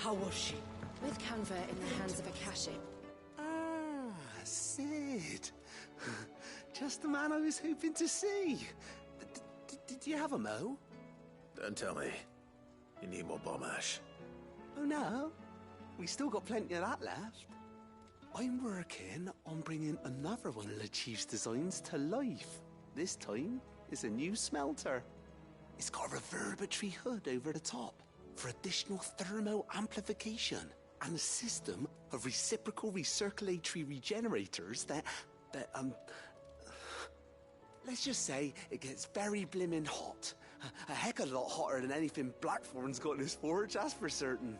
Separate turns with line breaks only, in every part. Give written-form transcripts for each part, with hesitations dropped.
How was she?
With Canva in the hands of Akashic.
Ah, Sid. Just the man I was hoping to see. Did you have a mo?
Don't tell me. You need more bomb ash.
Oh no, we still got plenty of that left. I'm working on bringing another one of the Chief's designs to life. This time, it's a new smelter. It's got a reverberatory hood over the top for additional thermo amplification and a system of reciprocal recirculatory regenerators that let's just say it gets very blimmin' hot. A heck of a lot hotter than anything Blackthorn's got in his forge, that's for certain.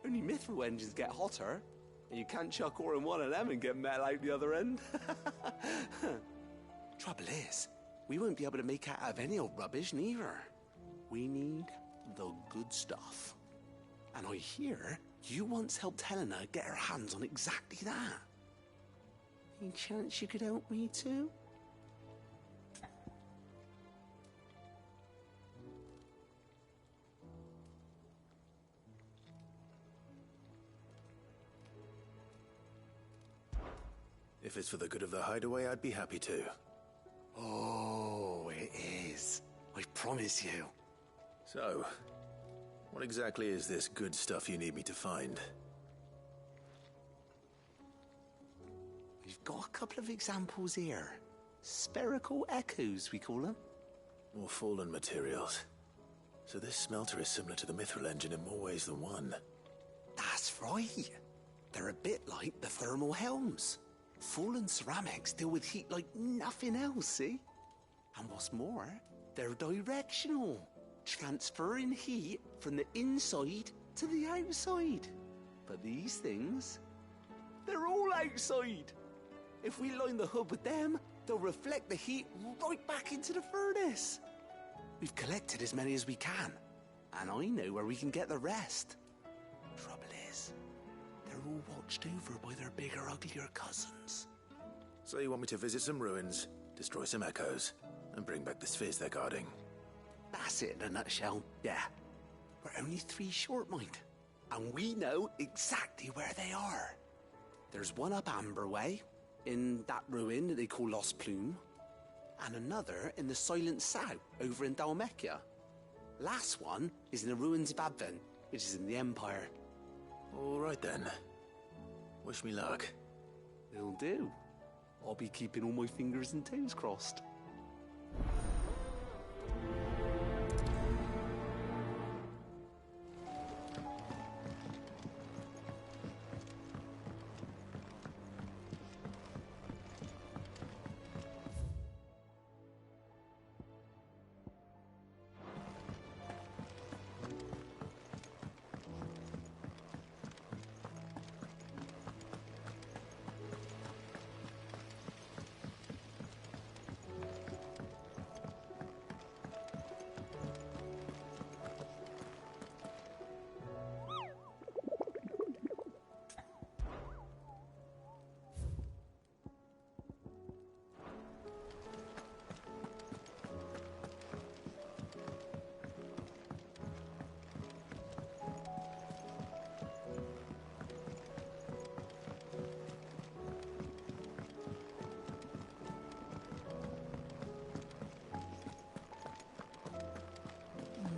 Only mithril engines get hotter, and you can't chuck ore in one of them and get metal out the other end. Trouble is, we won't be able to make out of any old rubbish neither. We need the good stuff. And I hear you once helped Helena get her hands on exactly that. Any chance you could help me too?
If it's for the good of the hideaway, I'd be happy to.
Oh, it is. I promise you.
So, what exactly is this good stuff you need me to find?
We've got a couple of examples here. Spherical echoes, we call them.
More fallen materials. So this smelter is similar to the mithril engine in more ways than one.
That's right. They're a bit like the thermal helms. Fallen ceramics deal with heat like nothing else, see? And what's more, they're directional, transferring heat from the inside to the outside. But these things, they're all outside. If we line the hood with them, they'll reflect the heat right back into the furnace. We've collected as many as we can, and I know where we can get the rest. Trouble is, they're all watched over by their bigger, uglier cousins.
So you want me to visit some ruins, destroy some echoes, and bring back the spheres they're guarding?
That's it in a nutshell, yeah. We're only 3 short, mind. And we know exactly where they are. There's one up Amber Way, in that ruin that they call Lost Plume, and another in the Silent South, over in Dalmekia. Last one is in the ruins of Advent, which is in the Empire.
All right then. Wish me luck.
Will do. I'll be keeping all my fingers and toes crossed.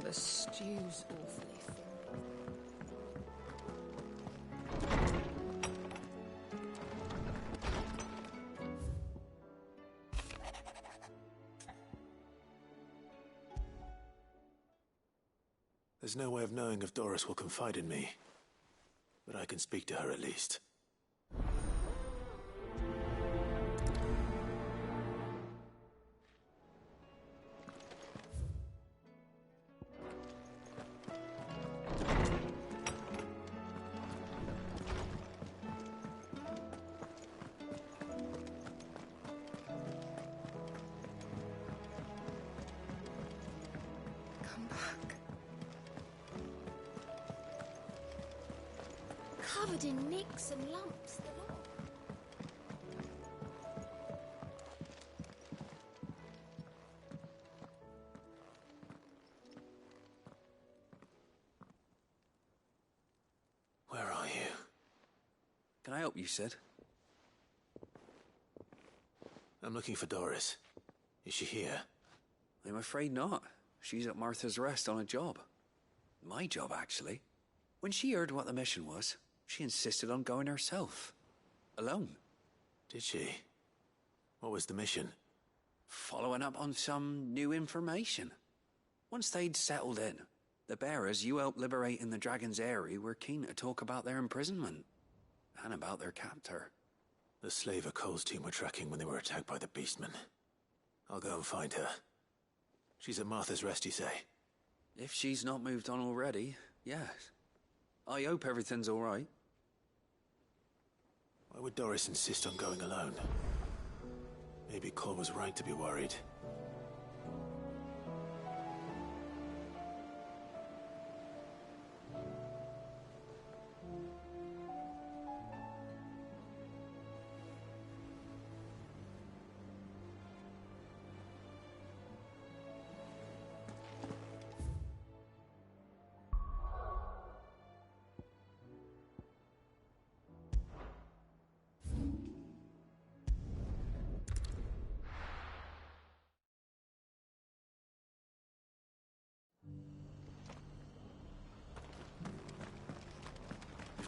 The stew's awfully thin.
There's no way of knowing if Doris will confide in me, but I can speak to her at least.
Come back.
Covered in nicks and lumps, the lot.
Can I help you, Sid?
I'm looking for Doris. Is she here?
I'm afraid not. She's at Martha's Rest on a job. My job, actually. When she heard what the mission was, she insisted on going herself. Alone.
Did she? What was the mission?
Following up on some new information. Once they'd settled in, the bearers you helped liberate in the Dragon's Eyrie were keen to talk about their imprisonment. And about their captor.
The slaver Cole's team were tracking when they were attacked by the Beastmen. I'll go and find her. She's at Martha's Rest, you say?
If she's not moved on already, yes. I hope everything's all right.
Why would Doris insist on going alone? Maybe Cole was right to be worried.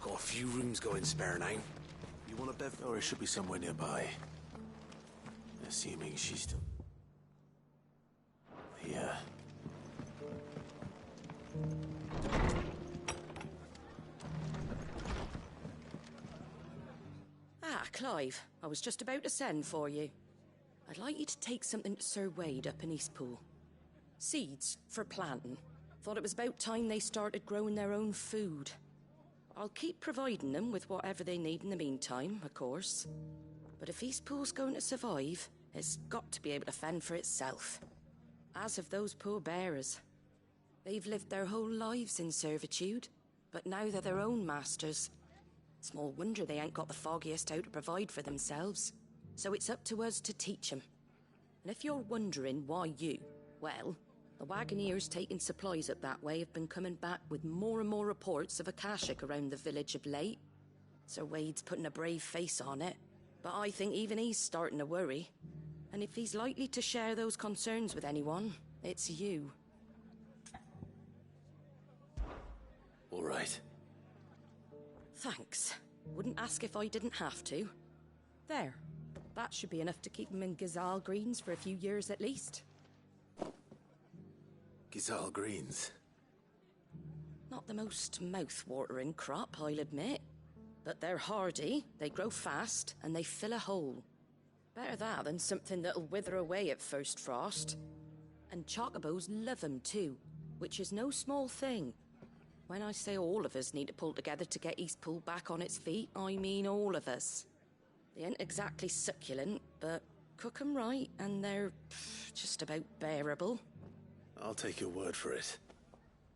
Got a few rooms going spare now. You want a bed?
Doris should be somewhere nearby. Assuming she's still... here.
Ah, Clive. I was just about to send for you. I'd like you to take something to Sir Wade up in Eastpool. Seeds for planting. Thought it was about time they started growing their own food. I'll keep providing them with whatever they need in the meantime, of course. But if Eastpool's going to survive, it's got to be able to fend for itself. As have those poor bearers. They've lived their whole lives in servitude, but now they're their own masters. Small wonder they ain't got the foggiest how to provide for themselves. So it's up to us to teach them. And if you're wondering why you, well, the Wagoneers taking supplies up that way have been coming back with more and more reports of Akashic around the village of late. Sir Wade's putting a brave face on it, but I think even he's starting to worry. And if he's likely to share those concerns with anyone, it's you.
All right.
Thanks. Wouldn't ask if I didn't have to. There. That should be enough to keep him in Gazal Greens for a few years at least.
Gazal Greens.
Not the most mouth-watering crop, I'll admit. But they're hardy, they grow fast, and they fill a hole. Better that than something that'll wither away at first frost. And chocobos love them too, which is no small thing. When I say all of us need to pull together to get Eastpool back on its feet, I mean all of us. They ain't exactly succulent, but cook 'em right, and they're just about bearable.
I'll take your word for it.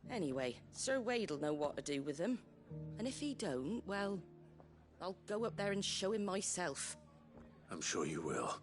Anyway, Sir Wade'll know what to do with them. And if he don't, well, I'll go up there and show him myself.
I'm sure you will.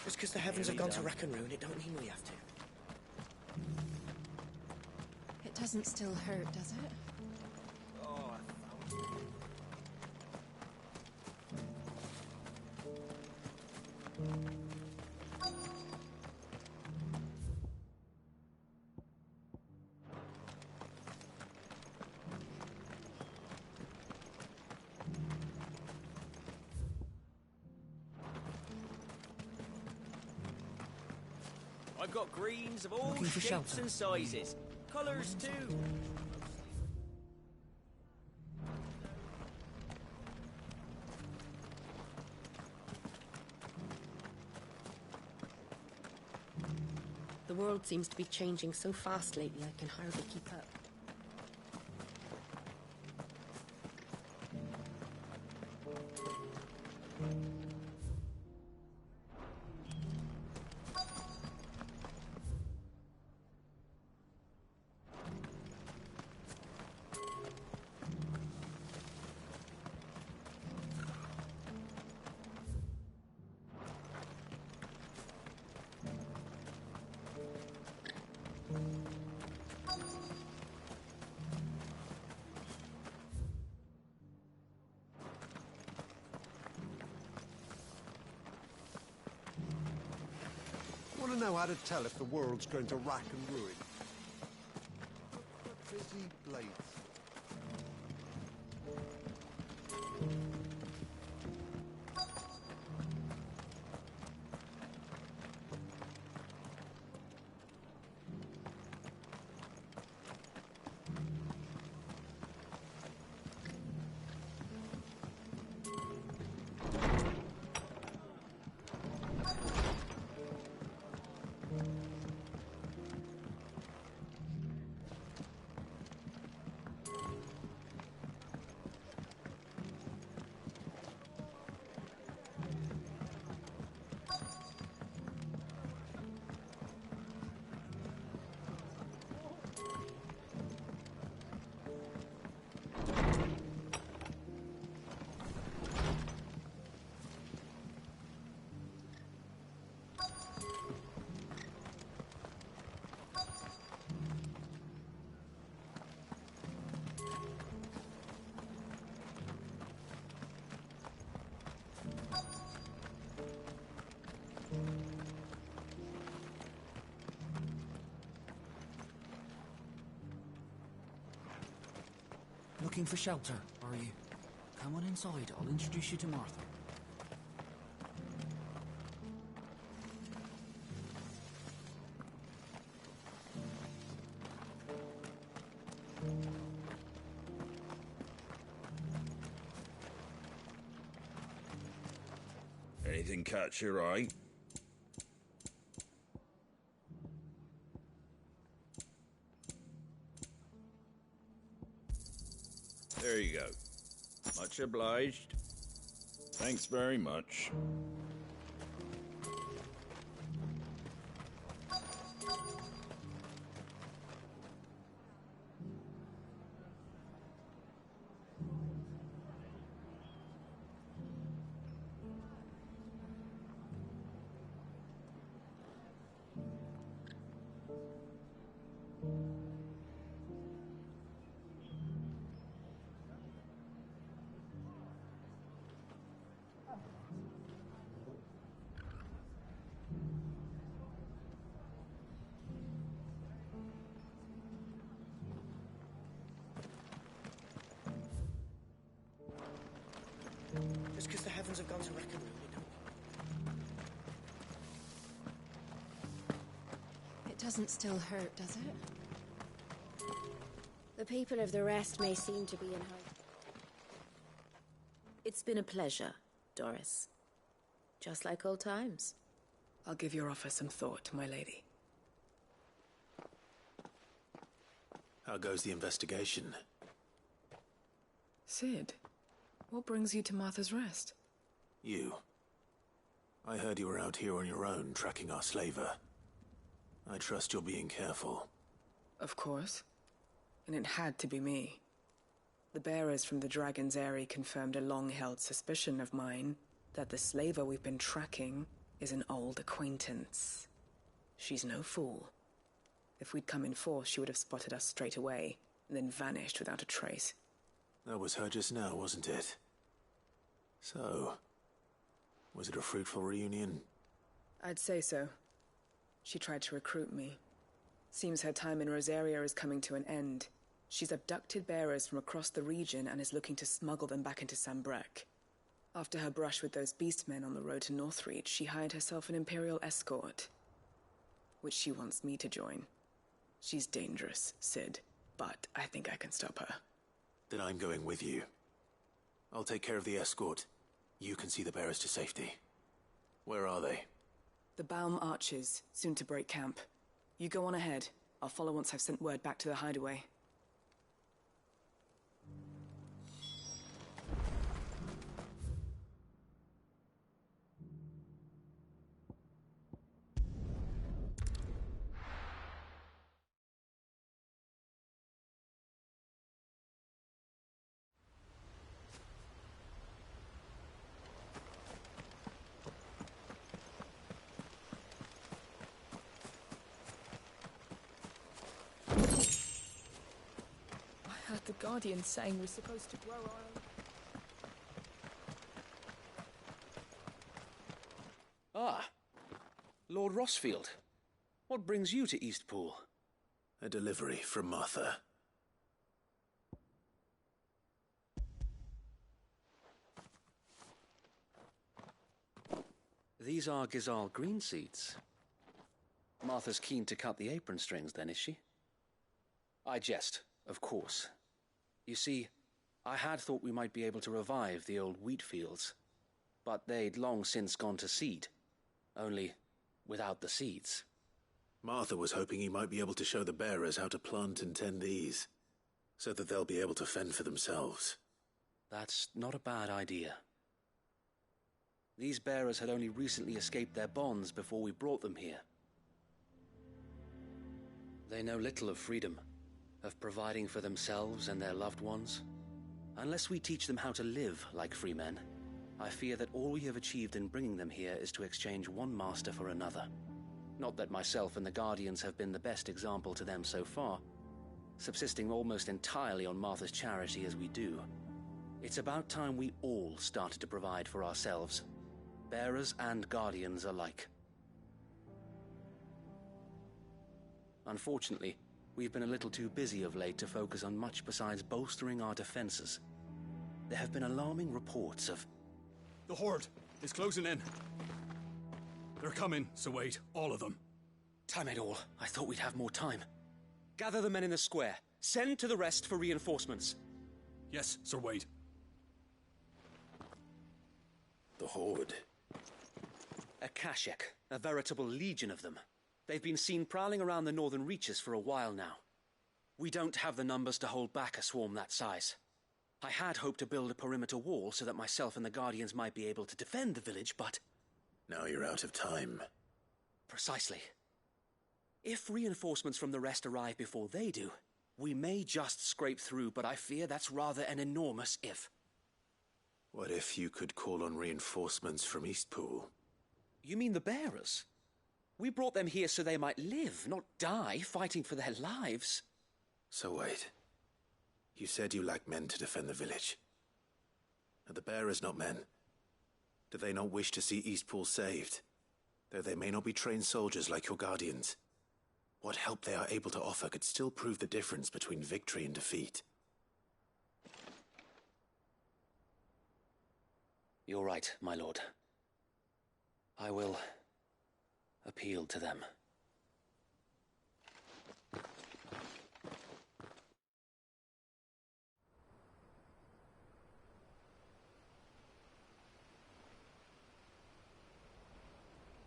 Just because the heavens have gone to rack and ruin, it don't mean we have to.
It doesn't still hurt, does it?
I've got greens of all
Looking for
shapes
shelter.
and sizes. Colours too.
The world seems to be changing so fast lately, I can hardly keep up.
Want to know how to tell if the world's going to rack and ruin? Busy blades.
Looking for shelter, are you? Come on inside, I'll introduce you to Martha.
Anything catch your eye? There you go. Much obliged. Thanks very much.
Just because the heavens have gone to wreck and ruin, it don't
It doesn't still hurt, does it?
The people of the rest may seem to be in hiding.
It's been a pleasure, Doris. Just like old times.
I'll give your offer some thought, my lady.
How goes the investigation?
Sid, what brings you to Martha's Rest?
You. I heard you were out here on your own, tracking our slaver. I trust you're being careful.
Of course. And it had to be me. The bearers from the Dragon's Eyrie confirmed a long-held suspicion of mine that the slaver we've been tracking is an old acquaintance. She's no fool. If we'd come in force, she would have spotted us straight away, and then vanished without a trace.
That was her just now, wasn't it? So, was it a fruitful reunion?
I'd say so. She tried to recruit me. Seems her time in Rosaria is coming to an end. She's abducted bearers from across the region and is looking to smuggle them back into Sambrek. After her brush with those beastmen on the road to Northreach, she hired herself an Imperial escort, which she wants me to join. She's dangerous, Sid, but I think I can stop her.
Then I'm going with you. I'll take care of the escort. You can see the bearers to safety. Where are they?
The Baum Archers, soon to break camp. You go on ahead. I'll follow once I've sent word back to the hideaway. The Guardian saying we're supposed to grow our own.
Ah, Lord Rossfield. What brings you to Eastpool?
A delivery from Martha.
These are Gizal green seeds. Martha's keen to cut the apron strings, then, is she? I jest, of course. You see, I had thought we might be able to revive the old wheat fields, but they'd long since gone to seed, only without the seeds.
Martha was hoping he might be able to show the bearers how to plant and tend these, so that they'll be able to fend for themselves.
That's not a bad idea. These bearers had only recently escaped their bonds before we brought them here. They know little of freedom, of providing for themselves and their loved ones. Unless we teach them how to live like free men, I fear that all we have achieved in bringing them here is to exchange one master for another. Not that myself and the Guardians have been the best example to them so far, subsisting almost entirely on Martha's charity as we do. It's about time we all started to provide for ourselves, bearers and Guardians alike. Unfortunately, we've been a little too busy of late to focus on much besides bolstering our defenses. There have been alarming reports of...
The Horde is closing in. They're coming, so wait, all of them.
Damn it all, I thought we'd have more time. Gather the men in the square. Send to the rest for reinforcements.
Yes, Sir Wade.
The Horde.
A Kashek, a veritable legion of them. They've been seen prowling around the northern reaches for a while now. We don't have the numbers to hold back a swarm that size. I had hoped to build a perimeter wall so that myself and the Guardians might be able to defend the village, but...
Now you're out of time.
Precisely. If reinforcements from the rest arrive before they do, we may just scrape through, but I fear that's rather an enormous if.
What if you could call on reinforcements from Eastpool?
You mean the bearers? We brought them here so they might live, not die, fighting for their lives.
So wait. You said you lack men to defend the village. Are the bearers not men? Do they not wish to see Eastpool saved? Though they may not be trained soldiers like your Guardians, what help they are able to offer could still prove the difference between victory and defeat.
You're right, my lord. I will appeal to them.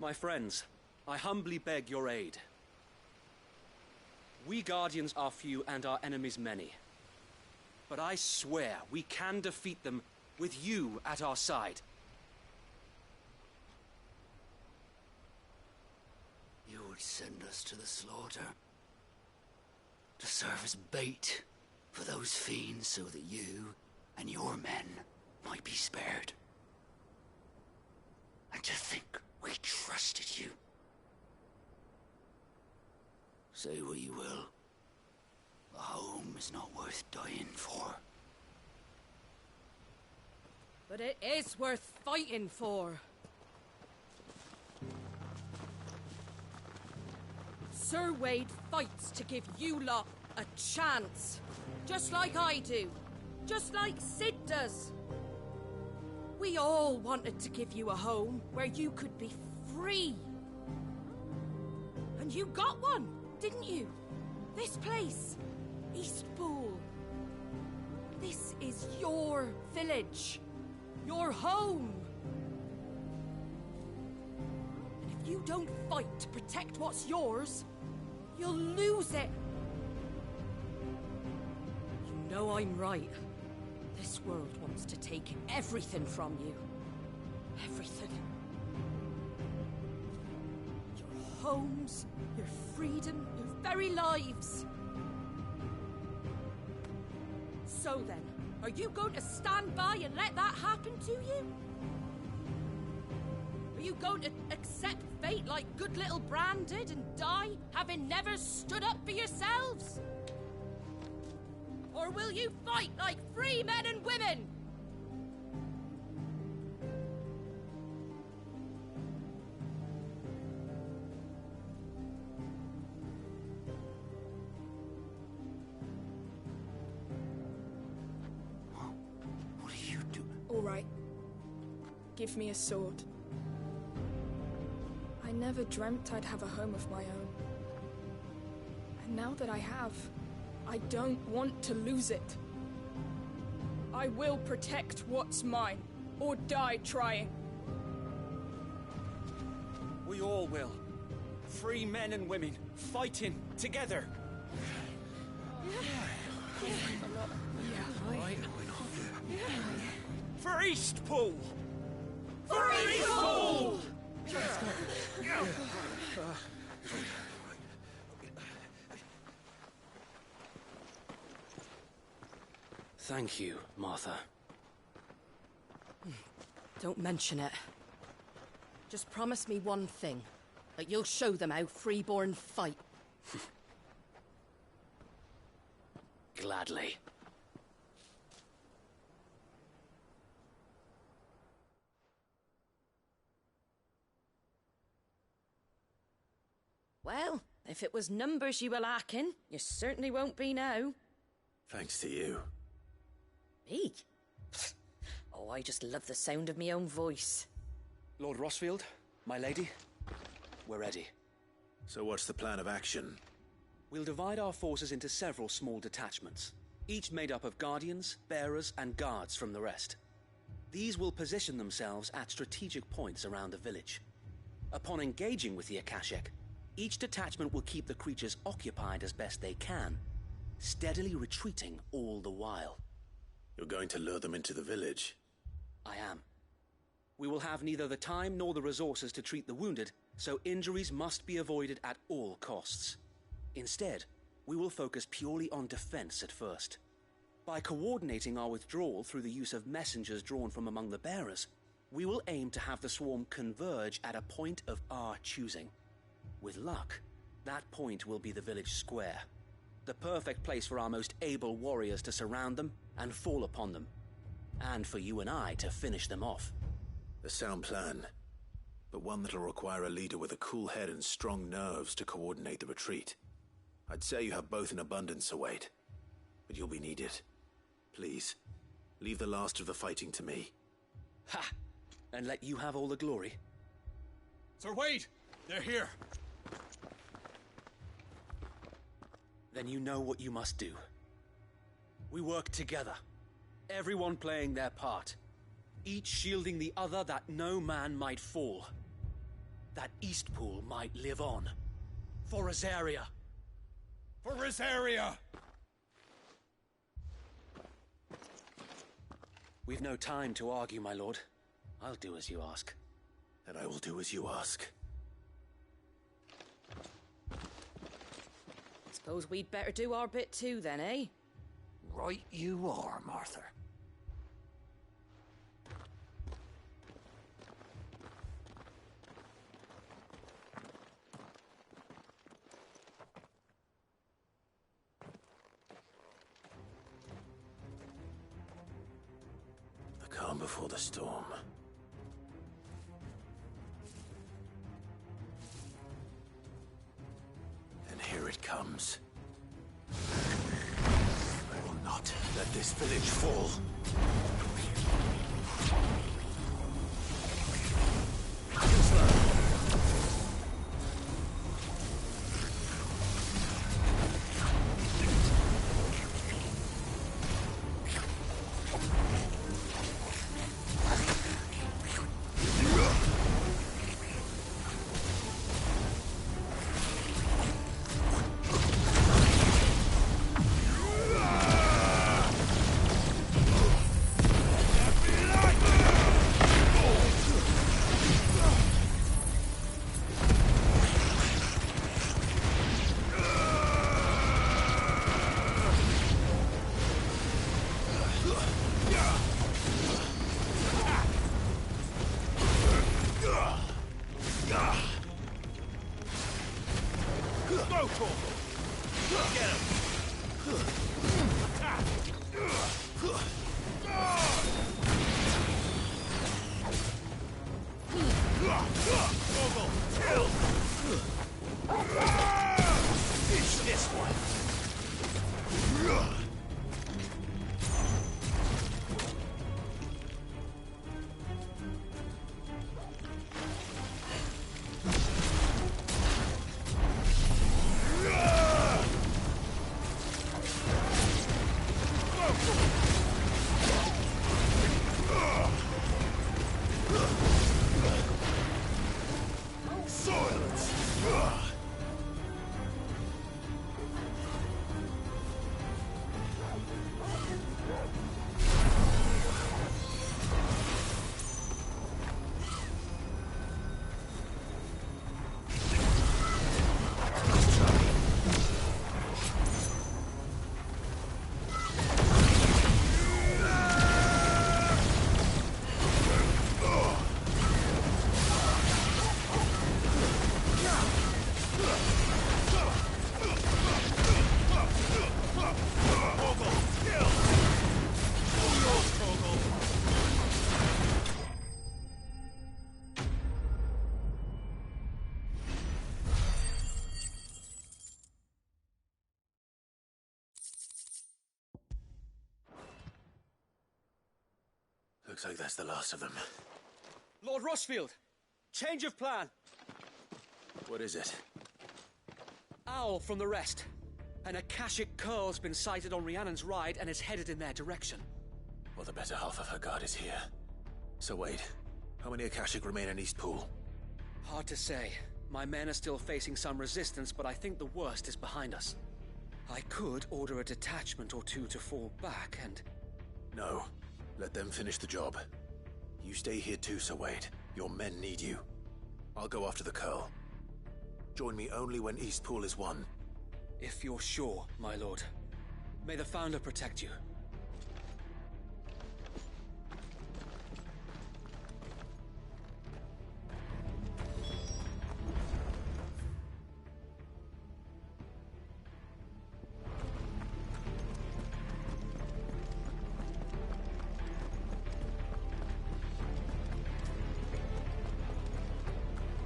My friends, I humbly beg your aid. We Guardians are few and our enemies many. But I swear we can defeat them with you at our side.
You would send us to the slaughter, to serve as bait for those fiends so that you and your men might be spared. And to think we trusted you. Say what you will, a home is not worth dying for.
But it is worth fighting for. Sir Wade fights to give you lot a chance. Just like I do. Just like Sid does. We all wanted to give you a home where you could be free. And you got one, didn't you? This place, Eastpool. This is your village. Your home. And if you don't fight to protect what's yours, You'll lose it! You know I'm right. This world wants to take everything from you. Everything. Your homes, your freedom, your very lives. So then, are you going to stand by and let that happen to you? Are you going to accept fate like good little Bran did and die, having never stood up for yourselves? Or will you fight like free men and women?
What are you doing?
All right. Give me a sword. I never dreamt I'd have a home of my own. And now that I have, I don't want to lose it. I will protect what's mine, or die trying.
We all will. Free men and women, fighting together. For Eastpool! For Eastpool!
Thank you, Martha.
Don't mention it. Just promise me one thing. That you'll show them how freeborn fight.
Gladly.
Well, if it was numbers you were lacking, you certainly won't be now.
Thanks to you.
Me? Oh, I just love the sound of my own voice.
Lord Rossfield, my lady, we're ready.
So what's the plan of action?
We'll divide our forces into several small detachments, each made up of guardians, bearers, and guards from the rest. These will position themselves at strategic points around the village. Upon engaging with the Akashic, each detachment will keep the creatures occupied as best they can, steadily retreating all the while.
You're going to lure them into the village?
I am. We will have neither the time nor the resources to treat the wounded, so injuries must be avoided at all costs. Instead, we will focus purely on defense at first. By coordinating our withdrawal through the use of messengers drawn from among the bearers, we will aim to have the swarm converge at a point of our choosing. With luck, that point will be the village square, the perfect place for our most able warriors to surround them and fall upon them, and for you and I to finish them off.
A sound plan, but one that'll require a leader with a cool head and strong nerves to coordinate the retreat. I'd say you have both in abundance, Wade, but you'll be needed. Please, leave the last of the fighting to me.
Ha! And let you have all the glory.
Sir Wade! They're here!
Then you know what you must do. We work together, everyone playing their part, each shielding the other that no man might fall, that Eastpool might live on. For Rosaria!
For Rosaria!
We've no time to argue, my lord. I'll do as you ask.
And I will do as you ask.
Suppose we'd better do our bit too then, eh?
Right you are, Martha.
The calm before the storm. And here it comes. I will not let this village fall. Looks like that's the last of them.
Lord Rushfield! Change of plan!
What is it?
Owl from the rest. An Akashic curl's been sighted on Rhiannon's ride and is headed in their direction.
Well, the better half of her guard is here. So wait, how many Akashic remain in Eastpool?
Hard to say. My men are still facing some resistance, but I think the worst is behind us. I could order a detachment or two to fall back and...
No. Let them finish the job. You stay here too, Sir Wade. Your men need you. I'll go after the Curl. Join me only when Eastpool is won.
If you're sure, my lord. May the Founder protect you.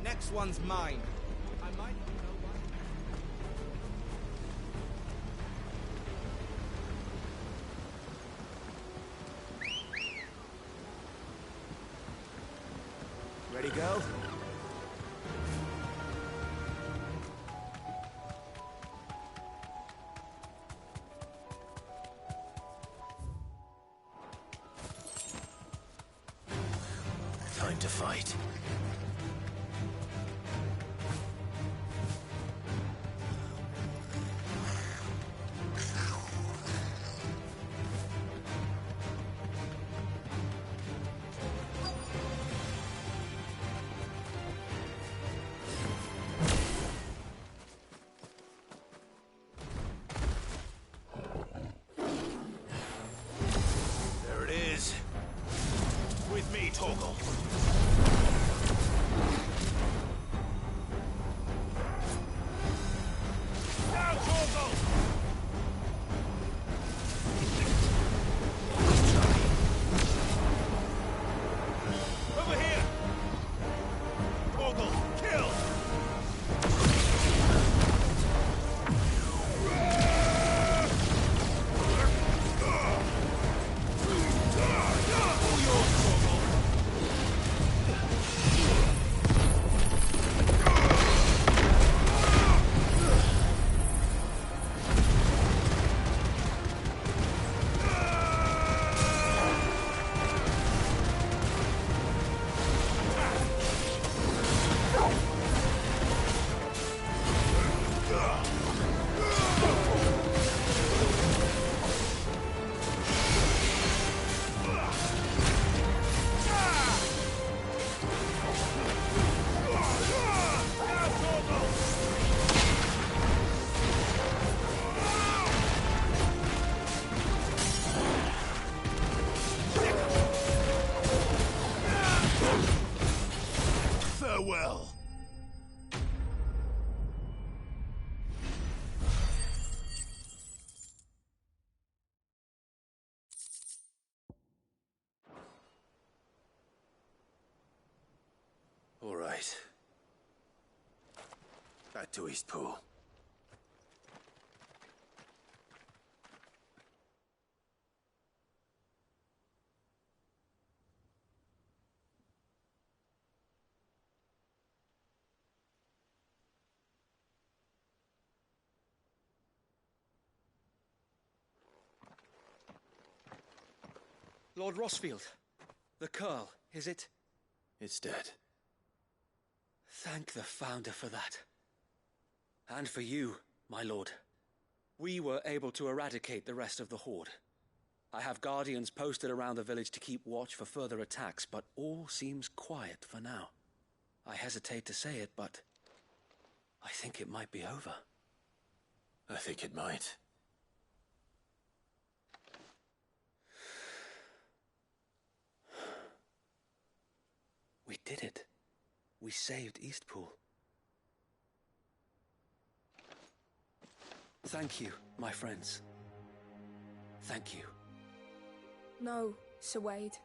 Next one's mine. I might know why.
Ready, go?
Time to fight. There it is. With me, Torgal. Now, Torgal! Over here! Torgal, kill! All yours, Torgal! Farewell. All right. Back to Eastpool.
Lord Rosfield. The Curl, is it?
It's dead.
Thank the Founder for that. And for you, my lord. We were able to eradicate the rest of the Horde. I have guardians posted around the village to keep watch for further attacks, but all seems quiet for now. I hesitate to say it, but I think it might be over.
I think it might.
We did it. We saved Eastpool. Thank you, my friends. Thank you.
No, Sir Wade.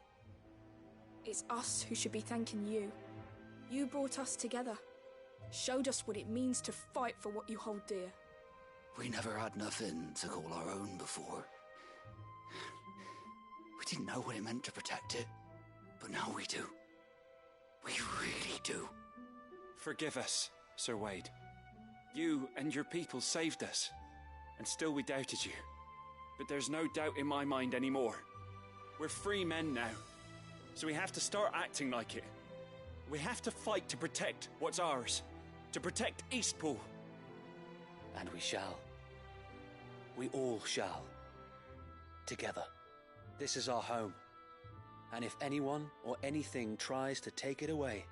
It's us who should be thanking you. You brought us together. Showed us what it means to fight for what you hold dear.
We never had nothing to call our own before. We didn't know what it meant to protect it, but now we do. We really do.
Forgive us, Sir Wade. You and your people saved us, and still we doubted you. But there's no doubt in my mind anymore. We're free men now, so we have to start acting like it. We have to fight to protect what's ours, to protect Eastpool. And we shall. We all shall. Together. This is our home. And if anyone or anything tries to take it away,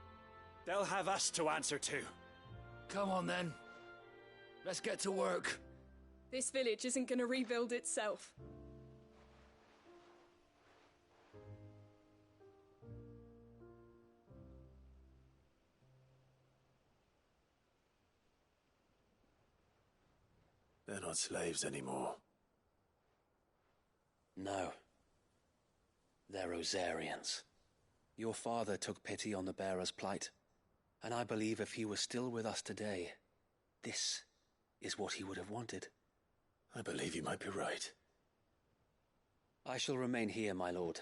they'll have us to answer to.
Come on then. Let's get to work.
This village isn't going to rebuild itself.
They're not slaves anymore.
No. They're Rosarians. Your father took pity on the bearer's plight, and I believe if he was still with us today, this is what he would have wanted.
I believe you might be right.
I shall remain here, my lord,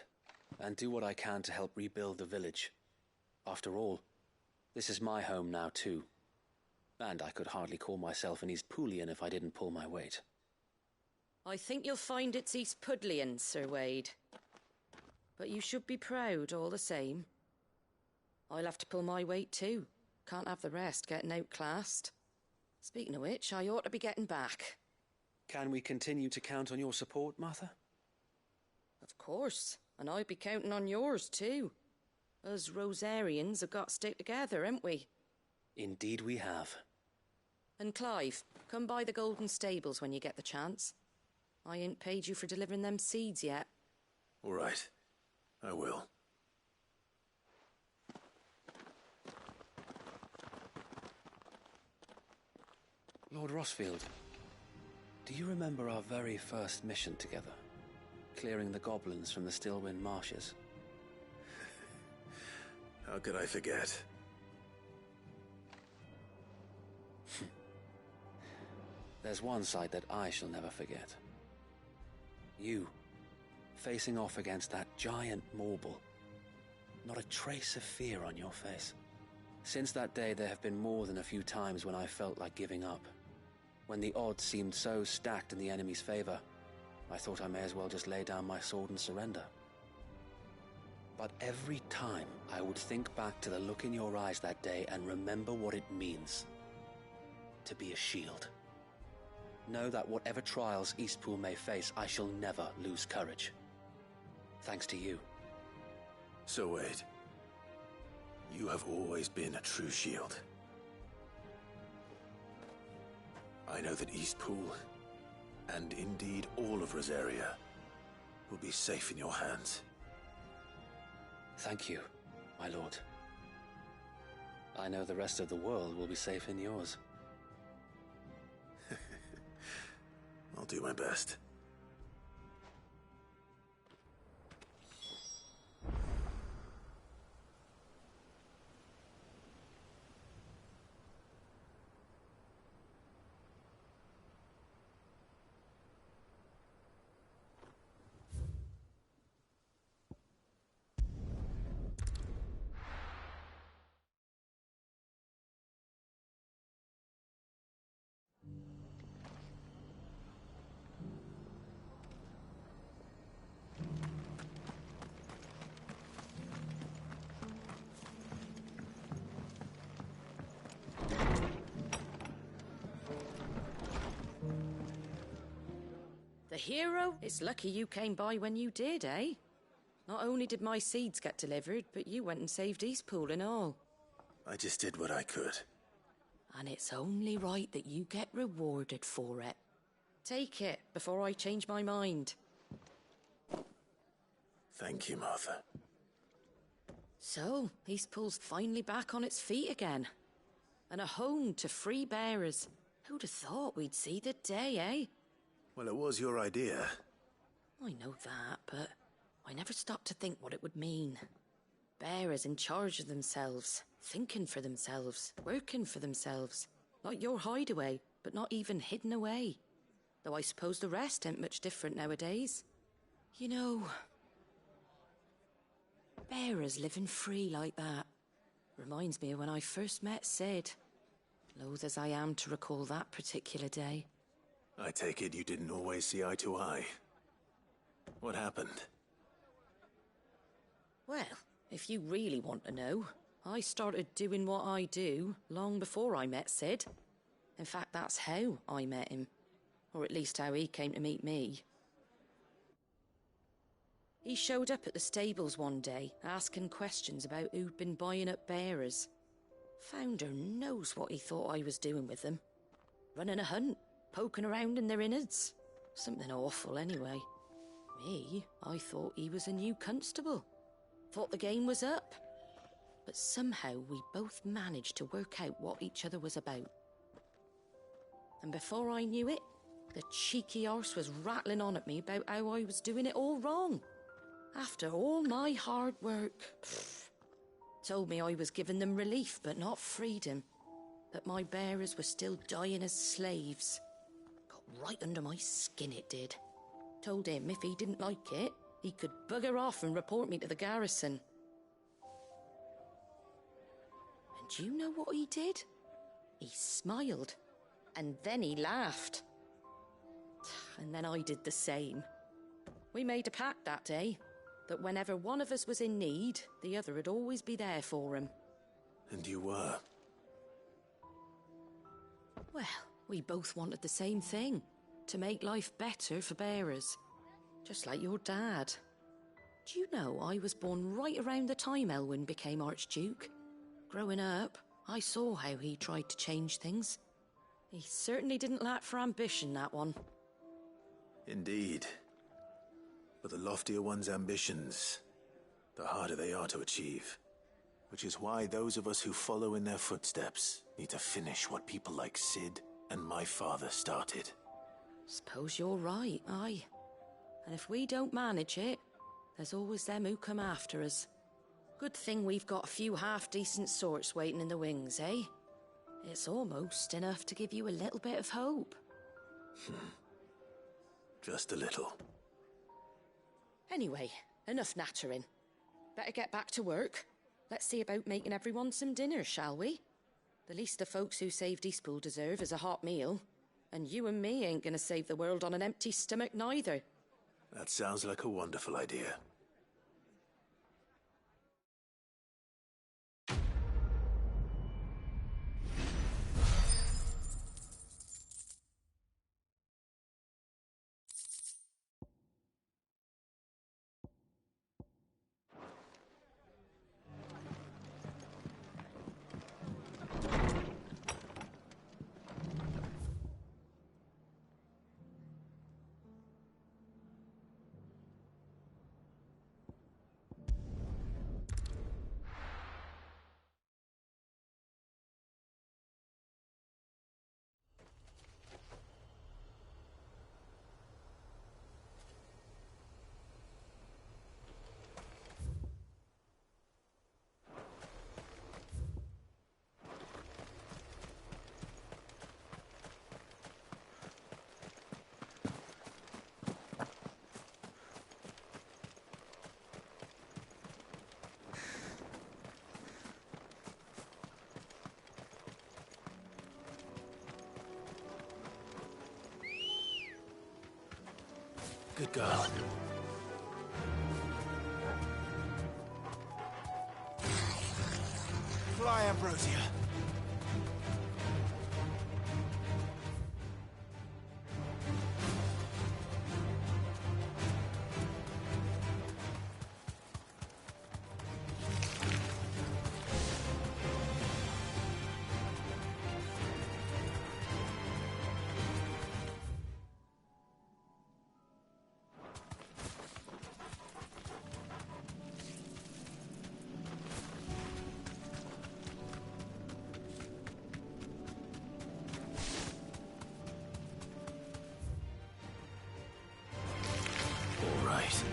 and do what I can to help rebuild the village. After all, this is my home now too, and I could hardly call myself an Eastpoolian if I didn't pull my weight.
I think you'll find it's Eastpudlian, Sir Wade. But you should be proud all the same. I'll have to pull my weight too. Can't have the rest getting outclassed. Speaking of which, I ought to be getting back.
Can we continue to count on your support, Martha?
Of course, and I'd be counting on yours too. Us Rosarians have got to stick together, haven't we?
Indeed we have.
And Clive, come by the Golden Stables when you get the chance. I ain't paid you for delivering them seeds yet.
All right. I will.
Lord Rosfield, do you remember our very first mission together? Clearing the goblins from the Stillwind marshes?
How could I forget?
There's one sight that I shall never forget. You, facing off against that giant Morble. Not a trace of fear on your face. Since that day, there have been more than a few times when I felt like giving up. When the odds seemed so stacked in the enemy's favor, I thought I may as well just lay down my sword and surrender. But every time I would think back to the look in your eyes that day and remember what it means to be a shield. Know that whatever trials Eastpool may face, I shall never lose courage. Thanks to you.
So Wade, you have always been a true shield. I know that Eastpool, and indeed all of Rosaria, will be safe in your hands.
Thank you, my lord. I know the rest of the world will be safe in yours.
I'll do my best.
hero? It's lucky you came by when you did, eh? Not only did my seeds get delivered, but you went and saved Eastpool and all.
I just did what I could.
And it's only right that you get rewarded for it. Take it before I change my mind.
Thank you, Martha.
So, Eastpool's finally back on its feet again. And a home to free bearers. Who'd have thought we'd see the day, eh?
Well, it was your idea.
I know that, but I never stopped to think what it would mean. Bearers in charge of themselves, thinking for themselves, working for themselves. Like your hideaway, but not even hidden away. Though I suppose the rest ain't much different nowadays. You know, bearers living free like that reminds me of when I first met Sid. Loath as I am to recall that particular day.
I take it you didn't always see eye to eye. What happened?
Well, if you really want to know, I started doing what I do long before I met Sid. In fact, that's how I met him. Or at least how he came to meet me. He showed up at the stables one day, asking questions about who'd been buying up bearers. Founder knows what he thought I was doing with them. Running a hunt, poking around in their innards. Something awful anyway. Me, I thought he was a new constable. Thought the game was up. But somehow we both managed to work out what each other was about. And before I knew it, the cheeky arse was rattling on at me about how I was doing it all wrong. After all my hard work. Told me I was giving them relief but not freedom. That my bearers were still dying as slaves. Got right under my skin, it did. Told him if he didn't like it, he could bugger off and report me to the garrison. And do you know what he did? He smiled. And then he laughed. And then I did the same. We made a pact that day, that whenever one of us was in need, the other would always be there for him.
And you were?
Well, we both wanted the same thing. To make life better for bearers. Just like your dad. Do you know I was born right around the time Elwyn became Archduke? Growing up, I saw how he tried to change things. He certainly didn't lack for ambition, that one.
Indeed. But the loftier one's ambitions, the harder they are to achieve. Which is why those of us who follow in their footsteps need to finish what people like Sid and my father started.
Suppose you're right, aye. And if we don't manage it, there's always them who come after us. Good thing we've got a few half-decent sorts waiting in the wings, eh? It's almost enough to give you a little bit of hope.
Just a little.
Anyway, enough nattering. Better get back to work. Let's see about making everyone some dinner, shall we? The least the folks who saved Eastpool deserve is a hot meal. And you and me ain't gonna save the world on an empty stomach neither.
That sounds like a wonderful idea. Good girl.
Fly, Ambrosia.
right.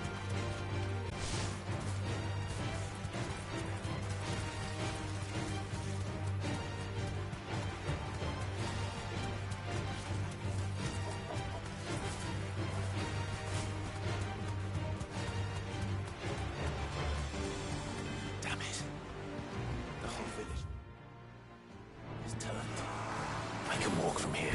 Damn it. The whole village is turned. I can walk from here.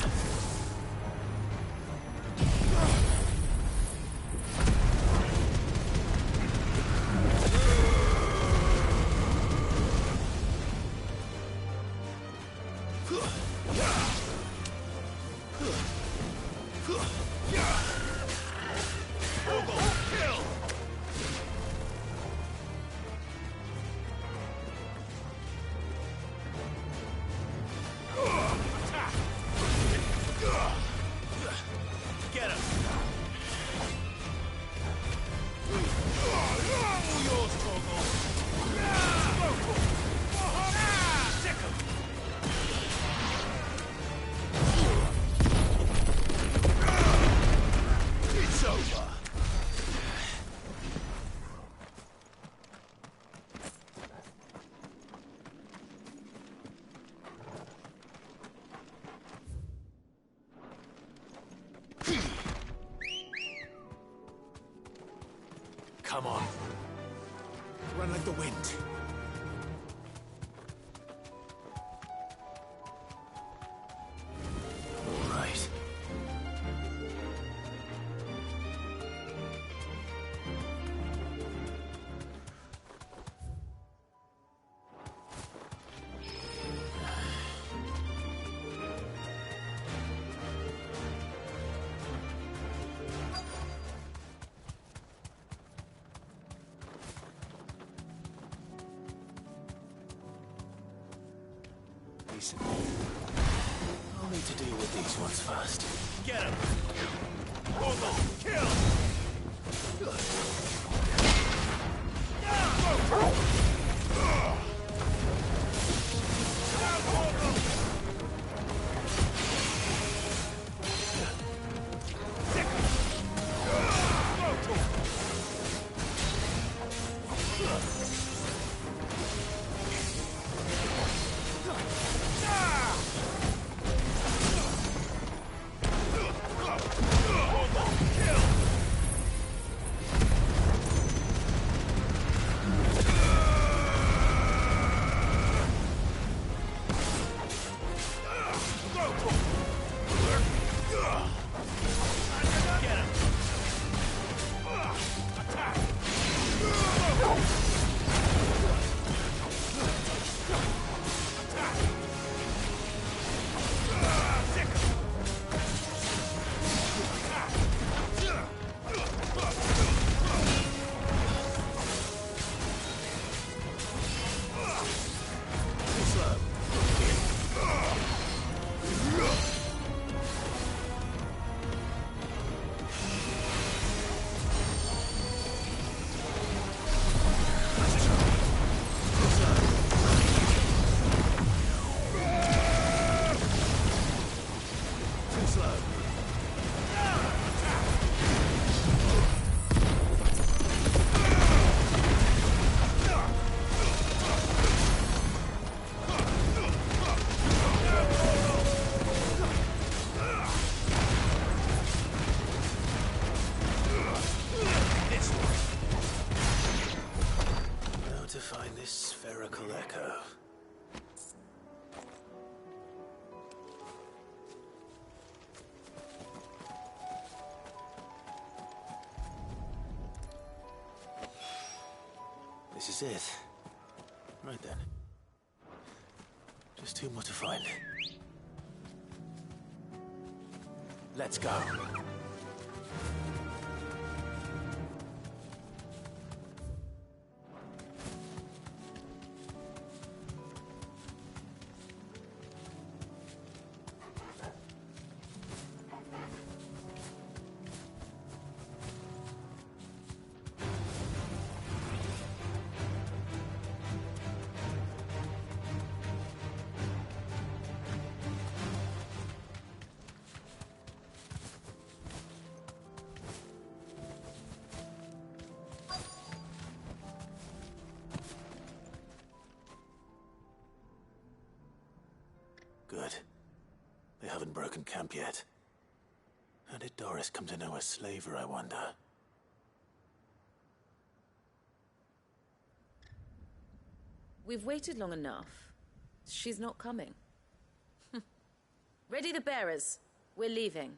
Get him!
Yours,
It's over!
Come on. Run like the wind. All right. Listen. I'll need to deal with these ones first.
Get him! Kill!
This is it. Right then. Just two more to find. Let's go. camp yet. How did Doris come to know a slaver, I wonder?
We've waited long enough. She's not coming. Ready the bearers. We're leaving.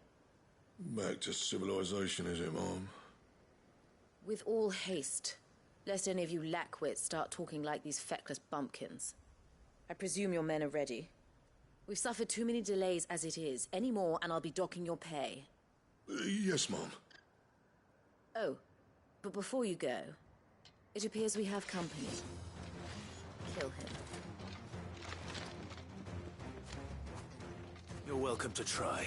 Back to civilization, is it, Mom?
With all haste. Lest any of you lackwits start talking like these feckless bumpkins. I presume your men are ready. We've suffered too many delays as it is. Any more and I'll be docking your pay.
Yes, Mom.
Oh, but before you go, it appears we have company. Kill him.
You're welcome to try.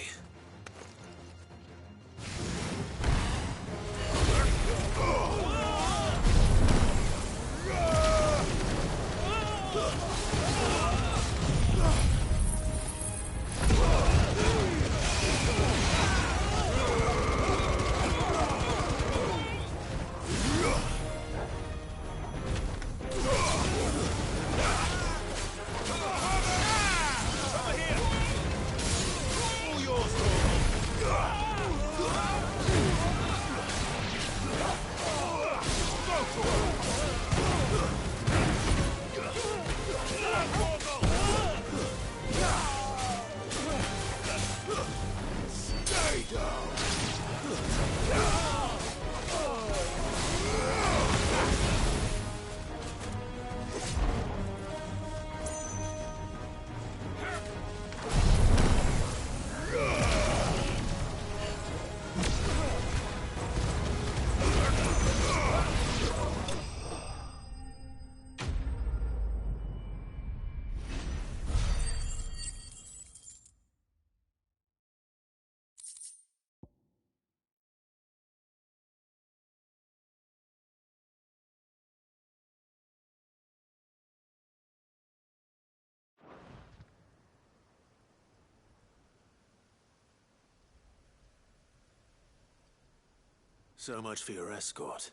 So much for your escort.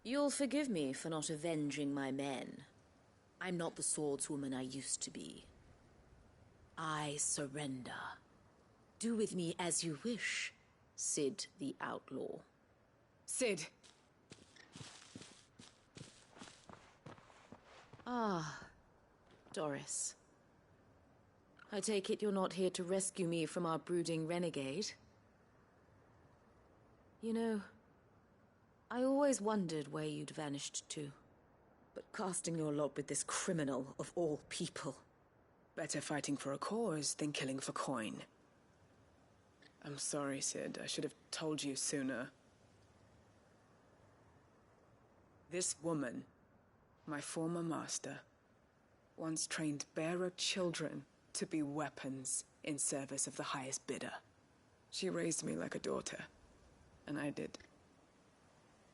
You'll forgive me for not avenging my men. I'm not the swordswoman I used to be. I surrender. Do with me as you wish, Sid the Outlaw.
Sid!
Ah, Doris. I take it you're not here to rescue me from our brooding renegade? You know, I always wondered where you'd vanished to. But casting your lot with this criminal of all people.
Better fighting for a cause than killing for coin. I'm sorry, Sid. I should have told you sooner. This woman, my former master, once trained bearer children to be weapons in service of the highest bidder. She raised me like a daughter. And I did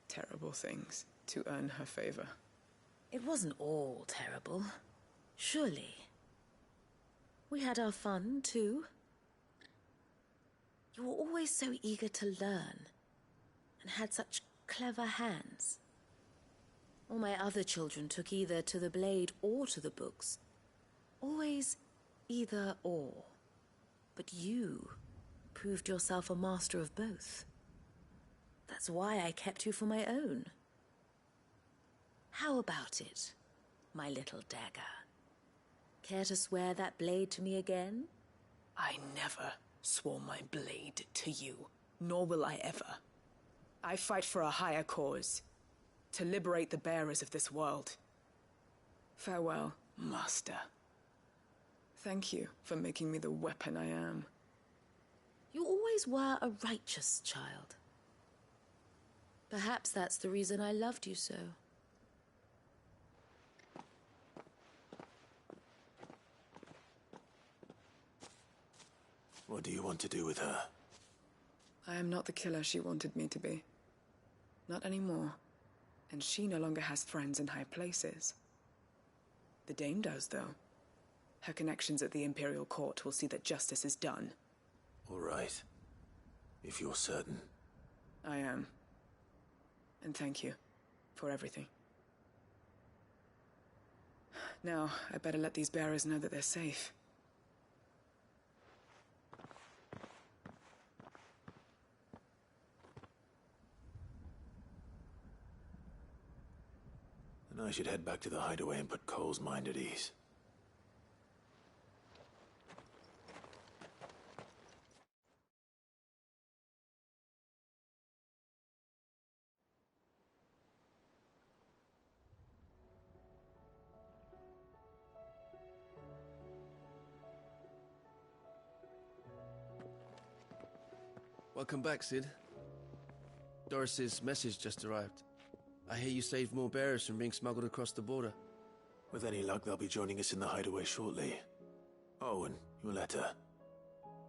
terrible things to earn her favor.
It wasn't all terrible, surely. We had our fun, too. You were always so eager to learn, and had such clever hands. All my other children took either to the blade or to the books. Always either or. But you proved yourself a master of both. That's why I kept you for my own. How about it, my little dagger? Care to swear that blade to me again?
I never swore my blade to you, nor will I ever. I fight for a higher cause, to liberate the bearers of this world. Farewell, Master. Thank you for making me the weapon I am.
You always were a righteous child. Perhaps that's the reason I loved you so.
What do you want to do with her?
I am not the killer she wanted me to be. Not anymore. And she no longer has friends in high places. The Dame does, though. Her connections at the Imperial Court will see that justice is done.
All right. If you're certain.
I am. And thank you for everything. Now, I better let these bearers know that they're safe.
And I should head back to the hideaway and put Cole's mind at ease.
Welcome back, Sid. Doris's message just arrived. I hear you saved more bearers from being smuggled across the border.
With any luck, they'll be joining us in the hideaway shortly. Oh, and your letter.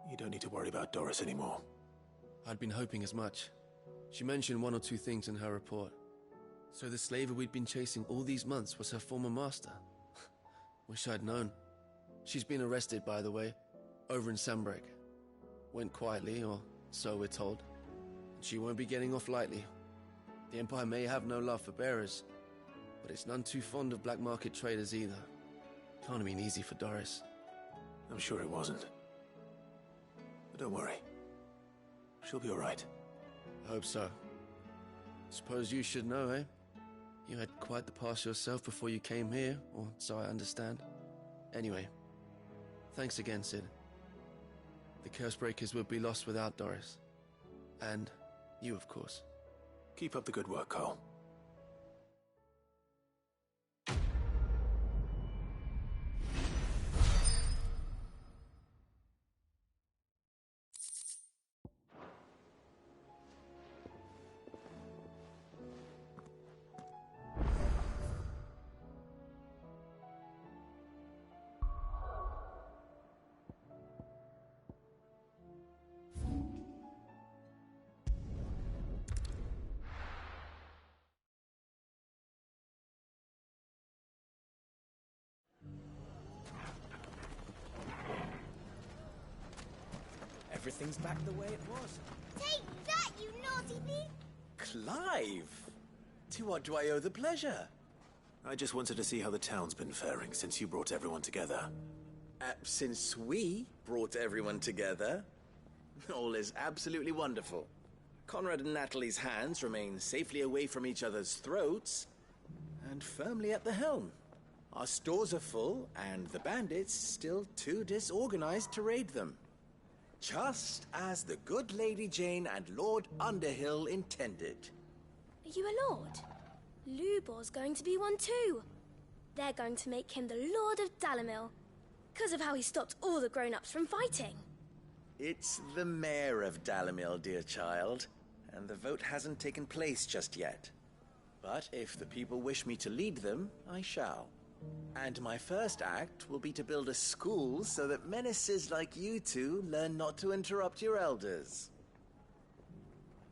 You don't need to worry about Doris anymore.
I'd been hoping as much. She mentioned one or two things in her report. So the slaver we'd been chasing all these months was her former master. Wish I'd known. She's been arrested, by the way, over in Sambrek. Went quietly, or so we're told. She won't be getting off lightly. The Empire may have no love for bearers, but it's none too fond of black market traders either. Can't have been easy for Doris.
I'm sure it wasn't. But don't worry. She'll be all right.
I hope so. Suppose you should know, eh? You had quite the past yourself before you came here, or so I understand. Anyway, thanks again, Sid. The Cursebreakers would be lost without Doris. And you, of course.
Keep up the good work, Cole.
Everything's back the way it was.
Take that, you naughty thing!
Clive! To what do I owe the pleasure?
I just wanted to see how the town's been faring since you brought everyone together.
Since we brought everyone together, all is absolutely wonderful. Conrad and Natalie's hands remain safely away from each other's throats and firmly at the helm. Our stores are full, and the bandits still too disorganized to raid them. Just as the good Lady Jane and Lord Underhill intended.
Are you a lord? Lubor's going to be one too. They're going to make him the Lord of Dalamil, because of how he stopped all the grown-ups from fighting.
It's the mayor of Dalamil, dear child, and the vote hasn't taken place just yet. But if the people wish me to lead them, I shall. And my first act will be to build a school so that menaces like you two learn not to interrupt your elders.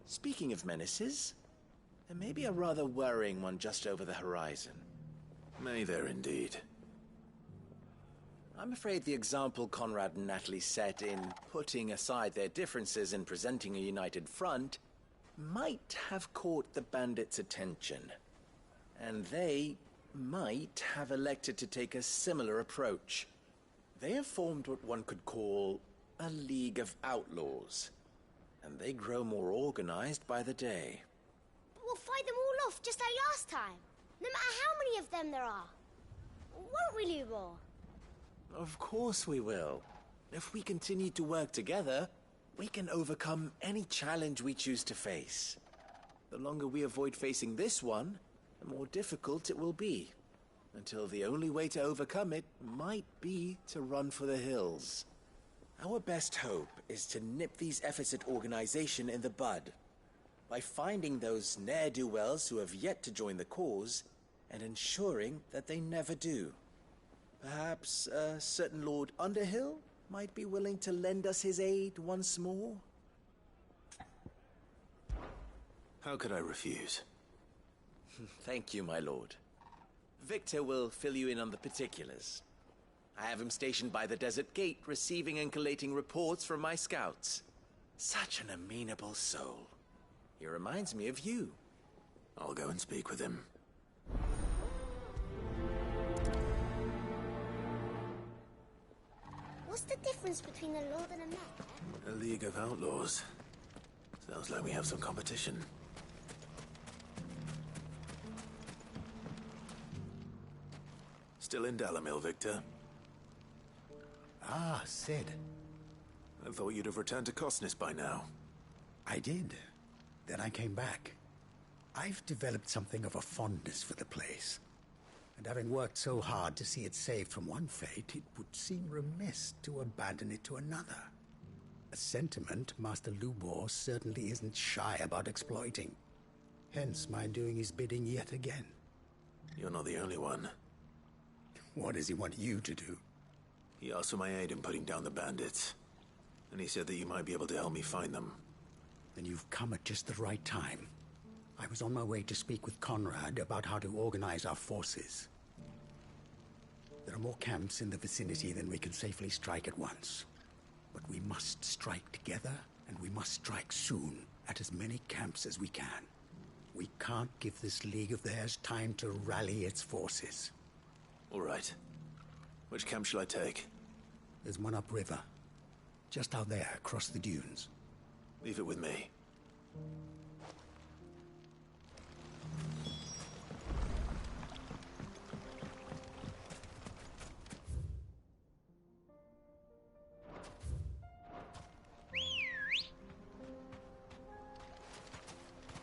Speaking of menaces, there may be a rather worrying one just over the horizon.
May there indeed.
I'm afraid the example Conrad and Natalie set in putting aside their differences and presenting a united front might have caught the bandits' attention. And they might have elected to take a similar approach. They have formed what one could call a League of Outlaws, and they grow more organized by the day.
But we'll fight them all off just like last time, no matter how many of them there are. Won't we, Lubor?
Of course we will. If we continue to work together, we can overcome any challenge we choose to face. The longer we avoid facing this one, the more difficult it will be, until the only way to overcome it might be to run for the hills. Our best hope is to nip these efforts at organization in the bud, by finding those ne'er-do-wells who have yet to join the cause, and ensuring that they never do. Perhaps a certain Lord Underhill might be willing to lend us his aid once more?
How could I refuse?
Thank you, my lord. Victor will fill you in on the particulars. I have him stationed by the desert gate, receiving and collating reports from my scouts. Such an amenable soul. He reminds me of you.
I'll go and speak with him.
What's the difference between a lord and a mayor?
A League of Outlaws. Sounds like we have some competition. Still in Dalamil, Victor?
Ah, Sid.
I thought you'd have returned to Cosnis by now.
I did. Then I came back. I've developed something of a fondness for the place. And having worked so hard to see it saved from one fate, it would seem remiss to abandon it to another. A sentiment Master Lubor certainly isn't shy about exploiting. Hence my doing his bidding yet again.
You're not the only one.
What does he want you to do?
He asked for my aid in putting down the bandits. And he said that you might be able to help me find them.
Then you've come at just the right time. I was on my way to speak with Conrad about how to organize our forces. There are more camps in the vicinity than we can safely strike at once. But we must strike together, and we must strike soon at as many camps as we can. We can't give this league of theirs time to rally its forces.
All right. Which camp shall I take?
There's one upriver. Just out there, across the dunes.
Leave it with me.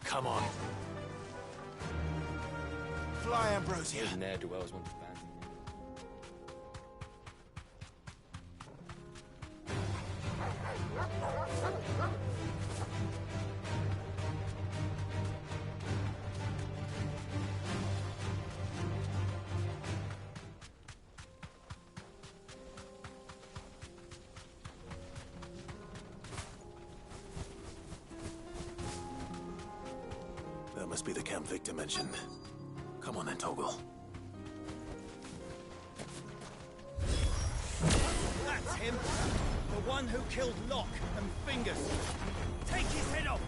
Come on. Fly, Ambrosia.
Those ne'er-do-wells want to ban.
That must be the camp Victor mentioned. Come on then, Toggle.
That's him! The one who killed Locke and Fingers! Take his head off!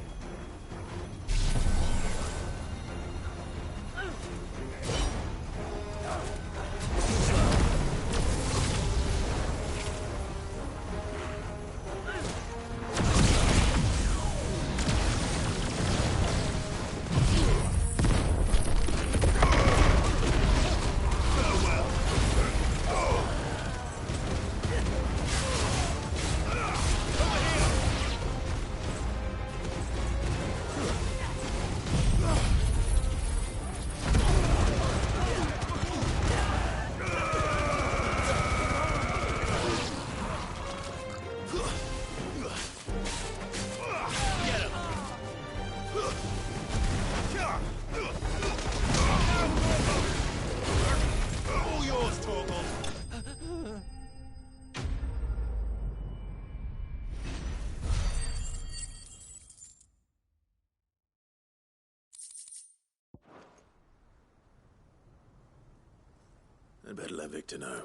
I'd better let Victor know.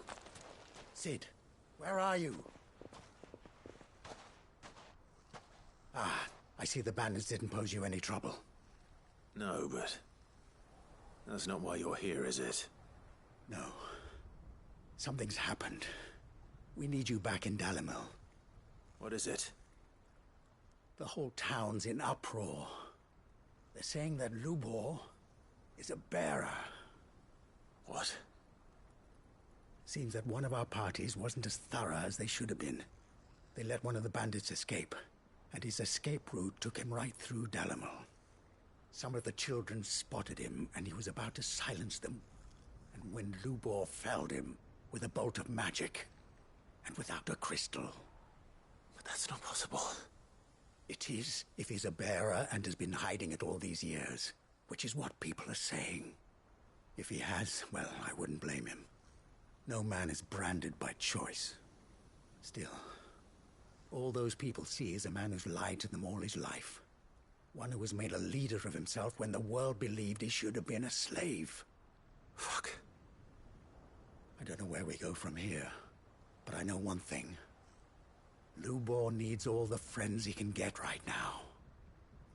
Sid, where are you? Ah, I see the bandits didn't pose you any trouble.
No, but that's not why you're here, is it?
No. Something's happened. We need you back in Dalamil.
What is it?
The whole town's in uproar. They're saying that Lubor is a bearer.
What?
Seems that one of our parties wasn't as thorough as they should have been. They let one of the bandits escape, and his escape route took him right through Dalamil. Some of the children spotted him, and he was about to silence them. And when Lubor felled him with a bolt of magic, and without a crystal.
But that's not possible.
It is, if he's a bearer and has been hiding it all these years, which is what people are saying. If he has, well, I wouldn't blame him. No man is branded by choice. Still, all those people see is a man who's lied to them all his life. One who was made a leader of himself when the world believed he should have been a slave.
Fuck.
I don't know where we go from here, but I know one thing. Lubor needs all the friends he can get right now.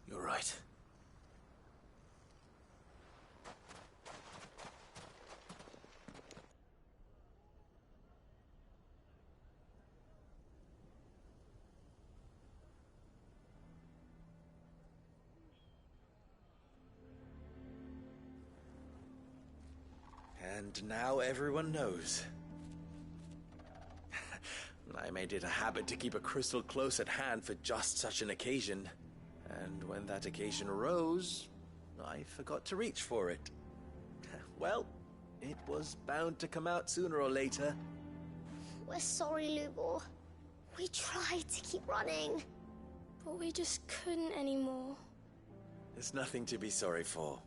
You're right.
And now everyone knows. I made it a habit to keep a crystal close at hand for just such an occasion. And when that occasion arose, I forgot to reach for it. Well, it was bound to come out sooner or later.
We're sorry, Lubor. We tried to keep running, but we just couldn't anymore.
There's nothing to be sorry for.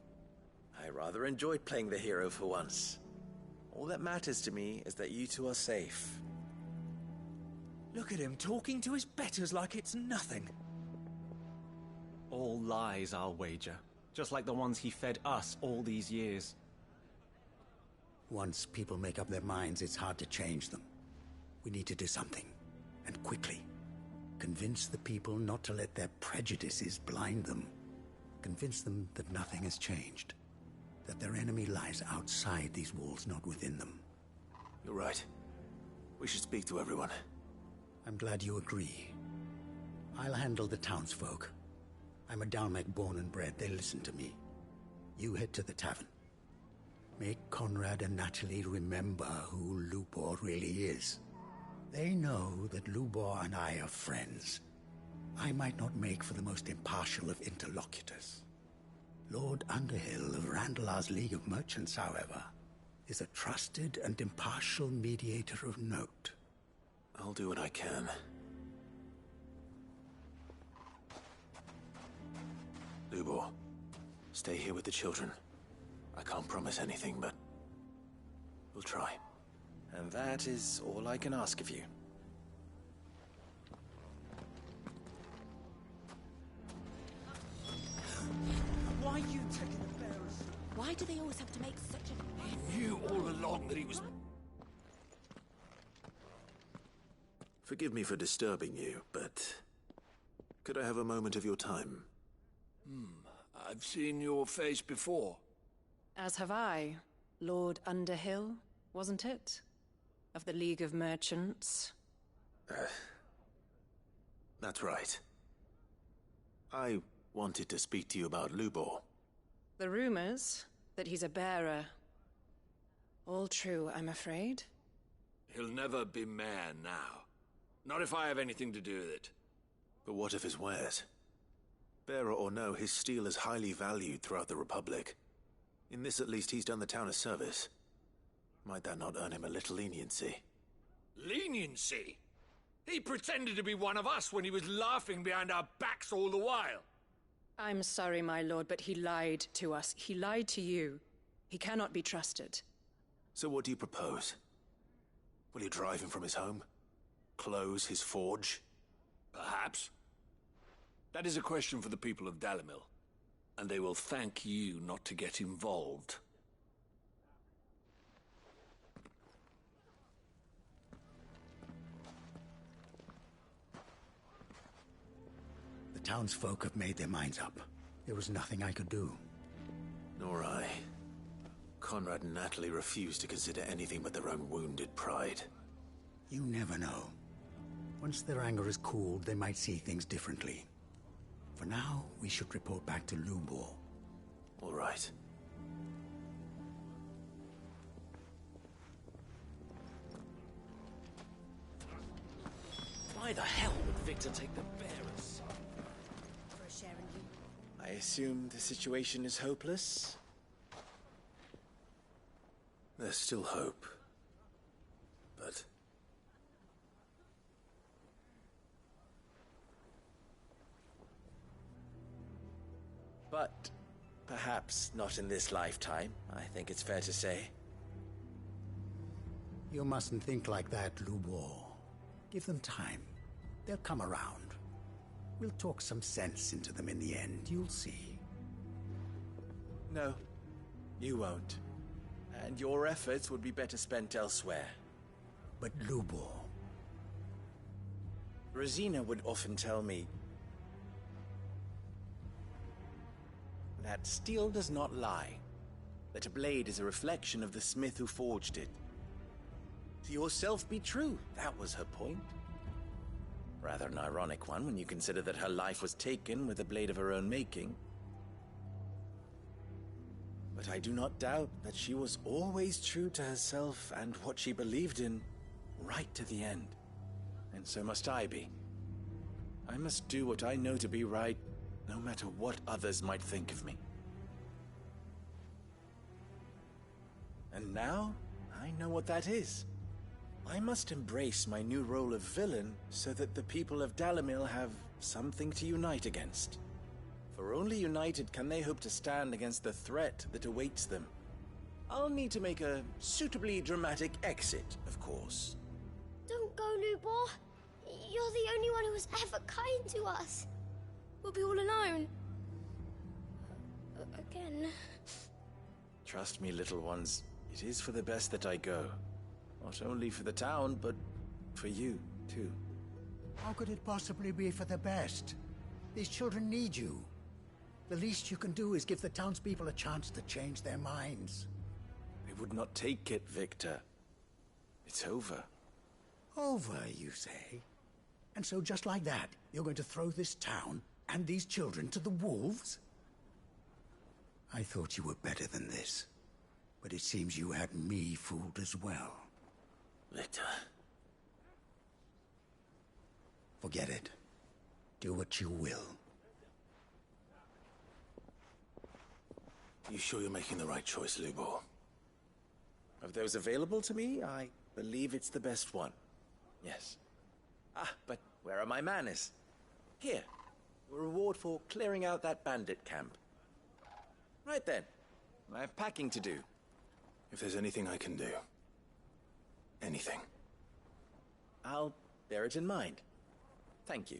I rather enjoyed playing the hero for once. All that matters to me is that you two are safe.
Look at him talking to his betters like it's nothing. All lies, I'll wager. Just like the ones he fed us all these years.
Once people make up their minds, it's hard to change them. We need to do something, and quickly. Convince the people not to let their prejudices blind them. Convince them that nothing has changed. That their enemy lies outside these walls, not within them.
You're right. We should speak to everyone.
I'm glad you agree. I'll handle the townsfolk. I'm a Dalmec born and bred. They listen to me. You head to the tavern. Make Conrad and Natalie remember who Lubor really is. They know that Lubor and I are friends. I might not make for the most impartial of interlocutors. Lord Underhill of Randalar's League of Merchants, however, is a trusted and impartial mediator of note.
I'll do what I can. Lubor, stay here with the children. I can't promise anything, but we'll try.
And that is all I can ask of you.
Why are you taking the bearers?
Why do they always have to make such a...
He knew all along that he was...
Forgive me for disturbing you, but could I have a moment of your time?
I've seen your face before.
As have I. Lord Underhill, wasn't it? Of the League of Merchants.
That's right. I wanted to speak to you about Lubor.
The rumors that he's a bearer. All true, I'm afraid.
He'll never be mayor now. Not if I have anything to do with it.
But what of his wares? Bearer or no, his steel is highly valued throughout the Republic. In this at least, he's done the town a service. Might that not earn him a little leniency?
Leniency? He pretended to be one of us when he was laughing behind our backs all the while.
I'm sorry, my lord, but he lied to us. He lied to you. He cannot be trusted.
So what do you propose? Will you drive him from his home? Close his forge?
Perhaps. That is a question for the people of Dalimil, and they will thank you not to get involved.
The townsfolk have made their minds up. There was nothing I could do.
Nor I. Conrad and Natalie refused to consider anything but their own wounded pride.
You never know. Once their anger is cooled, they might see things differently. For now, we should report back to Lubor.
All right.
Why the hell would Victor take the bearers?
For a share in you.
I assume the situation is hopeless?
There's still hope. But...
But perhaps not in this lifetime, I think it's fair to say.
You mustn't think like that, Lubor. Give them time. They'll come around. We'll talk some sense into them in the end, you'll see.
No, you won't. And your efforts would be better spent elsewhere.
But Lubor...
Rosina would often tell me that steel does not lie, that a blade is a reflection of the smith who forged it. To yourself be true, that was her point. Rather an ironic one when you consider that her life was taken with a blade of her own making. but I do not doubt that she was always true to herself and what she believed in, right to the end. And so must I be. I must do what I know to be right, no matter what others might think of me. And now, I know what that is. I must embrace my new role of villain so that the people of Dalimil have something to unite against. For only united can they hope to stand against the threat that awaits them. I'll need to make a suitably dramatic exit, of course.
Don't go, Lubor. You're the only one who was ever kind to us. We'll be all alone. Again.
Trust me, little ones. It is for the best that I go. Not only for the town, but for you, too.
How could it possibly be for the best? These children need you. The least you can do is give the townspeople a chance to change their minds.
I would not take it, Victor. It's over.
Over, you say? And so just like that, you're going to throw this town and these children to the wolves? I thought you were better than this. But it seems you had me fooled as well.
Victor.
Forget it. Do what you will.
You sure you're making the right choice, Lubor?
Of those available to me, I believe it's the best one. Yes. Ah, but where are my manners? Here. A reward for clearing out that bandit camp. Right then. I have packing to do.
If there's anything I can do. Anything.
I'll bear it in mind. Thank you.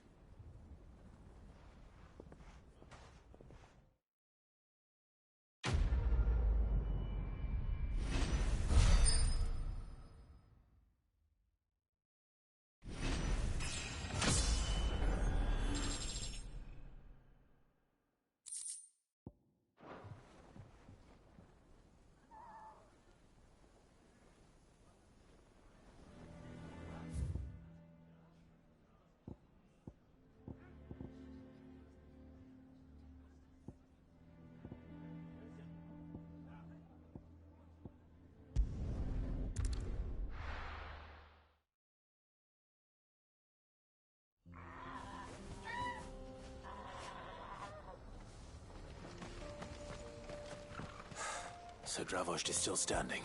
So Dravost is still standing.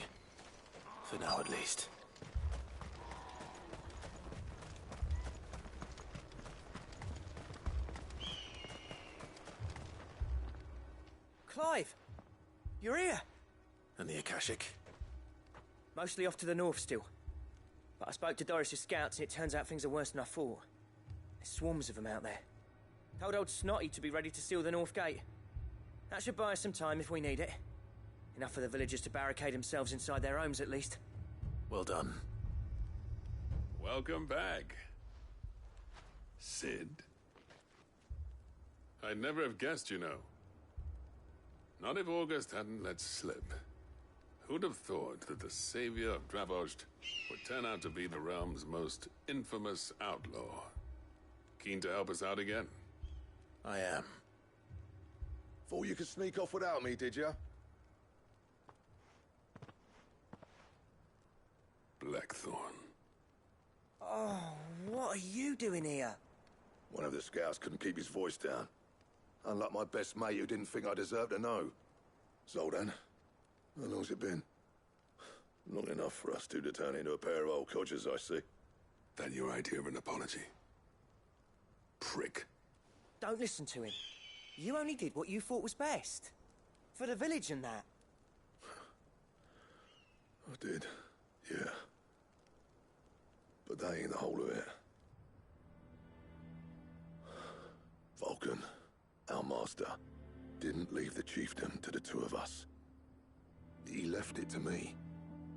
For now, at least.
Clive! You're here!
And the Akashic?
Mostly off to the north still. But I spoke to Doris's scouts and it turns out things are worse than I thought. There's swarms of them out there. Told old Snotty to be ready to seal the north gate. That should buy us some time if we need it. Enough for the villagers to barricade themselves inside their homes, at least.
Well done.
Welcome back, Sid. I'd never have guessed, you know. Not if August hadn't let slip. Who'd have thought that the savior of Dravost would turn out to be the realm's most infamous outlaw? Keen to help us out again?
I am.
Thought you could sneak off without me, did you?
Blackthorn.
Oh, what are you doing here?
One of the scouts couldn't keep his voice down. Unlike my best mate who didn't think I deserved to know. Zoldan, how long's it been? Long enough for us two to turn into a pair of old codgers, I see.
That your idea of an apology? Prick.
Don't listen to him. You only did what you thought was best. For the village and that.
I did, yeah. But that ain't the whole of it. Vulcan, our master, didn't leave the chiefdom to the two of us. He left it to me.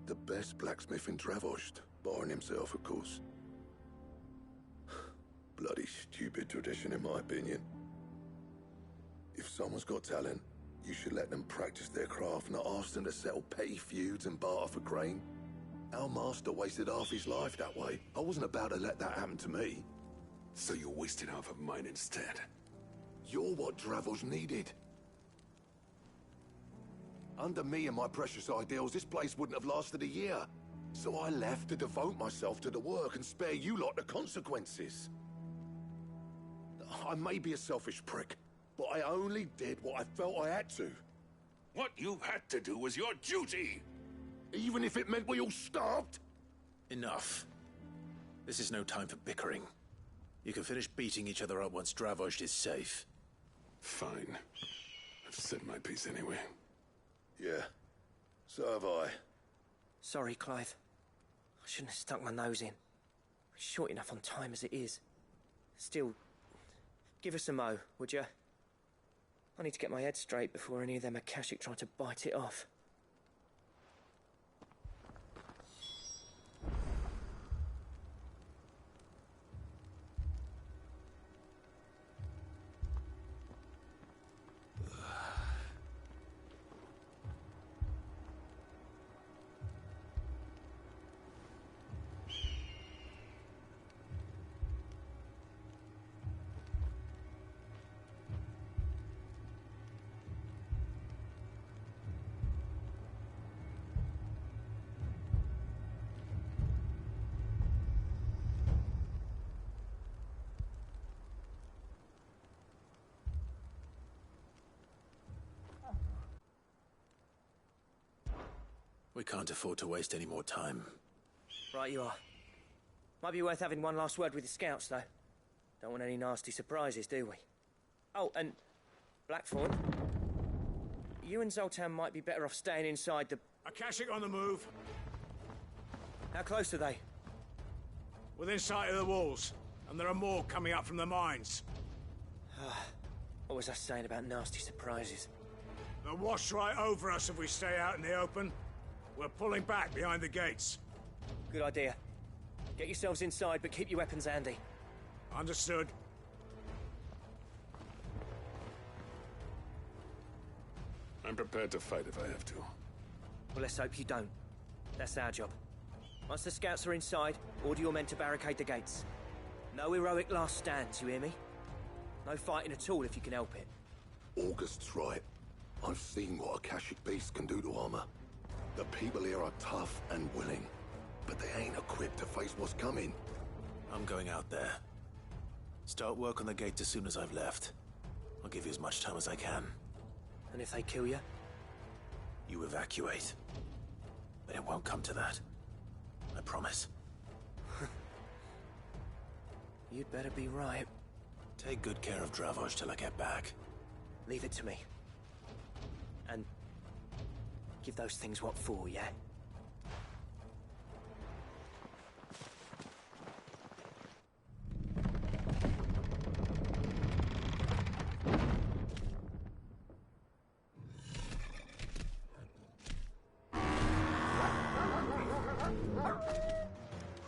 The best blacksmith in Dravost, barring himself, of course. Bloody stupid tradition, in my opinion. If someone's got talent, you should let them practice their craft, not ask them to settle petty feuds and barter for grain. Our master wasted half his life that way. I wasn't about to let that happen to me.
So you wasted half of mine instead?
You're what Dravost needed. Under me and my precious ideals, this place wouldn't have lasted a year. So I left to devote myself to the work and spare you lot the consequences. I may be a selfish prick, but I only did what I felt I had to.
What you had to do was your duty!
Even if it meant we all starved?
Enough. This is no time for bickering. You can finish beating each other up once Dravozd is safe.
Fine. I've said my piece anyway.
Yeah. So have I.
Sorry, Clive. I shouldn't have stuck my nose in. We're short enough on time as it is. Still, give us a mo, would you? I need to get my head straight before any of them Akashic try to bite it off.
We can't afford to waste any more time.
Right you are. Might be worth having one last word with the scouts, though. Don't want any nasty surprises, do we? Oh, and Blackthorn, you and Zoltan might be better off staying inside the...
Akashic on the move.
How close are they?
Within sight of the walls, and there are more coming up from the mines.
What was I saying about nasty surprises?
They'll wash right over us if we stay out in the open. We're pulling back behind the gates.
Good idea. Get yourselves inside, but keep your weapons handy.
Understood.
I'm prepared to fight if I have to.
Well, let's hope you don't. That's our job. Once the scouts are inside, order your men to barricade the gates. No heroic last stands, you hear me? No fighting at all if you can help it.
August's right. I've seen what Akashic beasts can do to armor. The people here are tough and willing, but they ain't equipped to face what's coming.
I'm going out there. Start work on the gate as soon as I've left. I'll give you as much time as I can.
And if they kill you?
You evacuate. But it won't come to that. I promise.
You'd better be right.
Take good care of Dravozd till I get back.
Leave it to me. And give those things what for, yeah?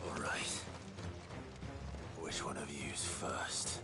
All right. Which one of you's first?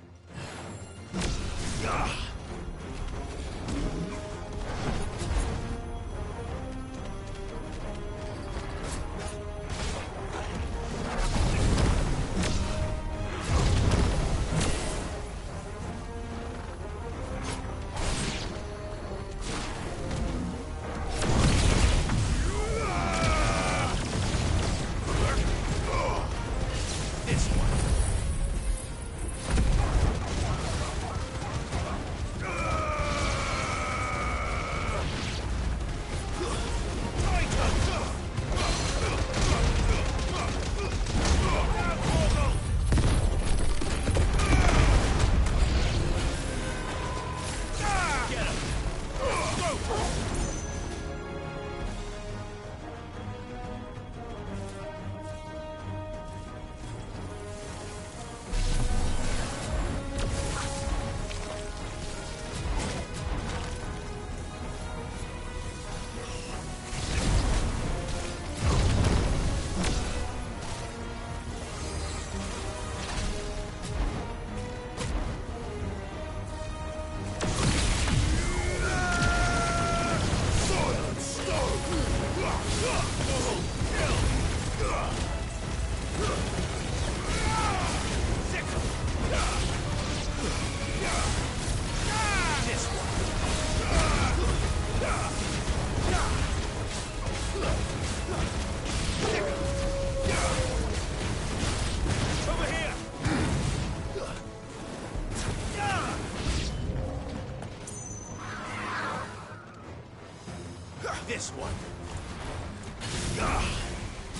this one.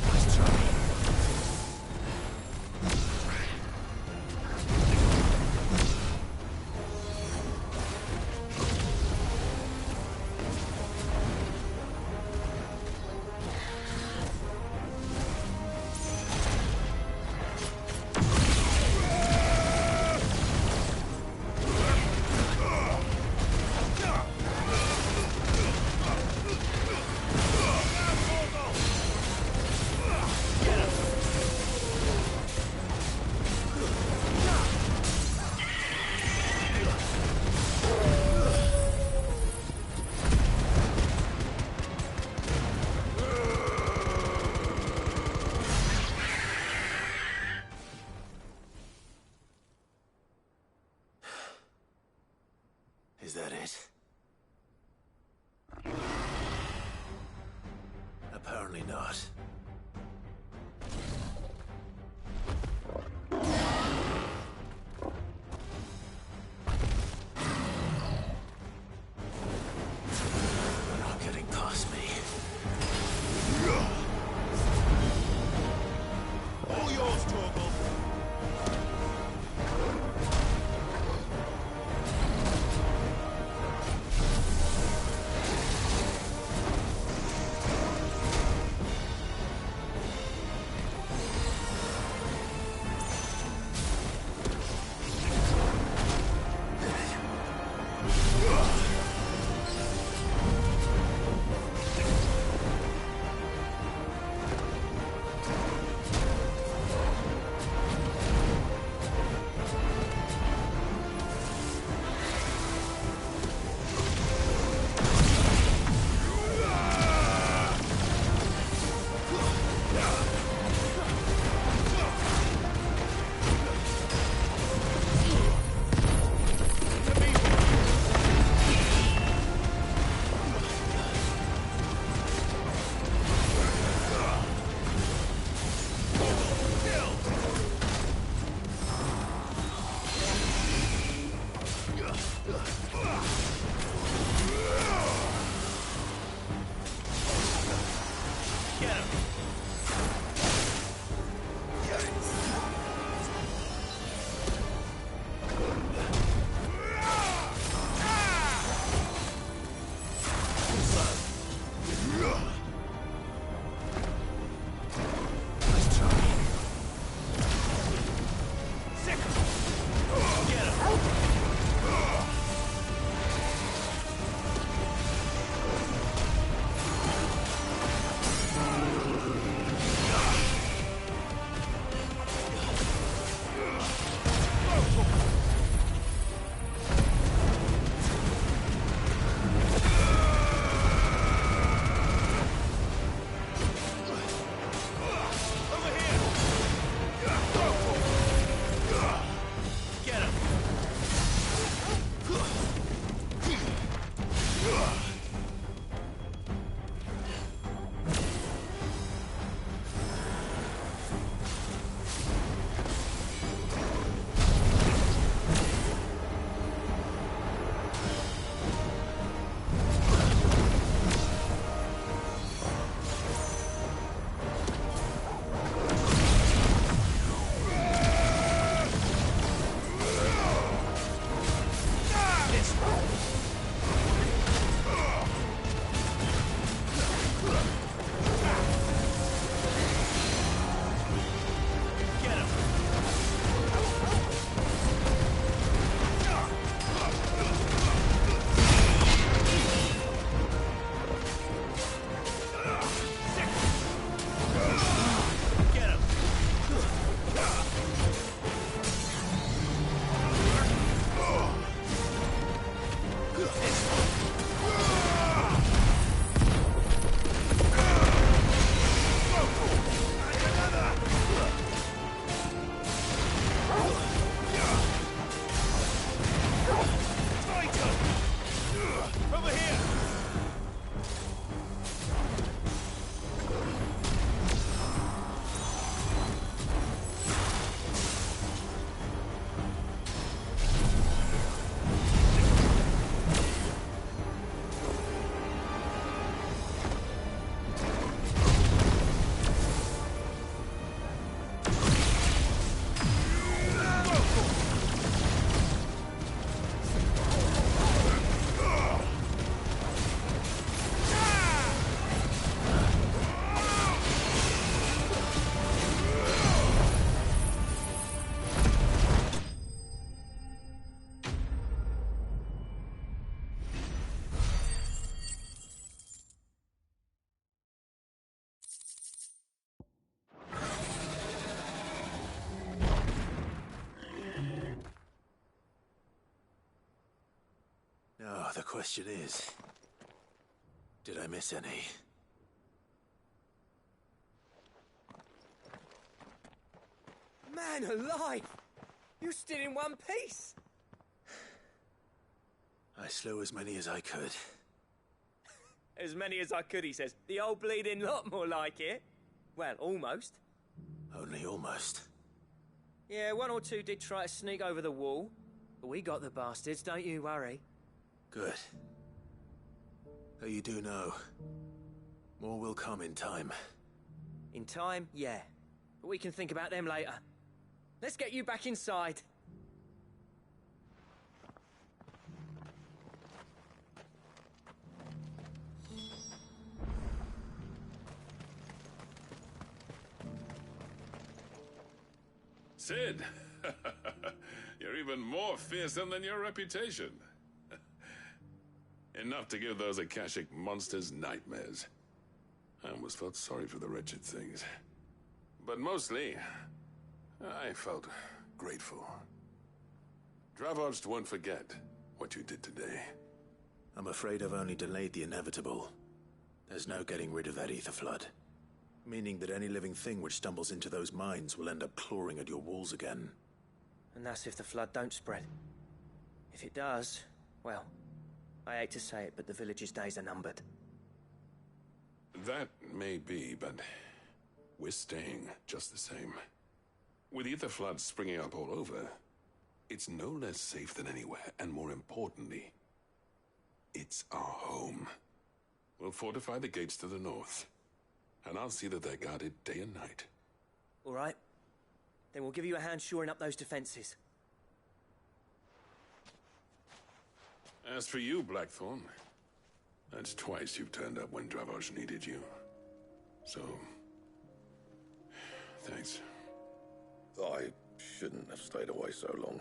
Nice try. Is that it? Apparently not. They're not getting past me.
All yours, Torgal.
question is, did I miss any?
Man alive! You stood in one piece!
I slew as many as I could.
As many as I could, he says. The old bleeding lot, more like it. Well, almost.
Only almost.
Yeah, one or two did try to sneak over the wall. But we got the bastards, don't you worry.
Good. Though you do know, more will come in time.
In time, yeah. But we can think about them later. Let's get you back inside.
Sid! You're even more fearsome than your reputation. Enough to give those Akashic monsters nightmares. I almost felt sorry for the wretched things. But mostly, I felt grateful. Dravoged won't forget what you did today.
I'm afraid I've only delayed the inevitable. There's no getting rid of that ether flood. Meaning that any living thing which stumbles into those mines will end up clawing at your walls again.
And that's if the flood don't spread. If it does, well, I hate to say it, but the village's days are numbered.
That may be, but we're staying just the same. With ether floods springing up all over, it's no less safe than anywhere, and more importantly, it's our home. We'll fortify the gates to the north, and I'll see that they're guarded day and night.
All right. Then we'll give you a hand shoring up those defenses.
As for you, Blackthorn, that's twice you've turned up when Dravos needed you. So, thanks.
I shouldn't have stayed away so long.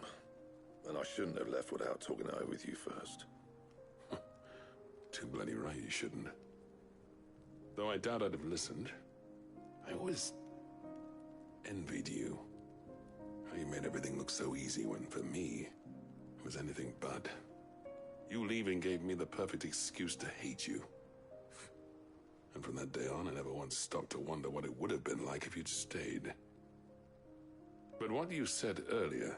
And I shouldn't have left without talking it over with you first.
Too bloody right you shouldn't. Though I doubt I'd have listened. I always envied you. How you made everything look so easy when, for me, it was anything but. You leaving gave me the perfect excuse to hate you. And from that day on, I never once stopped to wonder what it would have been like if you'd stayed. But what you said earlier,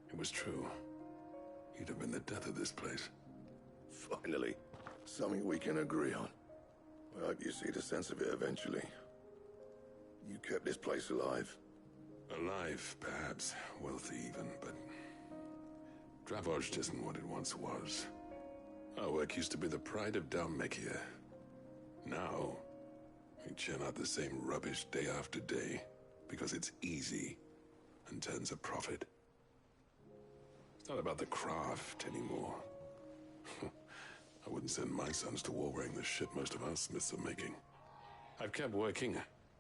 it was true. You'd have been the death of this place.
Finally, something we can agree on. I hope you see the sense of it eventually. You kept this place alive.
Alive, perhaps. Wealthy even, but Dravoged isn't what it once was. Our work used to be the pride of Dalmekia. Now, we churn out the same rubbish day after day because it's easy and turns a profit. It's not about the craft anymore. I wouldn't send my sons to war wearing the shit most of our smiths are making. I've kept working,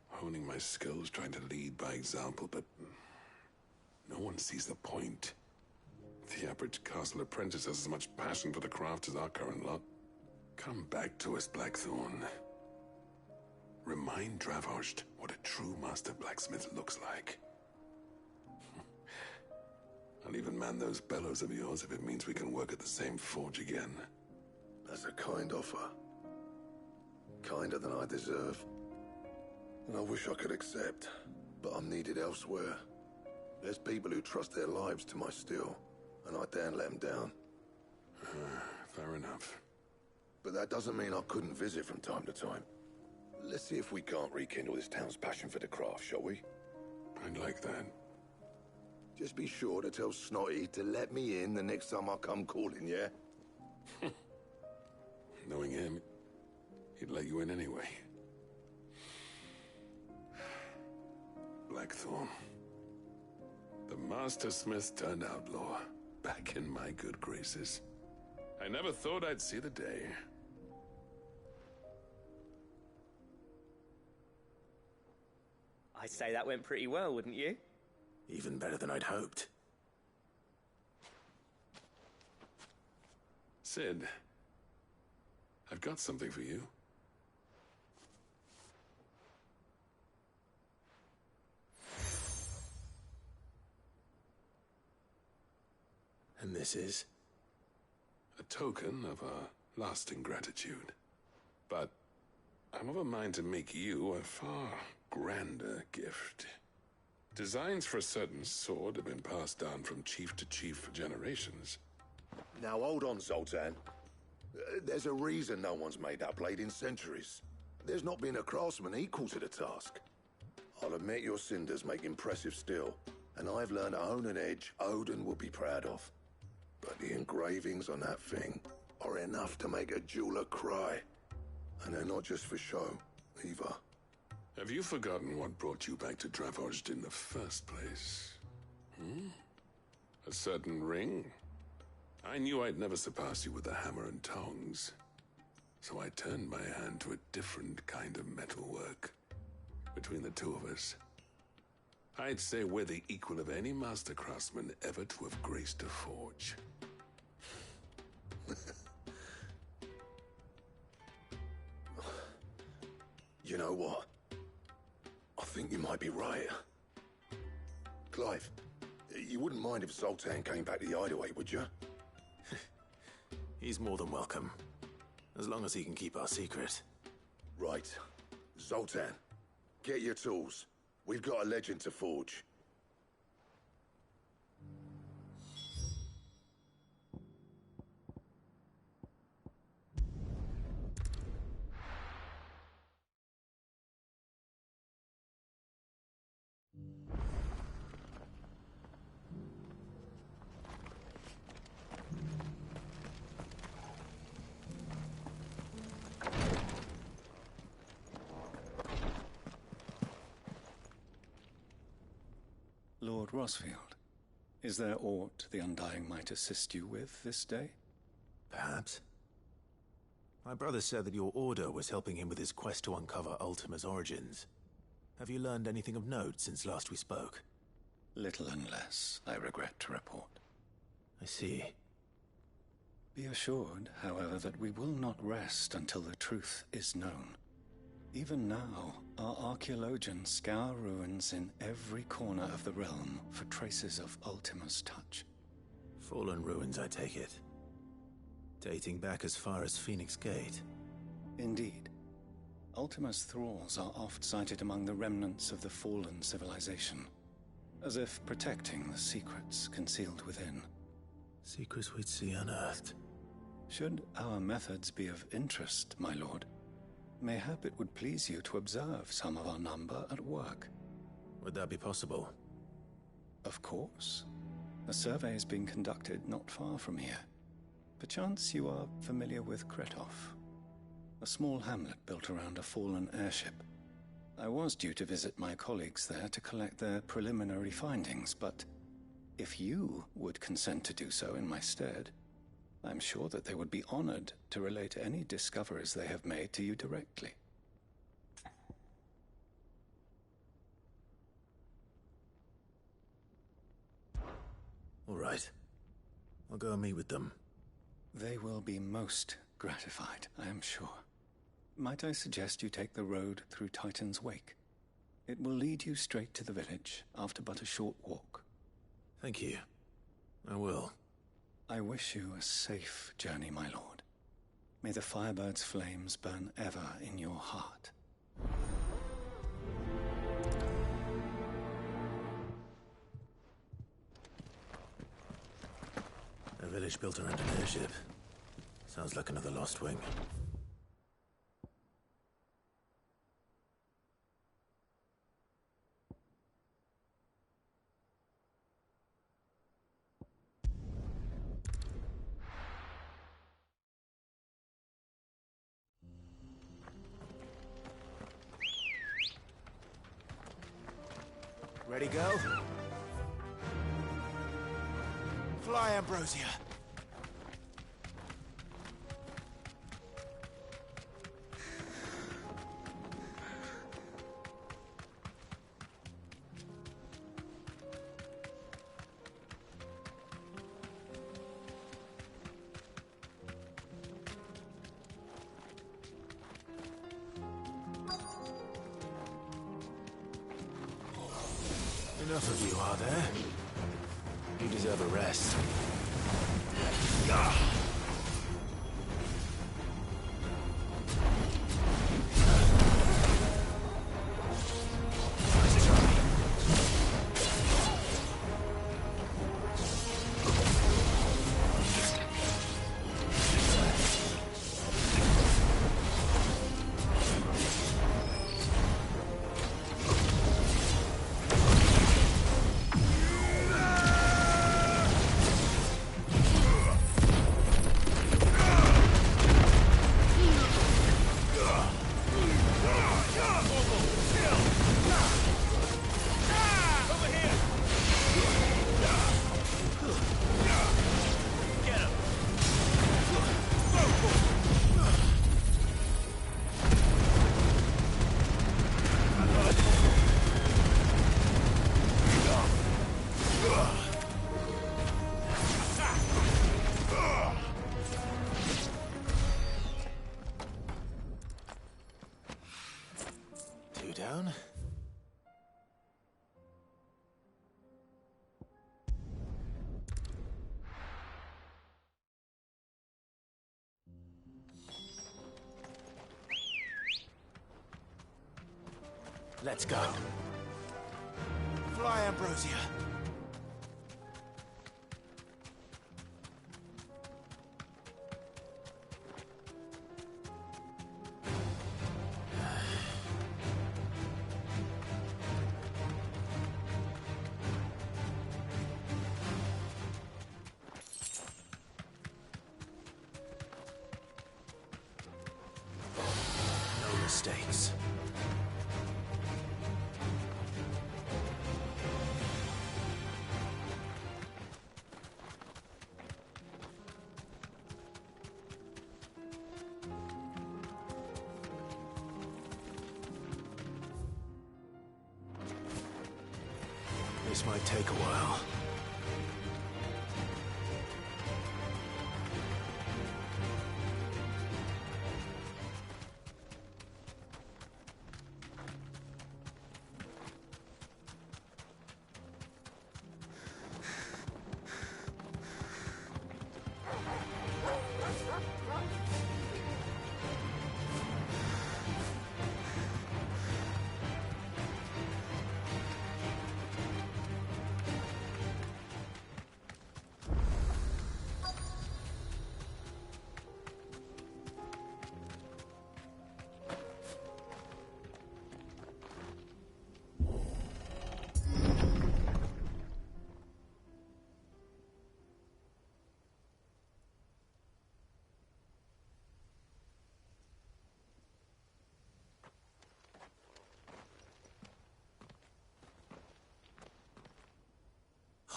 honing my skills, trying to lead by example, but no one sees the point. The average castle apprentice has as much passion for the craft as our current lot. Come back to us, Blackthorn. Remind Dravoged what a true master blacksmith looks like. I'll even man those bellows of yours if it means we can work at the same forge again.
That's a kind offer. Kinder than I deserve. And I wish I could accept, but I'm needed elsewhere. There's people who trust their lives to my steel, and I daren't let them down.
Fair enough.
But that doesn't mean I couldn't visit from time to time. Let's see if we can't rekindle this town's passion for the craft, shall we?
I'd like that.
Just be sure to tell Snotty to let me in the next time I come calling, yeah?
Knowing him, he'd let you in anyway. Blackthorn. The Master Smith turned outlaw, back in my good graces. I never thought I'd see the day.
I'd say that went pretty well, wouldn't you?
Even better than I'd hoped.
Sid, I've got something for you.
And this is?
a token of our lasting gratitude. But I'm of a mind to make you a far grander gift. Designs for a certain sword have been passed down from chief to chief for generations.
Now hold on, Zoltan. There's a reason no one's made that blade in centuries. There's not been a craftsman equal to the task. I'll admit your cinders make impressive steel, and I've learned to own an edge Odin will be proud of. But the engravings on that thing are enough to make a jeweler cry. And they're not just for show, either.
Have you forgotten what brought you back to Dravozd in the first place? A certain ring? I knew I'd never surpass you with the hammer and tongs. So I turned my hand to a different kind of metalwork. Between the two of us, I'd say we're the equal of any master craftsman ever to have graced a forge.
You know what? I think you might be right. Clive, you wouldn't mind if Zoltan came back to the hideaway, would you?
He's more than welcome. As long as he can keep our secret.
Right. Zoltan, get your tools. We've got a legend to forge.
Lord Rosfield, is there aught the Undying might assist you with this day?
Perhaps. My brother said that your order was helping him with his quest to uncover Ultima's origins. Have you learned anything of note since last we spoke?
Little unless, I regret to report.
I see.
Be assured, however, that we will not rest until the truth is known. Even now, our archaeologians scour ruins in every corner of the realm for traces of Ultima's touch.
Fallen ruins, I take it. Dating back as far as Phoenix Gate.
Indeed. Ultima's thralls are oft sighted among the remnants of the fallen civilization, as if protecting the secrets concealed within.
Secrets we'd see unearthed.
Should our methods be of interest, my lord, mayhap it would please you to observe some of our number at work.
Would that be possible?
Of course. A survey is being conducted not far from here. Perchance you are familiar with Kretov, a small hamlet built around a fallen airship. I was due to visit my colleagues there to collect their preliminary findings, but if you would consent to do so in my stead, I'm sure that they would be honored to relate any discoveries they have made to you directly.
All right. I'll go and meet with them.
They will be most gratified, I am sure. Might I suggest you take the road through Titan's Wake? It will lead you straight to the village after but a short walk.
Thank you. I will.
I wish you a safe journey, my lord. May the Firebird's flames burn ever in your heart.
A village built around an airship. Sounds like another Lost Wing.
Ready, go? Fly, Ambrosia.
Enough of you, are there? You deserve a rest.
down. Let's go. Fly, Ambrosia. No mistakes. This might take a while.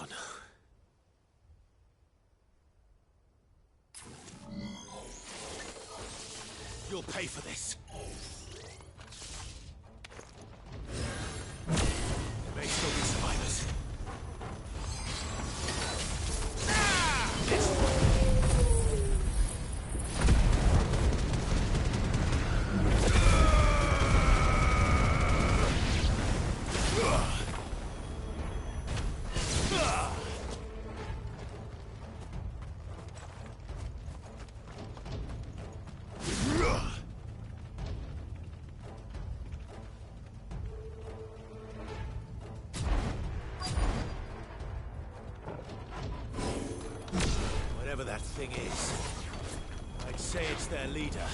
Oh no. You'll pay for this. There may still be survivors. Whatever that thing is, I'd say it's their leader.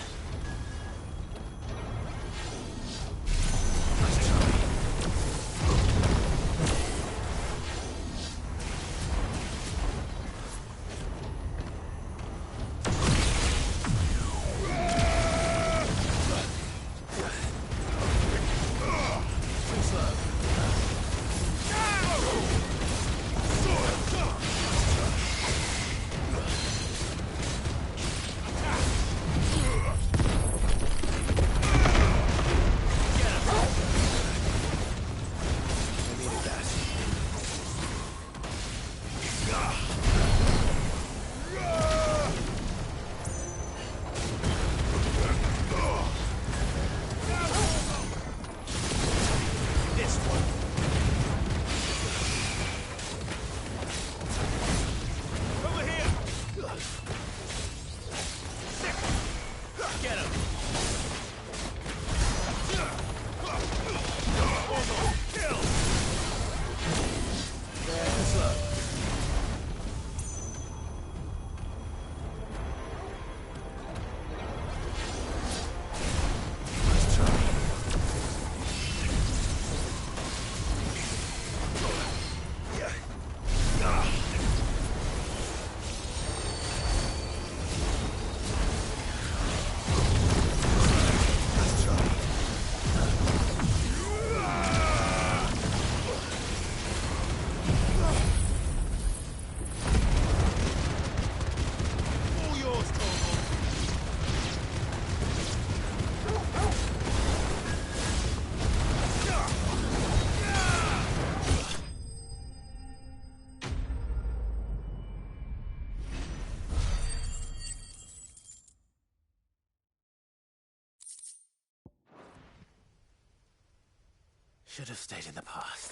Should have stayed in the past.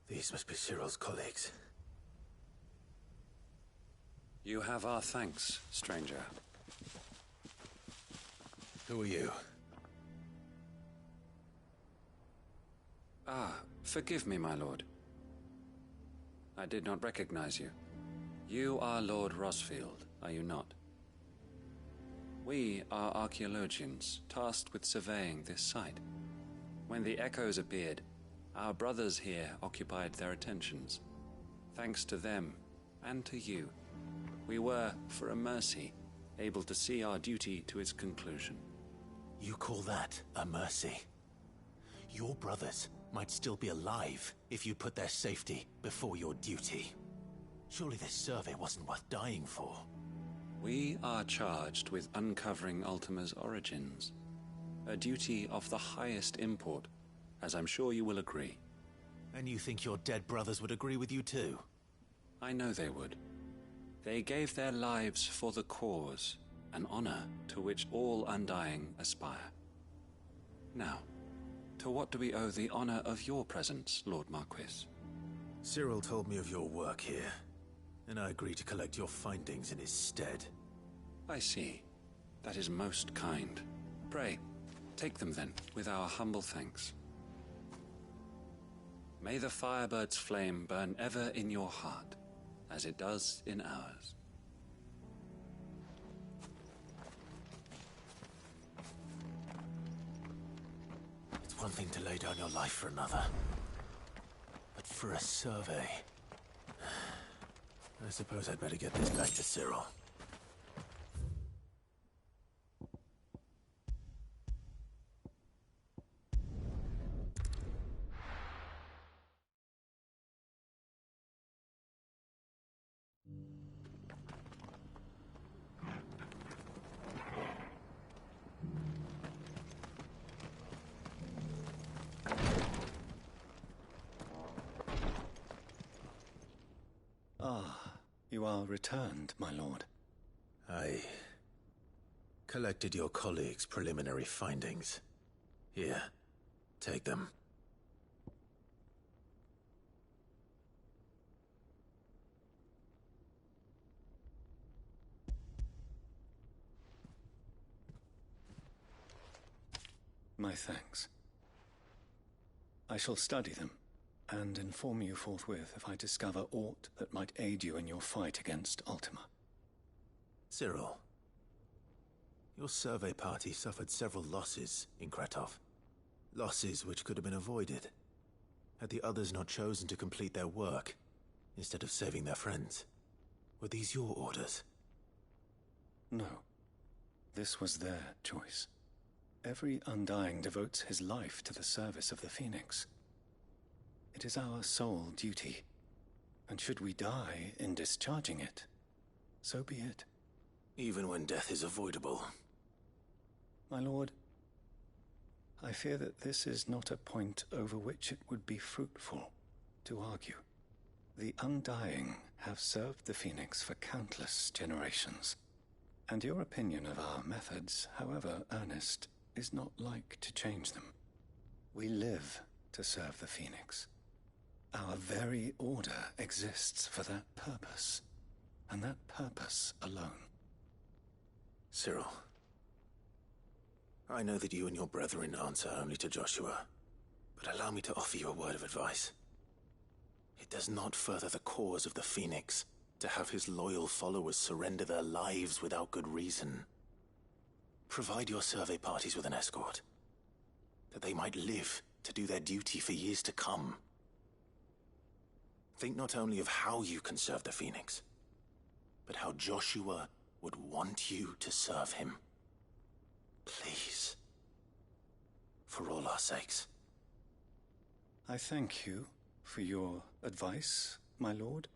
These must be Cyril's colleagues.
You have our thanks, stranger.
Who are you?
Ah, forgive me, my lord. I did not recognize you. You are Lord Rosfield, are you not? We are archaeologians, tasked with surveying this site. When the echoes appeared, our brothers here occupied their attentions. Thanks to them, and to you, we were, for a mercy, able to see our duty to its conclusion.
You call that a mercy? Your brothers might still be alive if you put their safety before your duty. Surely this survey wasn't worth dying for.
We are charged with uncovering Ultima's origins. A duty of the highest import, as I'm sure you will agree.
And you think your dead brothers would agree with you too?
I know they would. They gave their lives for the cause, an honor to which all Undying aspire. Now, to what do we owe the honor of your presence, Lord Marquis?
Cyril told me of your work here, and I agreed to collect your findings in his stead.
I see. That is most kind. Pray, take them then, with our humble thanks. May the Firebird's flame burn ever in your heart, as it does in ours.
It's one thing to lay down your life for another, but for a survey... I suppose I'd better get this back to Cyril.
You are returned, my lord.
I collected your colleagues' preliminary findings. Here, take them.
My thanks. I shall study them, and inform you forthwith if I discover aught that might aid you in your fight against Ultima.
Cyril, your survey party suffered several losses in Kretov. Losses which could have been avoided, had the others not chosen to complete their work, instead of saving their friends. Were these your orders?
No. This was their choice. Every Undying devotes his life to the service of the Phoenix. It is our sole duty, and should we die in discharging it, so be it.
Even when death is avoidable.
My lord, I fear that this is not a point over which it would be fruitful to argue. The Undying have served the Phoenix for countless generations, and your opinion of our methods, however earnest, is not like to change them. We live to serve the Phoenix. Our very order exists for that purpose, and that purpose alone.
Cyril, I know that you and your brethren answer only to Joshua, but allow me to offer you a word of advice. It does not further the cause of the Phoenix to have his loyal followers surrender their lives without good reason. Provide your survey parties with an escort, that they might live to do their duty for years to come. Think not only of how you can serve the Phoenix, but how Joshua would want you to serve him. Please. For all our sakes.
I thank you for your advice, my lord.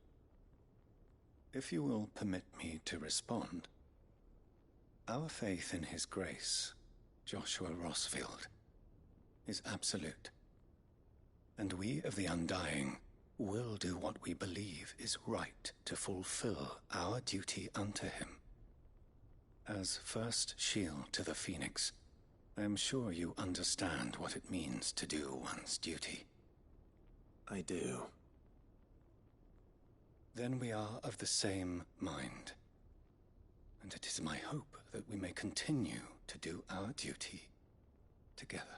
If you will permit me to respond, our faith in his grace, Joshua Rosfield, is absolute. And we of the Undying will do what we believe is right to fulfill our duty unto him. As first shield to the Phoenix, I am sure you understand what it means to do one's duty.
I do.
Then we are of the same mind. And it is my hope that we may continue to do our duty together.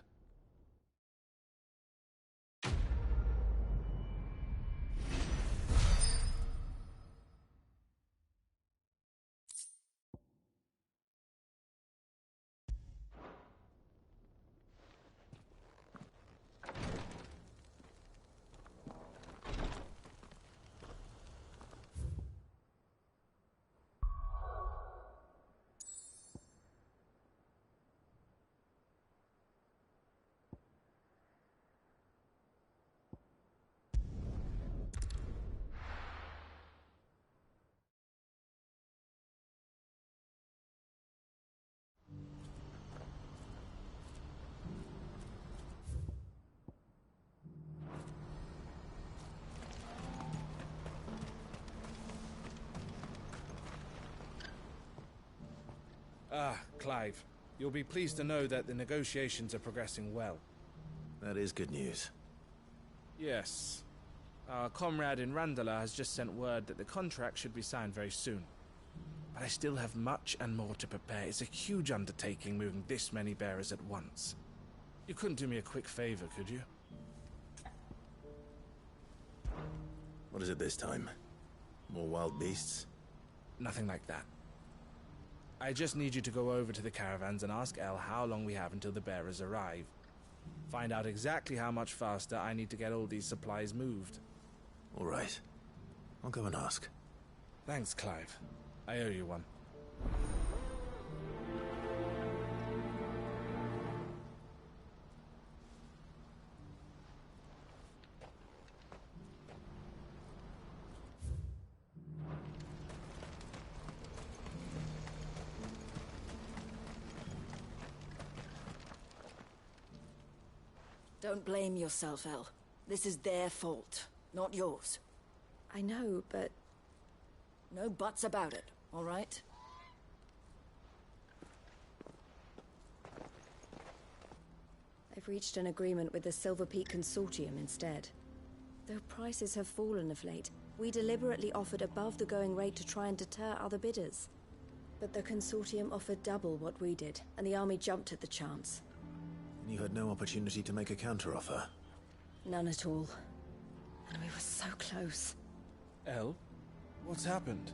Ah, Clive. You'll be pleased to know that the negotiations are progressing well.
That is good news.
Yes. Our comrade in Randala has just sent word that the contract should be signed very soon. But I still have much and more to prepare. It's a huge undertaking moving this many bearers at once. You couldn't do me a quick favor, could you?
What is it this time? More wild beasts?
Nothing like that. I just need you to go over to the caravans and ask El how long we have until the bearers arrive. Find out exactly how much faster I need to get all these supplies moved.
All right. I'll go and ask.
Thanks, Clive. I owe you one.
Don't blame yourself, El. This is their fault, not yours.
I know, but...
No buts about it, all right?
I've reached an agreement with the Silver Peak Consortium instead. Though prices have fallen of late, we deliberately offered above the going rate to try and deter other bidders. But the Consortium offered double what we did, and the army jumped at the chance.
You had no opportunity to make a counteroffer?
None at all. And we were so close.
El? What's happened?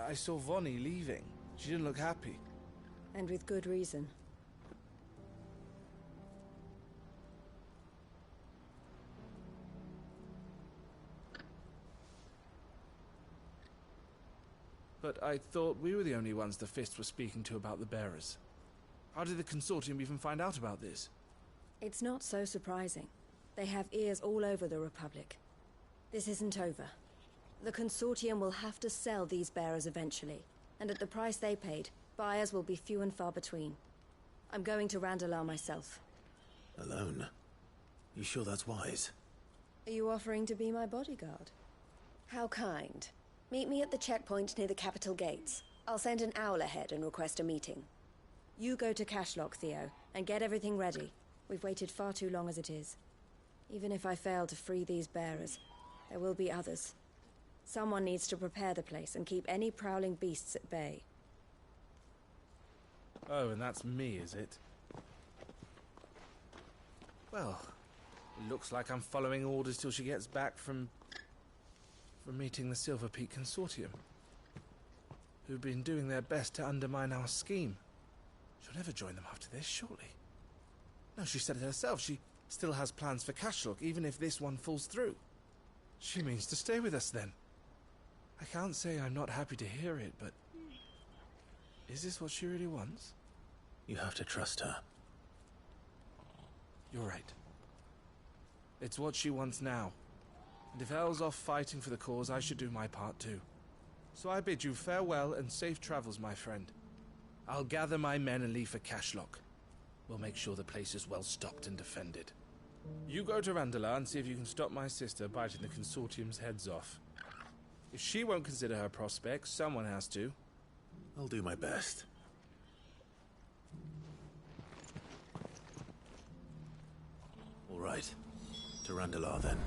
I saw Vonnie leaving. She didn't look happy.
And with good reason.
But I thought we were the only ones the Fist were speaking to about the bearers. How did the Consortium even find out about this?
It's not so surprising. They have ears all over the Republic. This isn't over. The Consortium will have to sell these bearers eventually, and at the price they paid, buyers will be few and far between. I'm going to Randalar myself.
Alone? You sure that's wise?
Are you offering to be my bodyguard? How kind. Meet me at the checkpoint near the capital gates. I'll send an owl ahead and request a meeting. You go to Cashlock, Theo, and get everything ready. We've waited far too long as it is. Even if I fail to free these bearers, there will be others. Someone needs to prepare the place and keep any prowling beasts at bay.
Oh, and that's me, is it? Well, it looks like I'm following orders till she gets back from meeting the Silver Peak Consortium, who've been doing their best to undermine our scheme. She'll never join them after this, surely. No, she said it herself. She still has plans for Cashlock, even if this one falls through. She means to stay with us, then. I can't say I'm not happy to hear it, but... is this what she really wants?
You have to trust her.
You're right. It's what she wants now. And if Elle's off fighting for the cause, I should do my part too. So I bid you farewell and safe travels, my friend. I'll gather my men and leave for Cashlock. We'll make sure the place is well stocked and defended. You go to Randalar and see if you can stop my sister biting the Consortium's heads off. If she won't consider her prospects, someone has to.
I'll do my best. All right. To Randalar, then.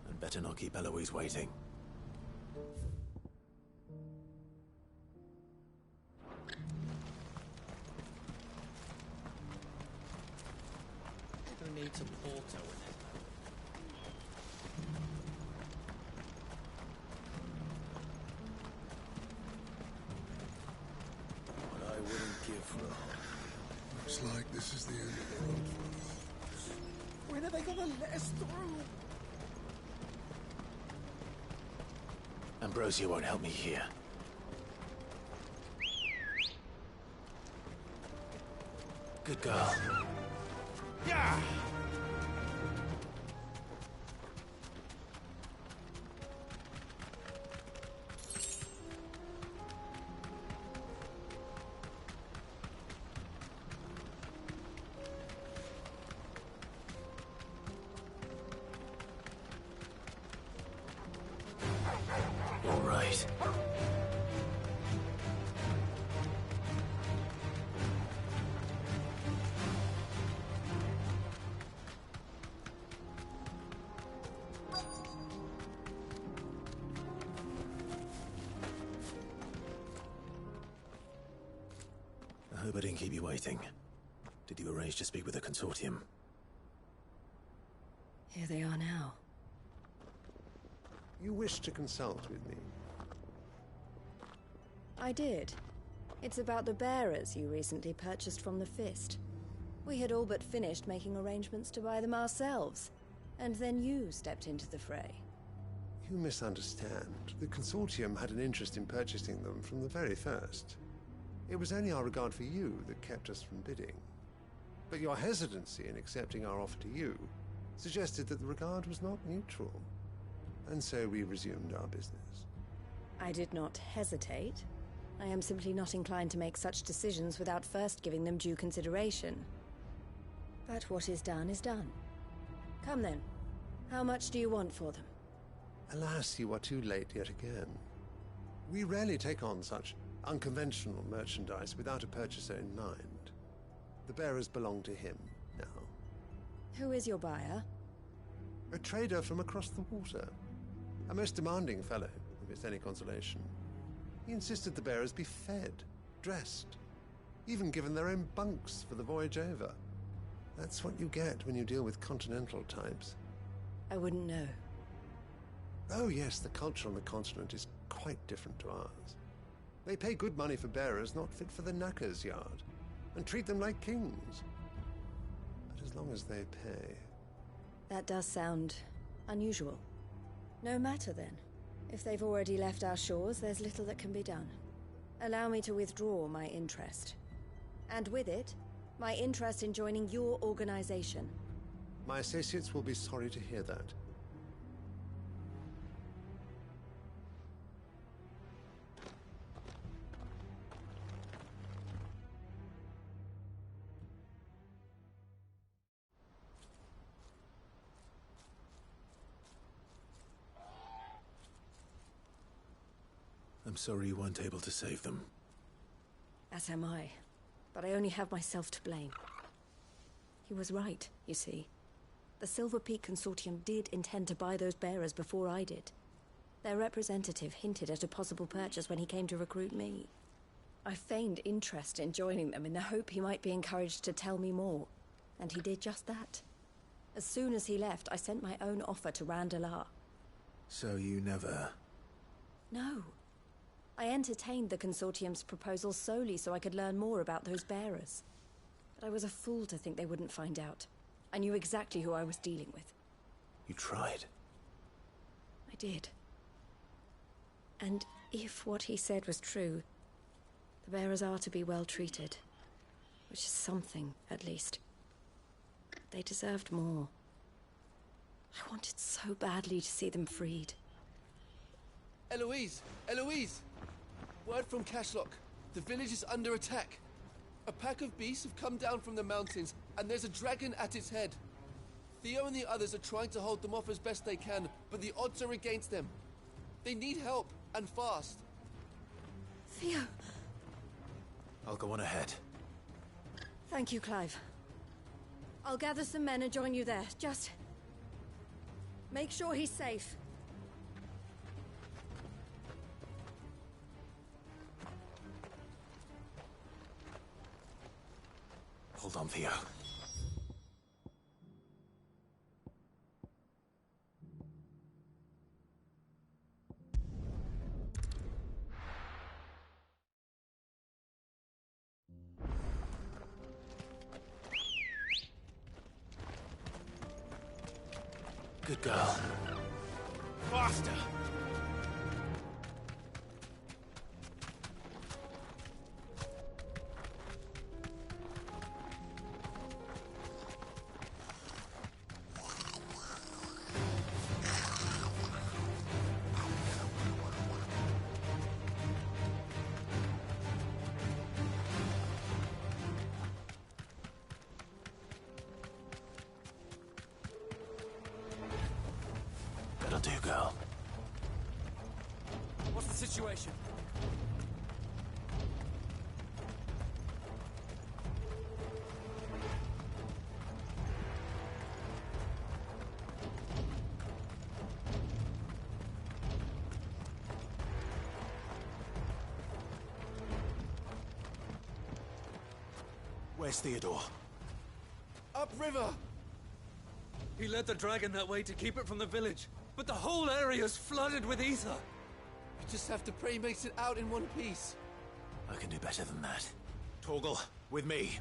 And better not keep Eloise waiting.
Who needs a portal in it?
What I wouldn't give for a hug. Looks like this is the end of the road for us.
When are they gonna let us through?
Ambrosia won't help me here. Good girl.
Yeah!
All right. I hope I didn't keep you waiting. Did you arrange to speak with the consortium?
Here they are now.
You wish to consult with me?
I did. It's about the bearers you recently purchased from the Fist. We had all but finished making arrangements to buy them ourselves, and then you stepped into the fray.
You misunderstand. The consortium had an interest in purchasing them from the very first. It was only our regard for you that kept us from bidding. But your hesitancy in accepting our offer to you suggested that the regard was not mutual. And so we resumed our business.
I did not hesitate. I am simply not inclined to make such decisions without first giving them due consideration. But what is done is done. Come then. How much do you want for them?
Alas, you are too late yet again. We rarely take on such unconventional merchandise without a purchaser in mind. The bearers belong to him now.
Who is your buyer?
A trader from across the water. A most demanding fellow, if it's any consolation. He insisted the bearers be fed, dressed, even given their own bunks for the voyage over. That's what you get when you deal with continental types.
I wouldn't know.
Oh yes, the culture on the continent is quite different to ours. They pay good money for bearers not fit for the knacker's yard, and treat them like kings. But as long as they pay...
That does sound unusual. No matter then. If they've already left our shores, there's little that can be done. Allow me to withdraw my interest. And with it, my interest in joining your organization.
My associates will be sorry to hear that.
I'm sorry you weren't able to save them.
As am I. But I only have myself to blame. He was right, you see. The Silver Peak Consortium did intend to buy those bearers before I did. Their representative hinted at a possible purchase when he came to recruit me. I feigned interest in joining them in the hope he might be encouraged to tell me more. And he did just that. As soon as he left, I sent my own offer to Randalar.
So you never...
No. I entertained the Consortium's proposal solely so I could learn more about those bearers. But I was a fool to think they wouldn't find out. I knew exactly who I was dealing with.
You tried.
I did. And if what he said was true, the bearers are to be well treated. Which is something, at least. They deserved more. I wanted so badly to see them freed.
Eloise! Eloise! Word from Cashlock. The village is under attack. A pack of beasts have come down from the mountains, and there's a dragon at its head. Theo and the others are trying to hold them off as best they can, but the odds are against them. They need help, and fast.
Theo!
I'll go on ahead.
Thank you, Clive.
I'll gather some men and join you there. Just make sure he's safe.
Hold on, Theo. Good girl. Faster! That'll do, girl.
What's the situation?
Where's Theodore?
Upriver! He led the dragon that way to keep it from the village, but the whole area's flooded with ether. We just have to pray he makes it out in one piece.
I can do better than that. Torgal, with me.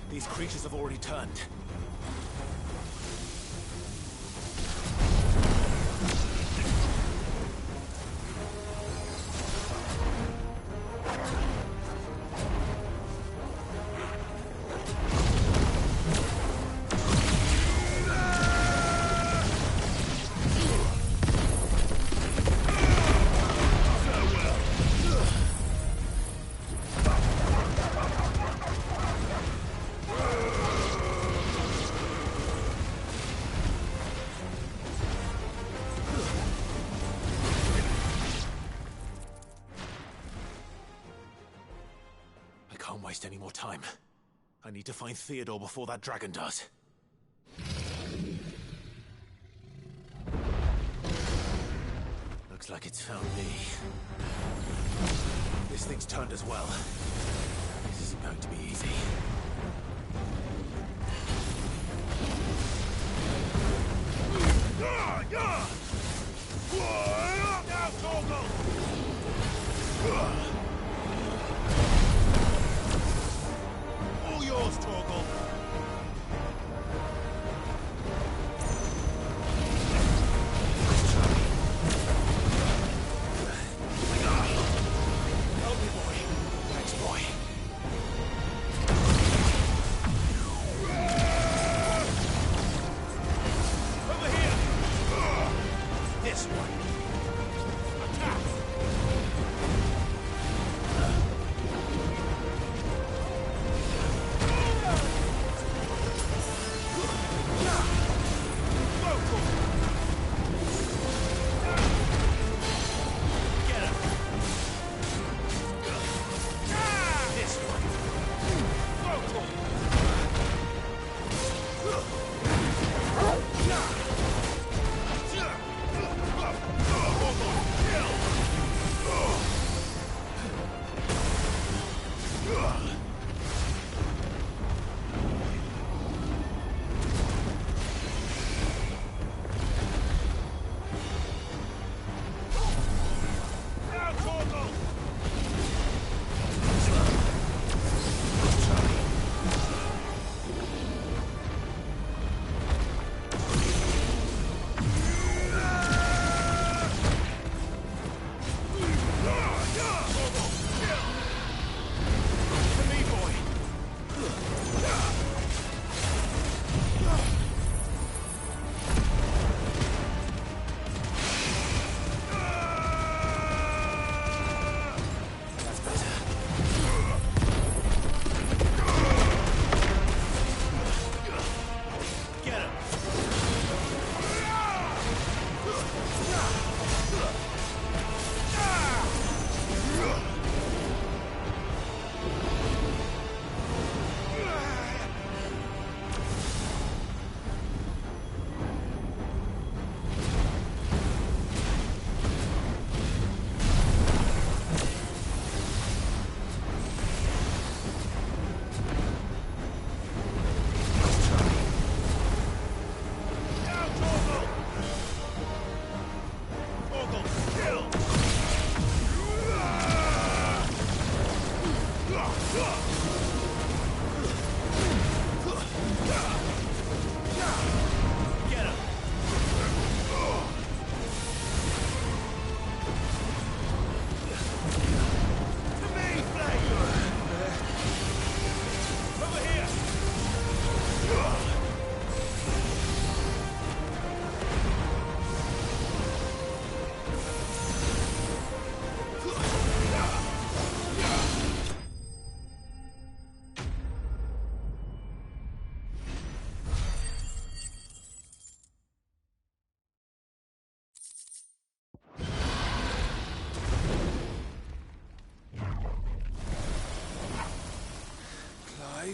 These creatures have already turned. Any more time. I need to find Theodore before that dragon does. Looks like it's found me. This thing's turned as well. This isn't going to be easy. Now, Torgal! All yours, Torgal.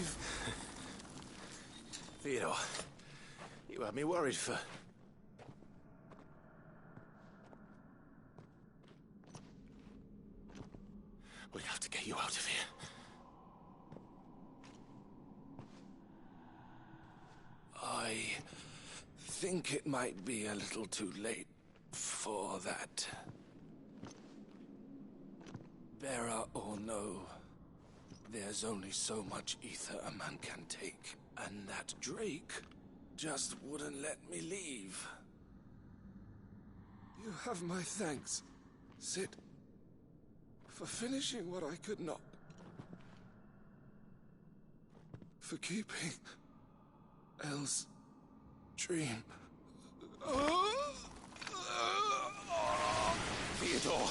Clive! Theodore, you had me worried for... We have to get you out of here.
I think it might be a little too late for that. Bearer or no, there's only so much ether a man can take, and that Drake just wouldn't let me leave. You have my thanks, Sid, for finishing what I could not. For keeping Elle's dream.
Theodore!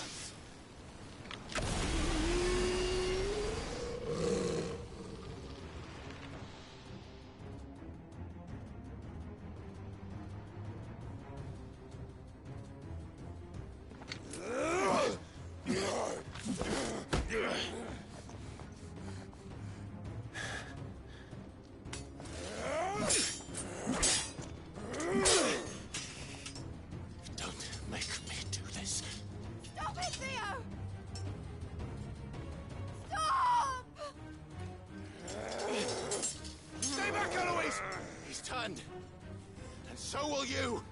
So will you!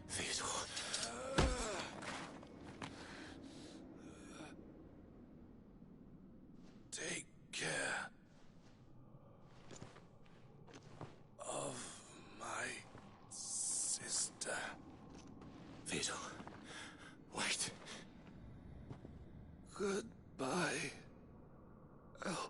Theodore.
Take care of my sister.
Theodore. Wait.
Goodbye, Elle.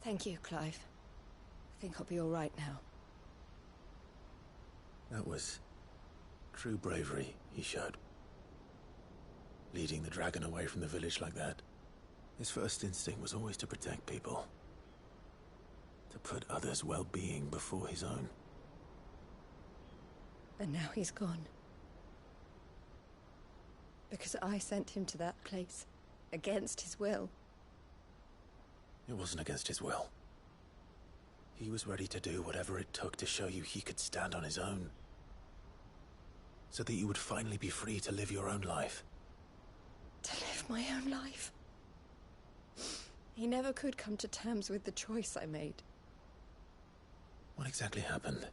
Thank you, Clive. I think I'll be all right now.
That was true bravery he showed. Leading the dragon away from the village like that. His first instinct was always to protect people. To put others' well-being before his own.
And now he's gone. Because I sent him to that place, against his will.
It wasn't against his will. He was ready to do whatever it took to show you he could stand on his own. So that you would finally be free to live your own life.
To live my own life? He never could come to terms with the choice I made.
What exactly happened?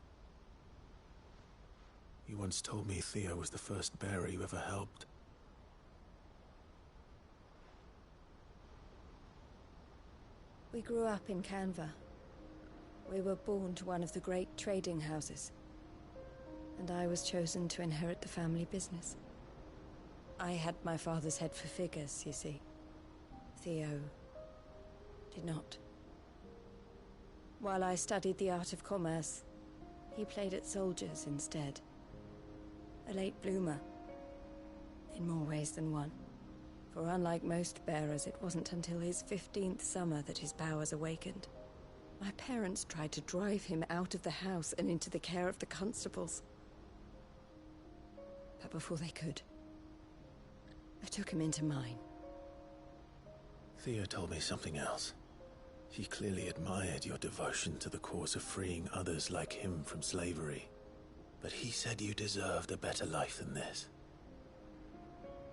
You once told me Theo was the first bearer you ever helped.
We grew up in Canva. We were born to one of the great trading houses. And I was chosen to inherit the family business. I had my father's head for figures, you see. Theo did not. While I studied the art of commerce, he played at soldiers instead. A late bloomer, in more ways than one. For unlike most bearers, it wasn't until his 15th summer that his powers awakened. My parents tried to drive him out of the house and into the care of the constables. But before they could, I took him into mine.
Theo told me something else.
He clearly admired your devotion to the cause of freeing others like him from slavery. But he said you deserved a better life than this.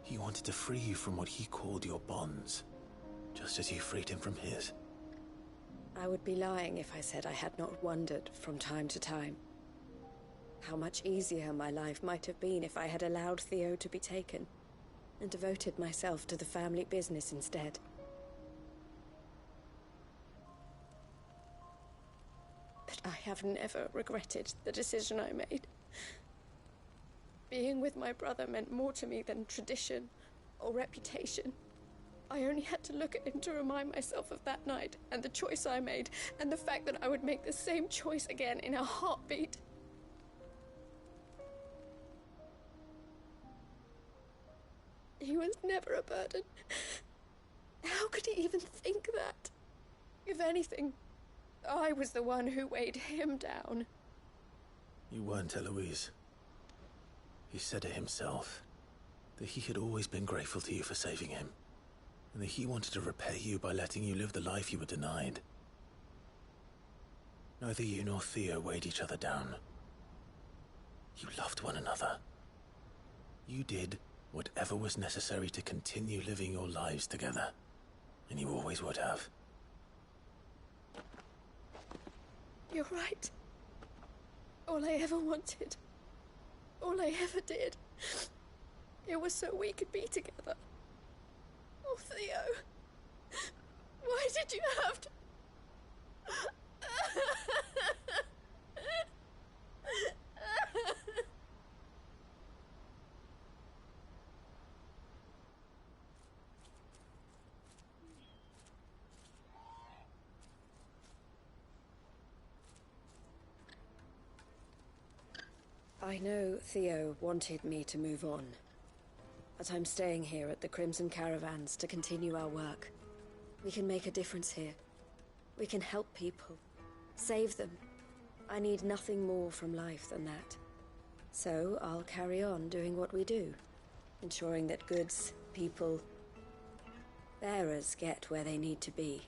He wanted to free you from what he called your bonds, just as you freed him from his.
I would be lying if I said I had not wondered from time to time how much easier my life might have been if I had allowed Theo to be taken and devoted myself to the family business instead. But I have never regretted the decision I made. Being with my brother meant more to me than tradition or reputation. I only had to look at him to remind myself of that night and the choice I made and the fact that I would make the same choice again in a heartbeat. He was never a burden. How could he even think that? If anything, I was the one who weighed him down.
You weren't, Eloise. He said it himself, that he had always been grateful to you for saving him, and that he wanted to repay you by letting you live the life you were denied. Neither you nor Theo weighed each other down. You loved one another. You did whatever was necessary to continue living your lives together, and you always would have.
You're right. All I ever wanted, all I ever did, it was so we could be together. Oh, Theo, why did you have to... I know Theo wanted me to move on, but I'm staying here at the Crimson Caravans to continue our work. We can make a difference here. We can help people, save them. I need nothing more from life than that. So I'll carry on doing what we do, ensuring that goods, people, bearers get where they need to be,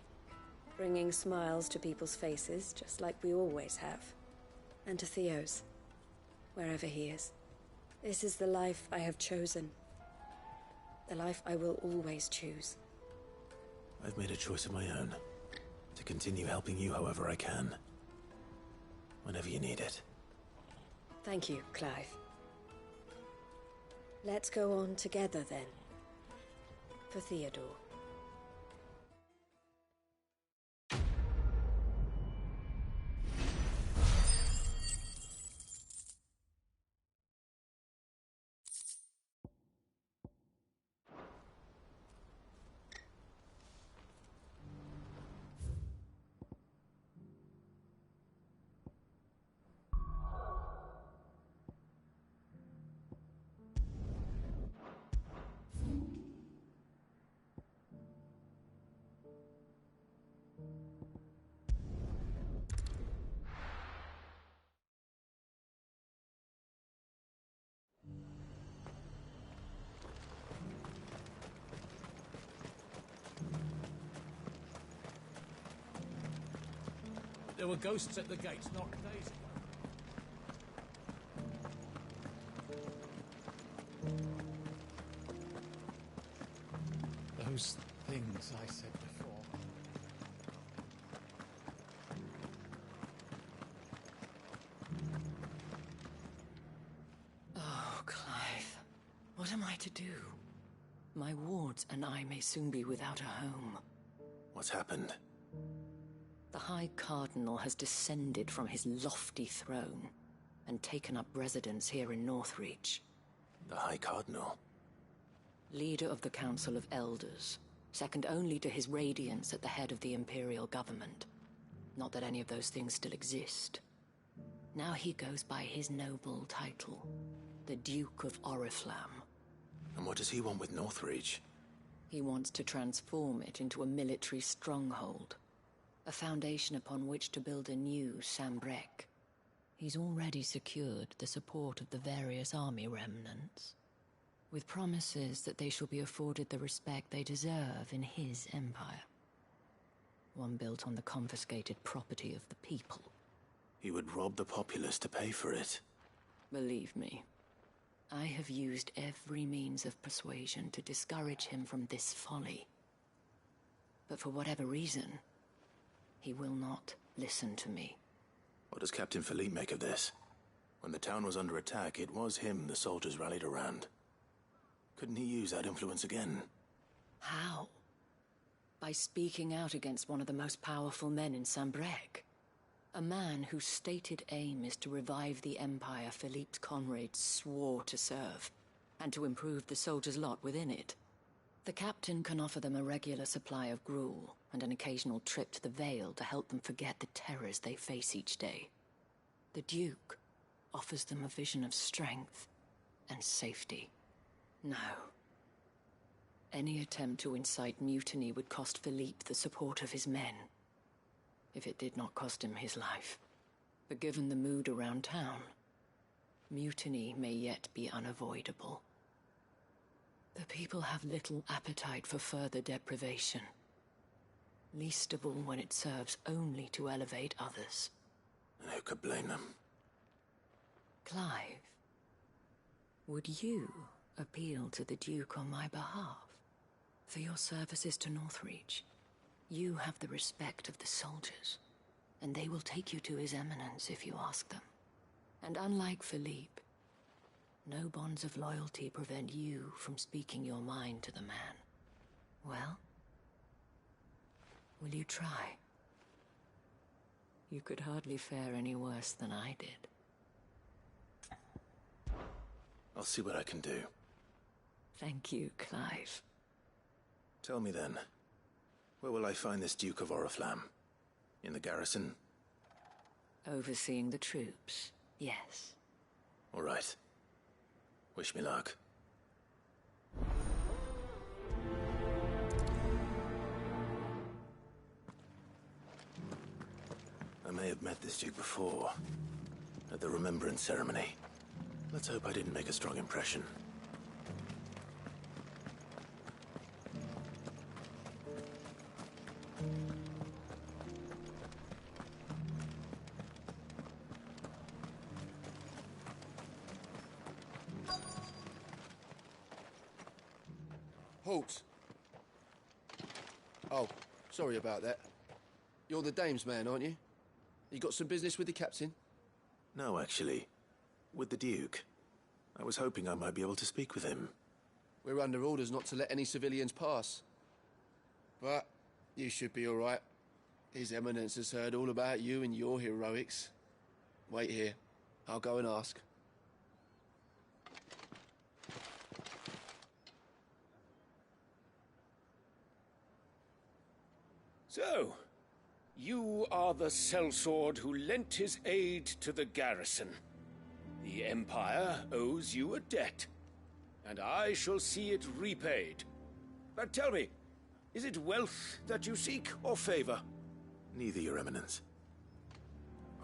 bringing smiles to people's faces just like we always have, and to Theo's. Wherever he is. This is the life I have chosen. The life I will always choose.
I've made a choice of my own, to continue helping you however I can. Whenever you need it.
Thank you, Clive. Let's go on together then. For Theodore.
There were ghosts at the gates not days ago.
Those things I said before.
Oh, Clive. What am I to do? My wards and I may soon be without a home.
What's happened?
The High Cardinal has descended from his lofty throne and taken up residence here in Northreach.
The High Cardinal?
Leader of the Council of Elders, second only to his Radiance at the head of the Imperial government. Not that any of those things still exist. Now he goes by his noble title, the Duke of Oriflamme.
And what does he want with Northreach?
He wants to transform it into a military stronghold. A foundation upon which to build a new Sambrek. He's already secured the support of the various army remnants, with promises that they shall be afforded the respect they deserve in his empire. One built on the confiscated property of the people.
He would rob the populace to pay for it.
Believe me, I have used every means of persuasion to discourage him from this folly. But for whatever reason, he will not listen to me.
What does Captain Philippe make of this? When the town was under attack, it was him the soldiers rallied around. Couldn't he use that influence again?
How? By speaking out against one of the most powerful men in Sambrec. A man whose stated aim is to revive the empire Philippe's comrades swore to serve, and to improve the soldiers' lot within it. The captain can offer them a regular supply of gruel, and an occasional trip to the Vale to help them forget the terrors they face each day. The Duke offers them a vision of strength and safety. No. Any attempt to incite mutiny would cost Philippe the support of his men, if it did not cost him his life. But given the mood around town, mutiny may yet be unavoidable. The people have little appetite for further deprivation, least of all when it serves only to elevate others.
And who could blame them?
Clive, would you appeal to the Duke on my behalf? For your services to Northreach, you have the respect of the soldiers, and they will take you to His Eminence if you ask them. And unlike Philippe, no bonds of loyalty prevent you from speaking your mind to the man. Well, will you try? You could hardly fare any worse than I did.
I'll see what I can do.
Thank you, Clive.
Tell me then, where will I find this Duke of Oriflamme? In the garrison?
Overseeing the troops, yes.
All right. Wish me luck. I may have met this Duke before, at the Remembrance Ceremony. Let's hope I didn't make a strong impression.
Halt! Oh, sorry about that. You're the dame's man, aren't you? You got some business with the captain?
No, actually. With the Duke. I was hoping I might be able to speak with him.
We're under orders not to let any civilians pass. But you should be all right. His Eminence has heard all about you and your heroics. Wait here. I'll go and ask.
So, you are the sellsword who lent his aid to the garrison. The Empire owes you a debt, and I shall see it repaid. But tell me, is it wealth that you seek, or favor?
Neither, Your Eminence.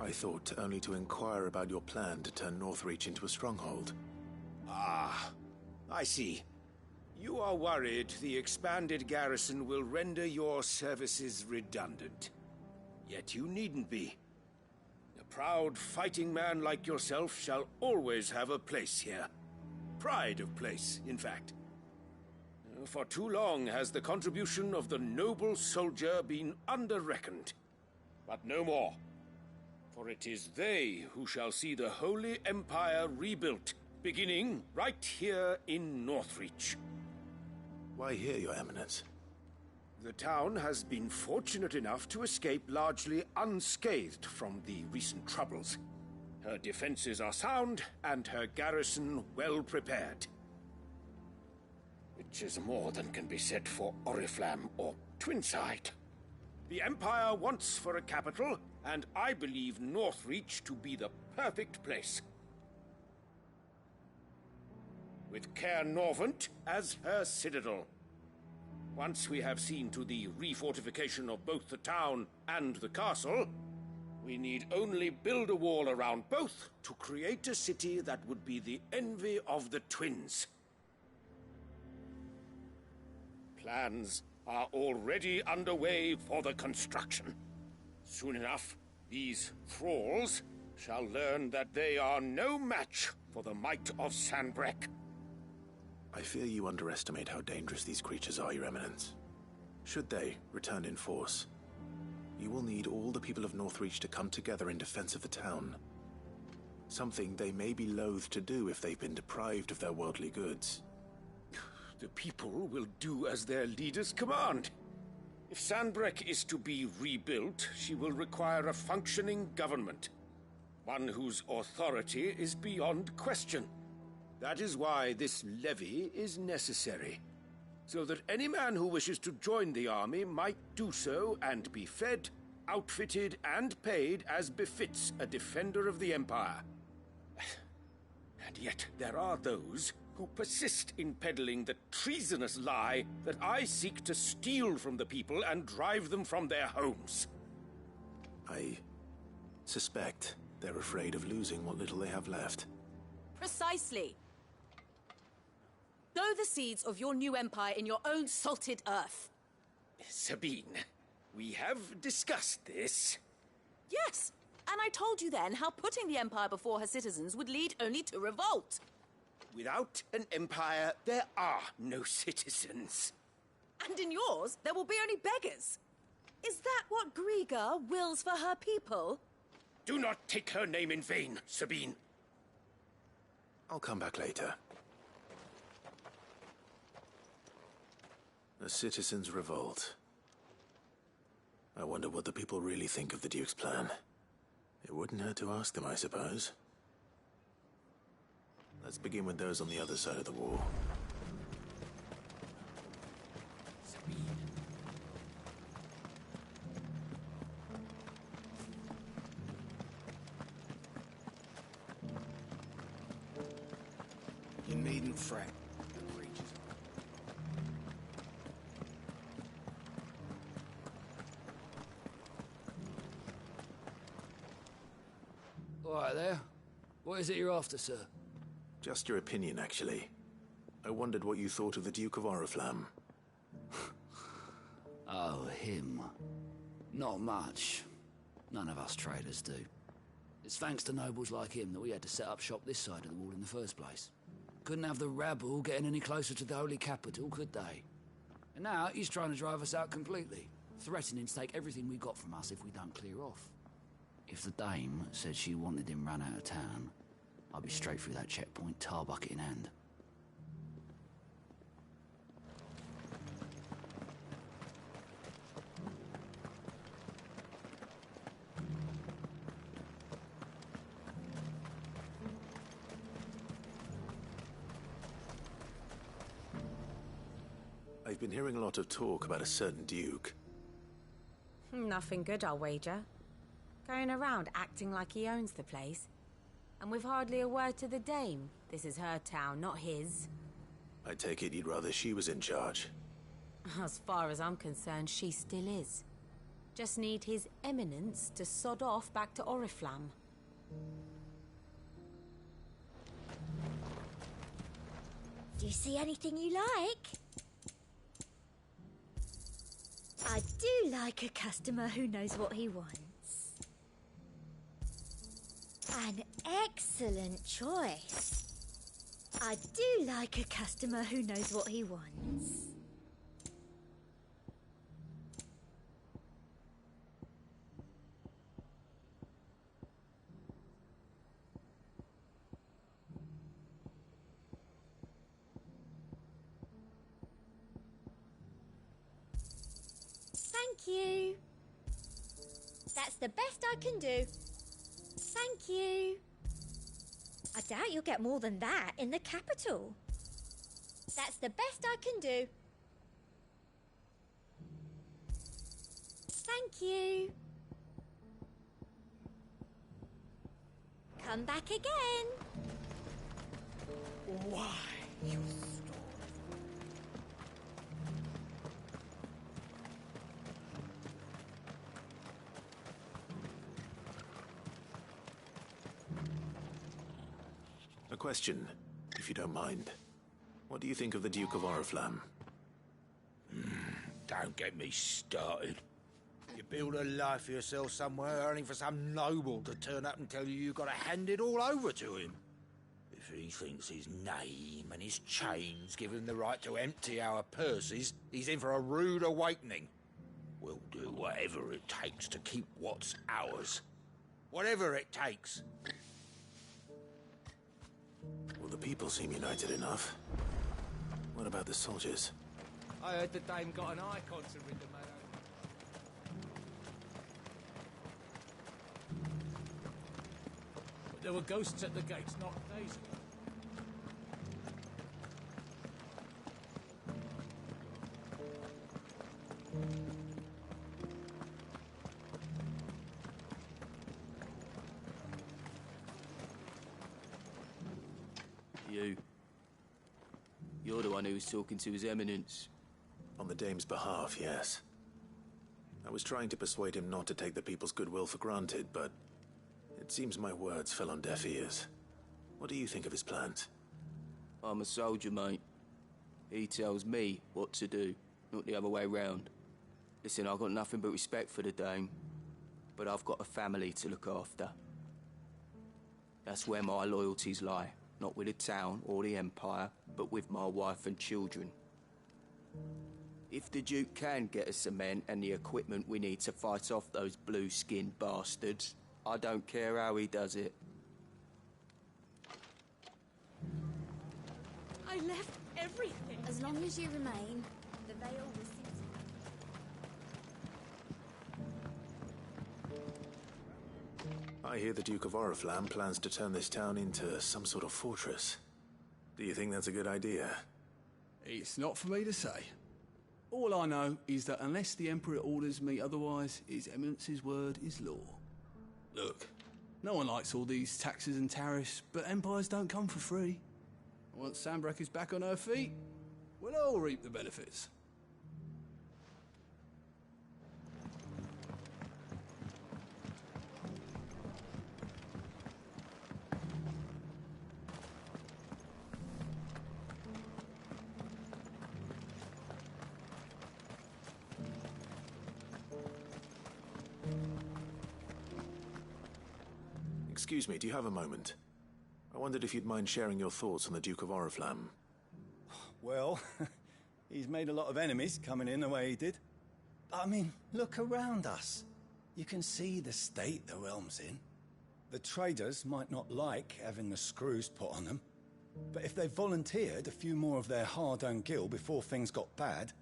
I thought only to inquire about your plan to turn Northreach into a stronghold.
Ah, I see. You are worried the expanded garrison will render your services redundant. Yet you needn't be. A proud fighting man like yourself shall always have a place here. Pride of place, in fact. For too long has the contribution of the noble soldier been under-reckoned. But no more. For it is they who shall see the Holy Empire rebuilt, beginning right here in Northreach.
Why here, Your Eminence?
The town has been fortunate enough to escape largely unscathed from the recent troubles. Her defenses are sound, and her garrison well prepared. Which is more than can be said for Oriflamme or Twinside. The Empire wants for a capital, and I believe Northreach to be the perfect place. With Caer Norvent as her citadel. Once we have seen to the refortification of both the town and the castle, we need only build a wall around both to create a city that would be the envy of the twins. Plans are already underway for the construction. Soon enough, these thralls shall learn that they are no match for the might of Sanbreque.
I fear you underestimate how dangerous these creatures are, Your Eminence. Should they return in force, you will need all the people of Northreach to come together in defense of the town. Something they may be loath to do if they've been deprived of their worldly goods.
The people will do as their leaders command. If Sanbreque is to be rebuilt, she will require a functioning government. One whose authority is beyond question. That is why this levy is necessary. So that any man who wishes to join the army might do so and be fed, outfitted, and paid as befits a defender of the Empire. And yet there are those who persist in peddling the treasonous lie that I seek to steal from the people and drive them from their homes.
I suspect they're afraid of losing what little they have left.
Precisely. Sow the seeds of your new empire in your own salted earth.
Sabine, we have discussed this.
Yes, and I told you then how putting the empire before her citizens would lead only to revolt.
Without an empire, there are no citizens.
And in yours, there will be only beggars. Is that what Griga wills for her people?
Do not take her name in vain, Sabine.
I'll come back later. The citizens revolt. I wonder what the people really think of the Duke's plan. It wouldn't hurt to ask them, I suppose. Let's begin with those on the other side of the wall.
You needn't fret.
All right there. What is it you're after, sir?
Just your opinion, actually. I wondered what you thought of the Duke of Oriflamme.
Oh, him. Not much. None of us traders do. It's thanks to nobles like him that we had to set up shop this side of the wall in the first place. Couldn't have the rabble getting any closer to the holy capital, could they? And now he's trying to drive us out completely, threatening to take everything we got from us if we don't clear off. If the dame said she wanted him run out of town, I'd be straight through that checkpoint, tar bucket in hand.
I've been hearing a lot of talk about a certain Duke.
Nothing good, I'll wager. Going around acting like he owns the place. And with hardly a word to the dame. This is her town, not his.
I take it you'd rather she was in charge.
As far as I'm concerned, she still is. Just need his eminence to sod off back to Oriflamme.
Do you see anything you like? I do like a customer who knows what he wants. An excellent choice. I do like a customer who knows what he wants. Thank you. That's the best I can do. Thank you. I doubt you'll get more than that in the capital. That's the best I can do. Thank you. Come back again.
Why, you
A question, if you don't mind. What do you think of the Duke of Oriflamme?
Don't get me started. You build a life for yourself somewhere, only for some noble to turn up and tell you you've got to hand it all over to him. If he thinks his name and his chains give him the right to empty our purses, he's in for a rude awakening. We'll do whatever it takes to keep what's ours. Whatever it takes.
Well, the people seem united enough. What about the soldiers?
I heard the dame got an icon to rid the man But there were ghosts at the gates not days ago.
You're the one who was talking to His Eminence.
On the dame's behalf, yes. I was trying to persuade him not to take the people's goodwill for granted, but it seems my words fell on deaf ears. What do you think of his plans?
I'm a soldier, mate. He tells me what to do, not the other way round. Listen, I've got nothing but respect for the dame, but I've got a family to look after. That's where my loyalties lie. Not with the town or the Empire, but with my wife and children. If the Duke can get us the men and the equipment we need to fight off those blue-skinned bastards, I don't care how he does it.
I left everything. As long as you remain, the veil will see.
I hear the Duke of Oriflamme plans to turn this town into some sort of fortress. Do you think that's a good idea?
It's not for me to say. All I know is that unless the Emperor orders me otherwise, His Eminence's word is law. Look, no one likes all these taxes and tariffs, but empires don't come for free. Once Sandbreck is back on her feet, we'll all reap the benefits.
Excuse me, do you have a moment? I wondered if you'd mind sharing your thoughts on the Duke of Oriflamme.
Well, he's made a lot of enemies coming in the way he did. I mean, look around us. You can see the state the realm's in. The traders might not like having the screws put on them, but if they volunteered a few more of their hard-earned gil before things got bad,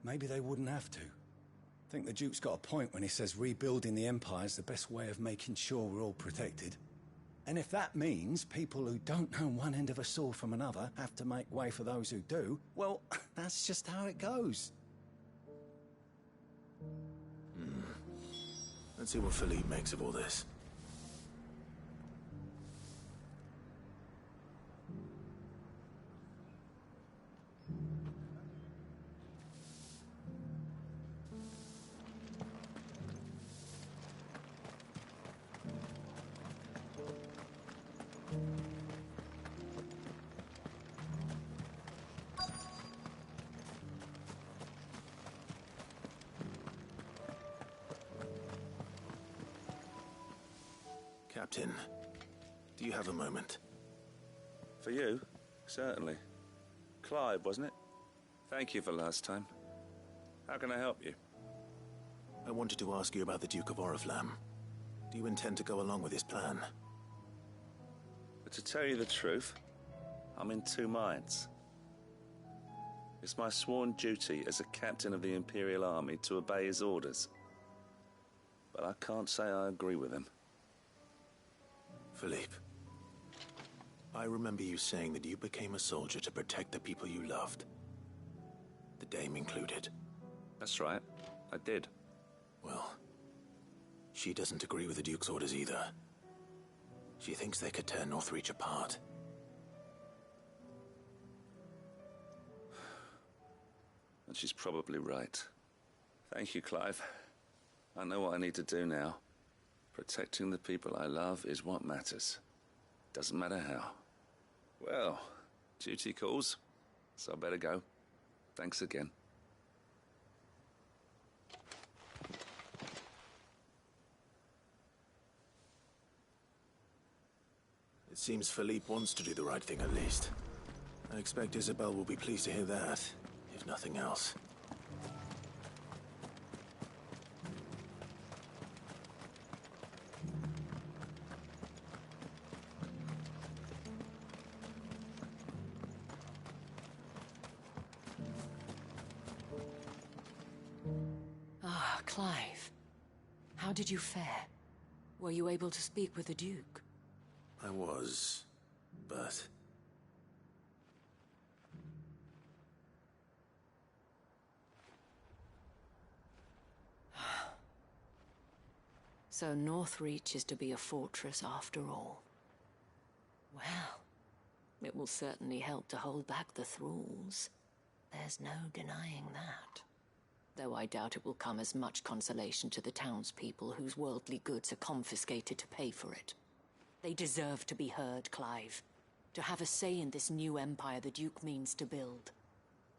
maybe they wouldn't have to. I think the Duke's got a point when he says rebuilding the Empire's the best way of making sure we're all protected. And if that means people who don't know one end of a sword from another have to make way for those who do, well, that's just how it goes.
Let's see what Philippe makes of all this. Captain, do you have a moment?
For you? Certainly. Clive, wasn't it? Thank you for last time. How can I help you?
I wanted to ask you about the Duke of Oriflamme. Do you intend to go along with his plan?
But to tell you the truth, I'm in two minds. It's my sworn duty as a captain of the Imperial Army to obey his orders. But I can't say I agree with him.
Philippe, I remember you saying that you became a soldier to protect the people you loved. The Dame included.
That's right, I did.
Well, she doesn't agree with the Duke's orders either. She thinks they could tear Northreach apart.
And she's probably right. Thank you, Clive. I know what I need to do now. Protecting the people I love is what matters. Doesn't matter how. Well, duty calls, so I better go. Thanks again.
It seems Philippe wants to do the right thing at least. I expect Isabel will be pleased to hear that, if nothing else.
Ah, Clive. How did you fare? Were you able to speak with the Duke?
I was, but...
So Northreach is to be a fortress after all. Well, it will certainly help to hold back the thralls. There's no denying that. Though I doubt it will come as much consolation to the townspeople whose worldly goods are confiscated to pay for it. They deserve to be heard, Clive. To have a say in this new empire the Duke means to build.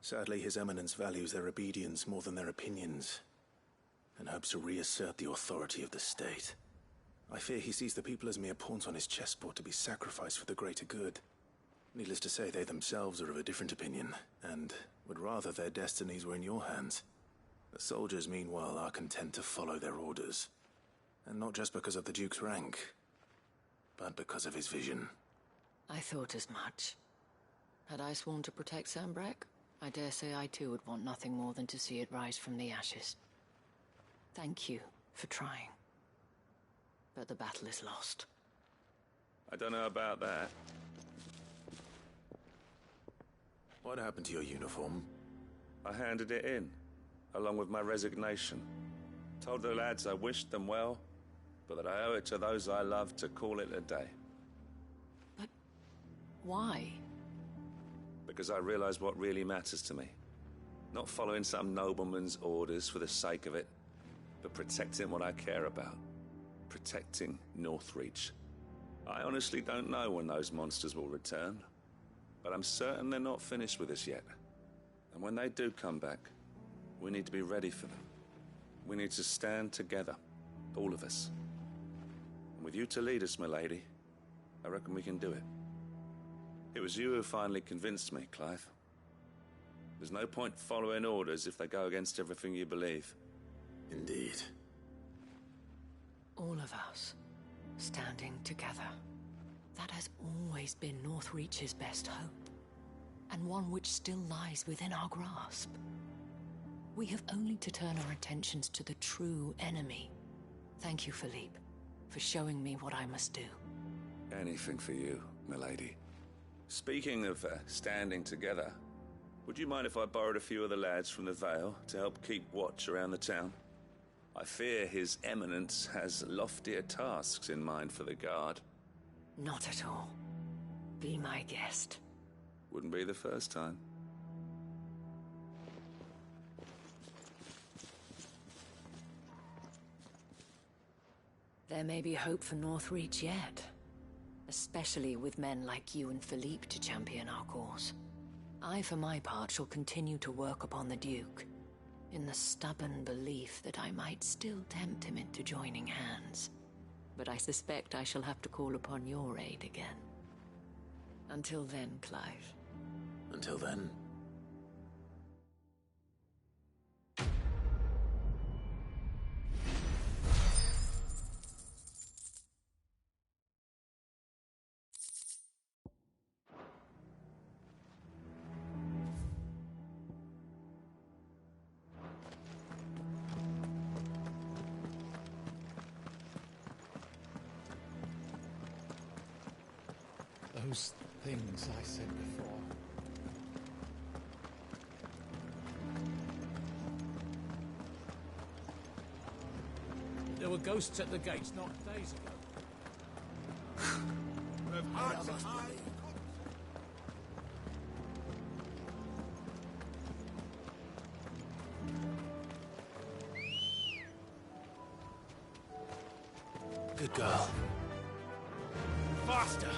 Sadly, His Eminence values their obedience more than their opinions, and hopes to reassert the authority of the state. I fear he sees the people as mere pawns on his chessboard to be sacrificed for the greater good. Needless to say, they themselves are of a different opinion, and would rather their destinies were in your hands. The soldiers, meanwhile, are content to follow their orders. And not just because of the Duke's rank, but because of his vision.
I thought as much. Had I sworn to protect Sambrek, I dare say I too would want nothing more than to see it rise from the ashes. Thank you for trying. But the battle is lost.
I don't know about that.
What happened to your uniform?
I handed it in, along with my resignation. Told the lads I wished them well, but that I owe it to those I love to call it a day.
But why?
Because I realize what really matters to me. Not following some nobleman's orders for the sake of it, but protecting what I care about. Protecting Northreach. I honestly don't know when those monsters will return, but I'm certain they're not finished with us yet. And when they do come back, we need to be ready for them. We need to stand together, all of us. And with you to lead us, milady, I reckon we can do it. It was you who finally convinced me, Clive. There's no point following orders if they go against everything you believe.
Indeed.
All of us, standing together. That has always been Northreach's best hope, and one which still lies within our grasp. We have only to turn our attentions to the true enemy. Thank you, Philippe, for showing me what I must do.
Anything for you, milady. Speaking of standing together, would you mind if I borrowed a few of the lads from the Vale to help keep watch around the town? I fear His Eminence has loftier tasks in mind for the guard.
Not at all. Be my guest.
Wouldn't be the first time.
There may be hope for Northreach yet. Especially with men like you and Philippe to champion our cause. I, for my part, shall continue to work upon the Duke, in the stubborn belief that I might still tempt him into joining hands. But I suspect I shall have to call upon your aid again. Until then, Clive.
Until then?
Those things I said before.
There were ghosts at the gates not days ago.
Good girl.
Faster!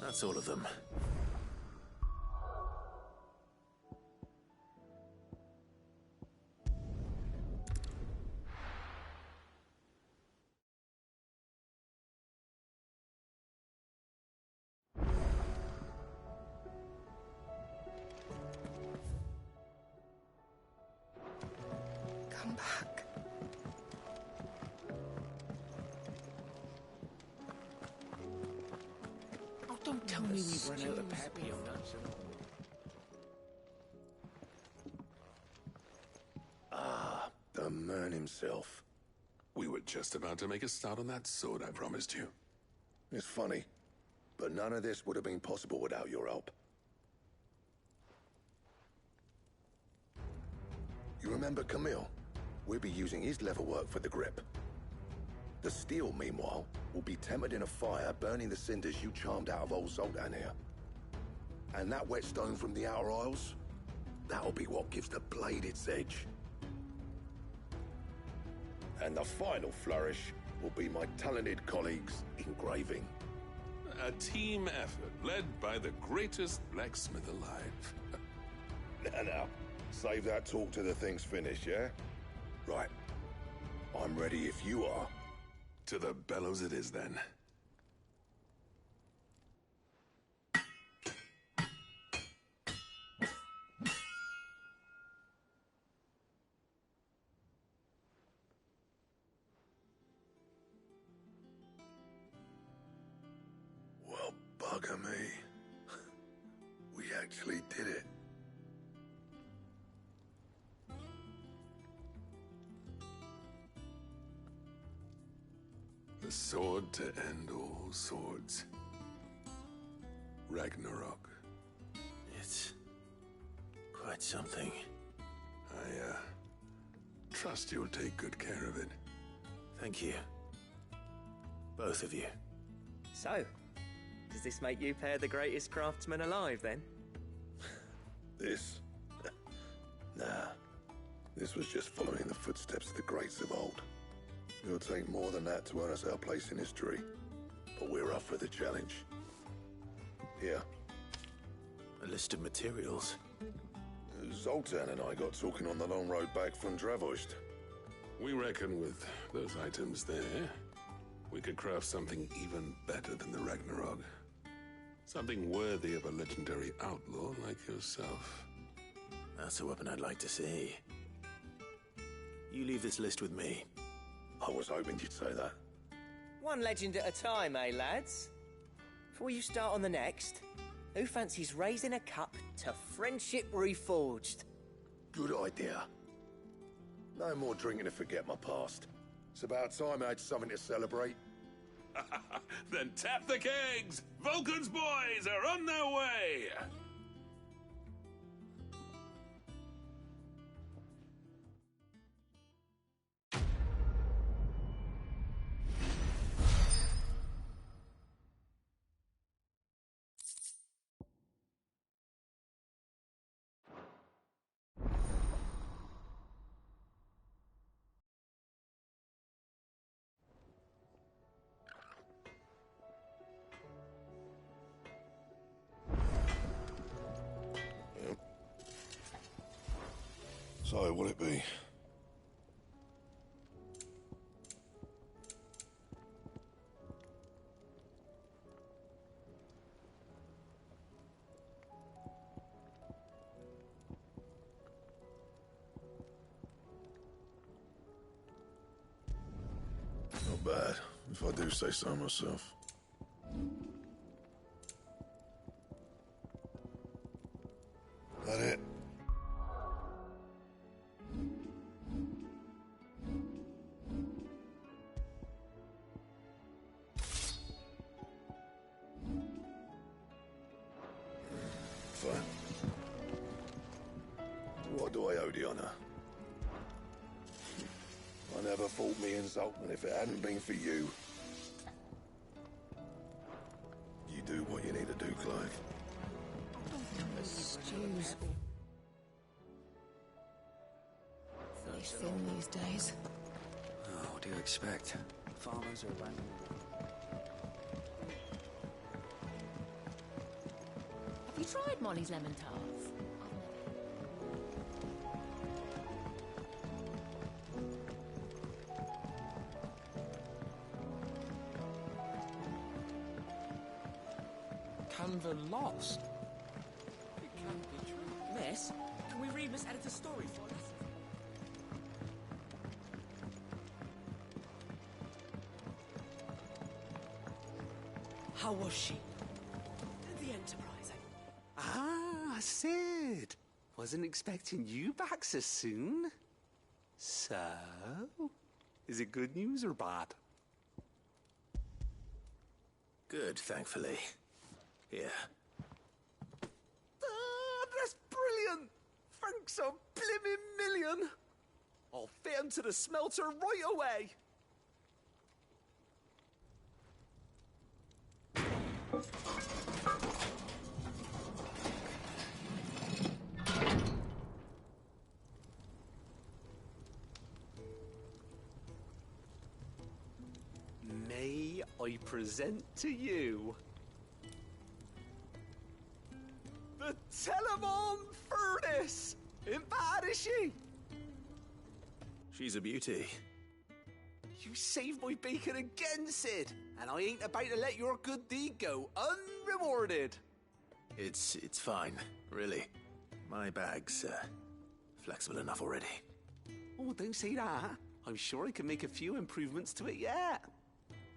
That's all of them.
Come back.
Oh, don't tell me we've run out of papillon nuts and all.
Ah, the man himself.
We were just about to make a start on that sword I promised you.
It's funny, but none of this would have been possible without your help. You remember Camille? We'll be using his leatherwork for the grip. The steel, meanwhile, will be tempered in a fire, burning the cinders you charmed out of old Zoltan here. And that whetstone from the Outer Isles, that'll be what gives the blade its edge. And the final flourish will be my talented colleagues' engraving.
A team effort led by the greatest blacksmith alive.
Now, save that talk till the thing's finished, yeah? Right. I'm ready if you are.
To the bellows it is, then.
Well, bugger me. We actually did it.
The sword to end all swords. Ragnarok.
It's quite something.
I trust you'll take good care of it.
Thank you. Both of you.
So, does this make you pair the greatest craftsman alive, then?
This? Nah. This was just following the footsteps of the greats of old. It'll take more than that to earn us our place in history. But we're up for the challenge. Here.
A list of materials.
Zoltan and I got talking on the long road back from Dravoist.
We reckon with those items there, we could craft something even better than the Ragnarok. Something worthy of a legendary outlaw like yourself.
That's a weapon I'd like to see. You leave this list with me.
I was hoping you'd say that.
One legend at a time, eh, lads? Before you start on the next, who fancies raising a cup to friendship reforged?
Good idea. No more drinking to forget my past. It's about time I had something to celebrate.
Then tap the kegs! Vulcan's boys are on their way!
So, will it be? Not bad, if I do say so myself. That it? Fine. What do I owe the honor? I never fought me in Zoltan if it hadn't been for you. You do what you need to do, Clive.
Stews. Nice thin these days.
Oh, what do you expect? Farmers are abandoning.
you tried Molly's lemon tarts?
Canva lost.
It can't be true. Miss, can we read Miss Editor's story for us? How was she? The Enterprise.
Ah, Sid. Wasn't expecting you back so soon. So, is it good news or bad?
Good, thankfully. Here.
Ah, that's brilliant! Thanks a blimmin' million! I'll fit 'em to the smelter right away! May I present to you the Telemon Furnace! Ain't bad, is she?
She's a beauty.
You saved my bacon again, Sid, and I ain't about to let your good deed go unrewarded.
It's fine, really. My bag's flexible enough already.
Oh, don't say that. I'm sure I can make a few improvements to it yet.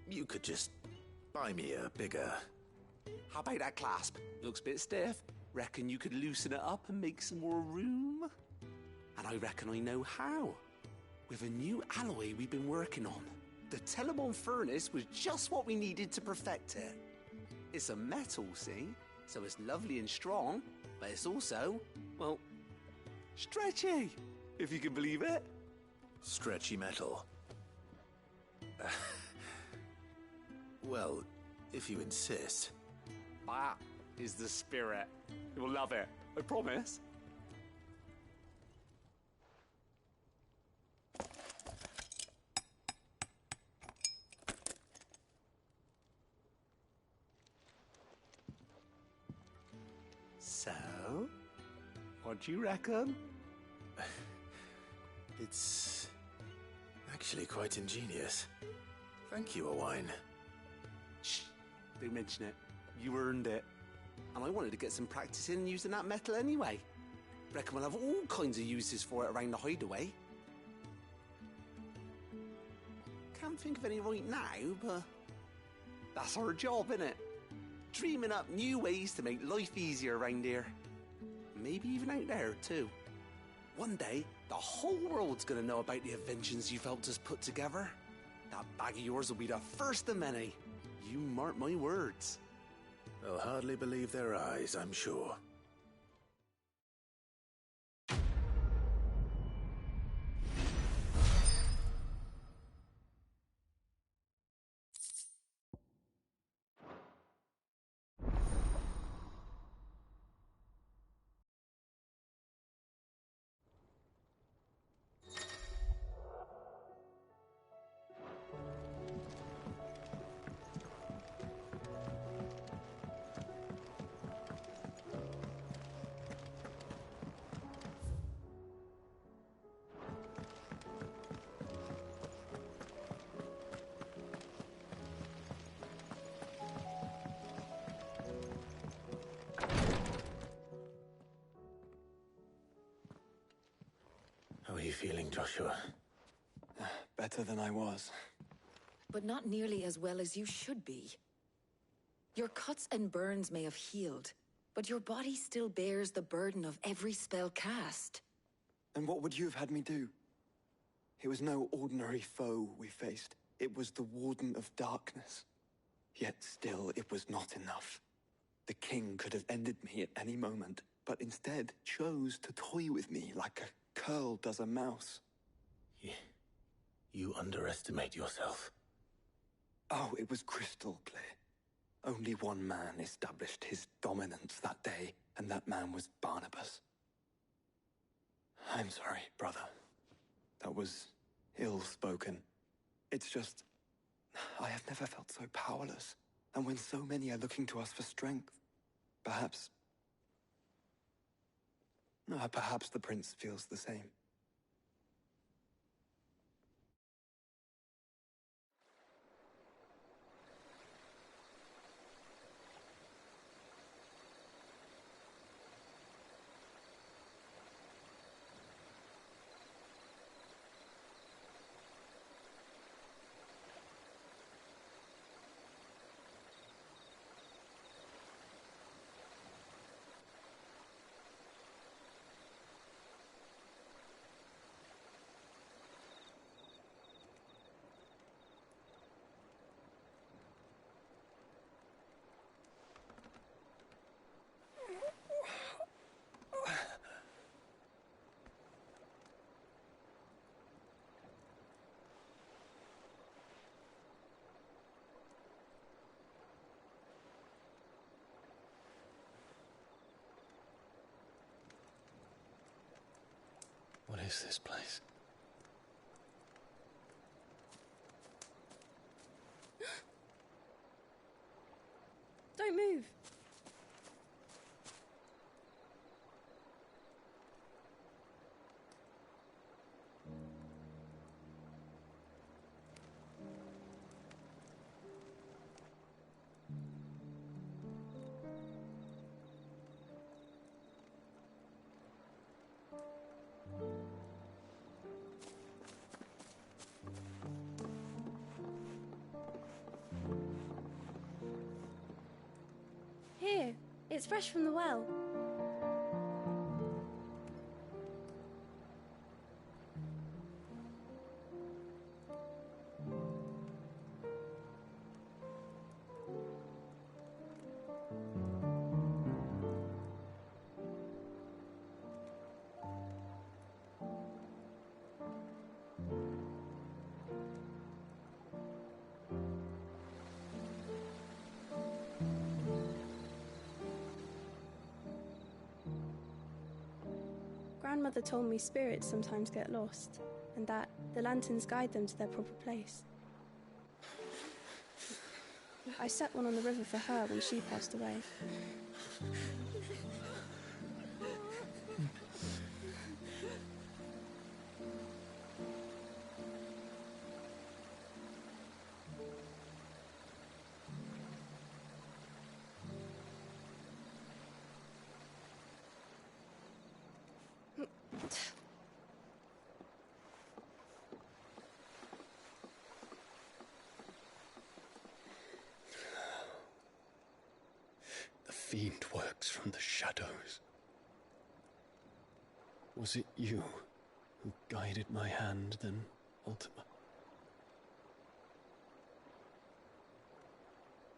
You could just buy me a bigger...
How about that clasp? Looks a bit stiff. Reckon you could loosen it up and make some more room? And I reckon I know how. With a new alloy we've been working on. The Telemon Furnace was just what we needed to perfect it. It's a metal, see? So it's lovely and strong, but it's also, well, stretchy, if you can believe it.
Stretchy metal. Well, if you insist.
That is the spirit. You'll love it, I promise. So, what do you reckon?
It's actually quite ingenious. Thank you, Owain.
Shh, don't mention it. You earned it. And I wanted to get some practice in using that metal anyway. Reckon we'll have all kinds of uses for it around the hideaway. Can't think of any right now, but that's our job, innit? Dreaming up new ways to make life easier around here. Maybe even out there, too. One day, the whole world's gonna know about the inventions you've helped us put together. That bag of yours will be the first of many. You mark my words.
They'll hardly believe their eyes, I'm sure. How are you feeling, Joshua?
Better than I was.
But not nearly as well as you should be. Your cuts and burns may have healed, but your body still bears the burden of every spell cast.
And what would you have had me do? It was no ordinary foe we faced. It was the Warden of Darkness. Yet still, it was not enough. The king could have ended me at any moment, but instead chose to toy with me like a curl does a mouse.
You underestimate yourself.
Oh, it was crystal clear. Only one man established his dominance that day, and that man was Barnabas. I'm sorry, brother. That was ill-spoken. It's just, I have never felt so powerless. And when so many are looking to us for strength, perhaps Perhaps the prince feels the same.
What is this place?
Don't move. Here, it's fresh from the well. Grandmother told me spirits sometimes get lost, and that the lanterns guide them to their proper place. I set one on the river for her when she passed away.
The fiend works from the shadows. Was it you who guided my hand then, Ultima?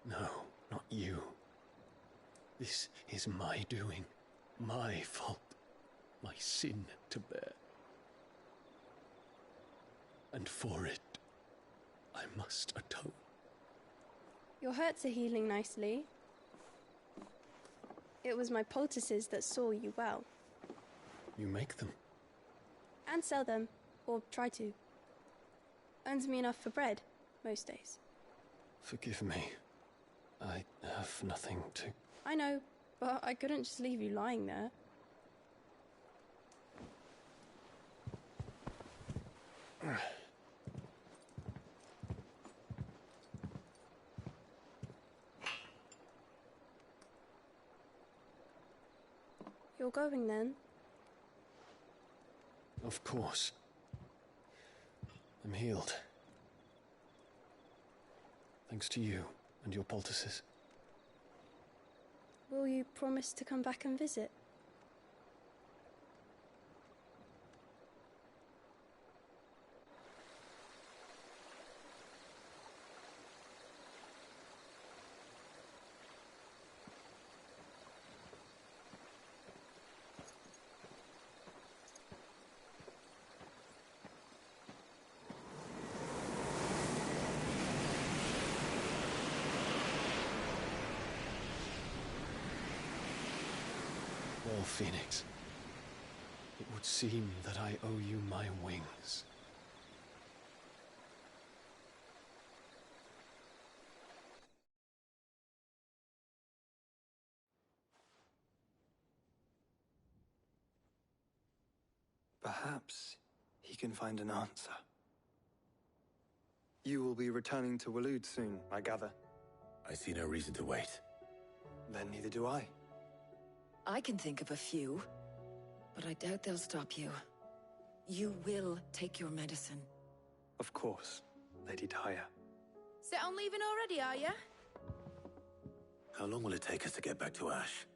No, not you. This is my doing, my fault, my sin to bear. And for it, I must atone.
Your hurts are healing nicely. It was my poultices that saw you well.
You make them?
And sell them, or try to. Earns me enough for bread, most days.
Forgive me. I have nothing to...
I know, but I couldn't just leave you lying there. You're going then?
Of course. I'm healed. Thanks to you and your poultices.
Will you promise to come back and visit?
Well, Phoenix, it would seem that I owe you my wings.
Perhaps he can find an answer. You will be returning to Waloed soon, I gather.
I see no reason to wait.
Then neither do I.
I can think of a few, but I doubt they'll stop you. You will take your medicine.
Of course, Lady Daya.
Set on leaving already, are ya?
How long will it take us to get back to Ash?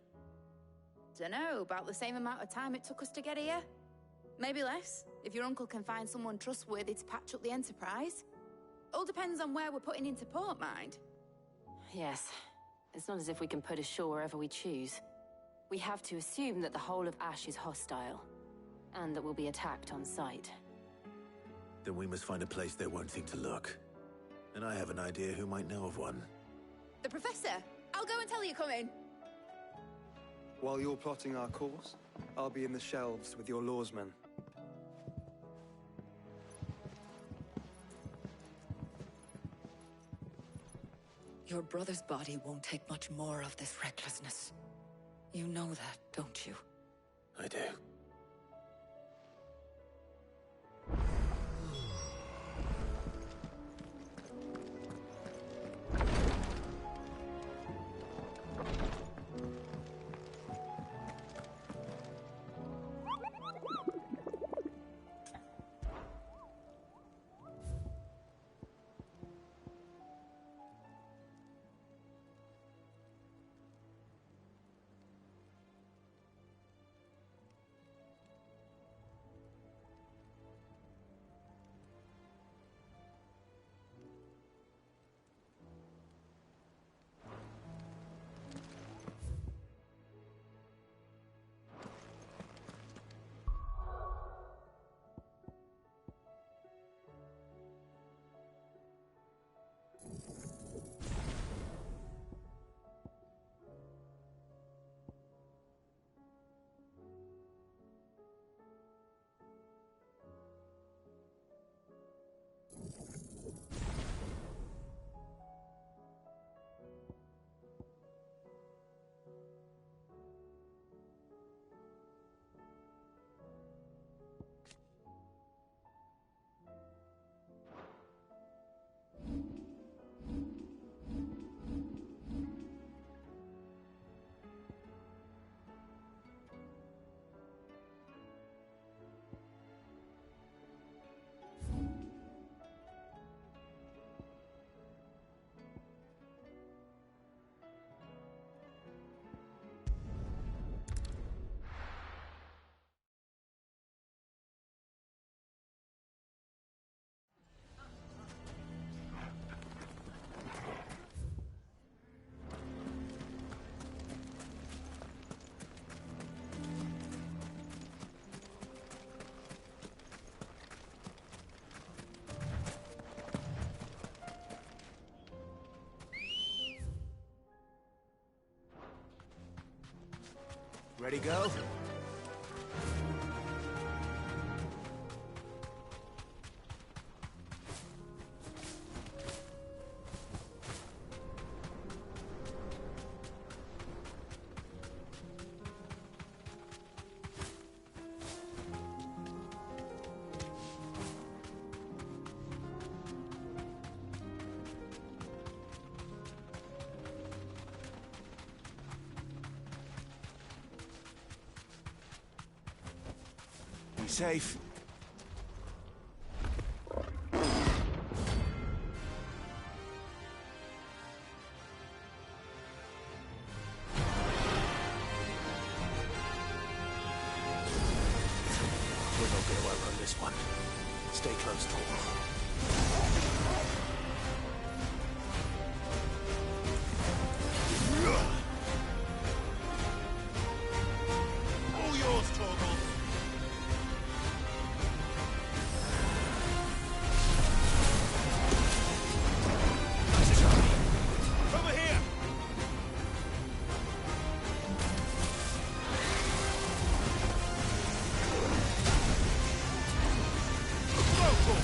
Dunno, about the same amount of time it took us to get here. Maybe less, if your uncle can find someone trustworthy to patch up the Enterprise. All depends on where we're putting into port, mind.
Yes. It's not as if we can put ashore wherever we choose. We have to assume that the whole of Ash is hostile, and that we'll be attacked on sight.
Then we must find a place they won't think to look. And I have an idea who might know of one.
The Professor! I'll go and tell you coming!
While you're plotting our course, I'll be in the shelves with your lawsmen.
Your brother's body won't take much more of this recklessness. You know that, don't you?
I do.
Ready, go? Be safe.
We're not going to outrun this one. Stay close, Torvald.
All yours, Torvald. Over here! Local!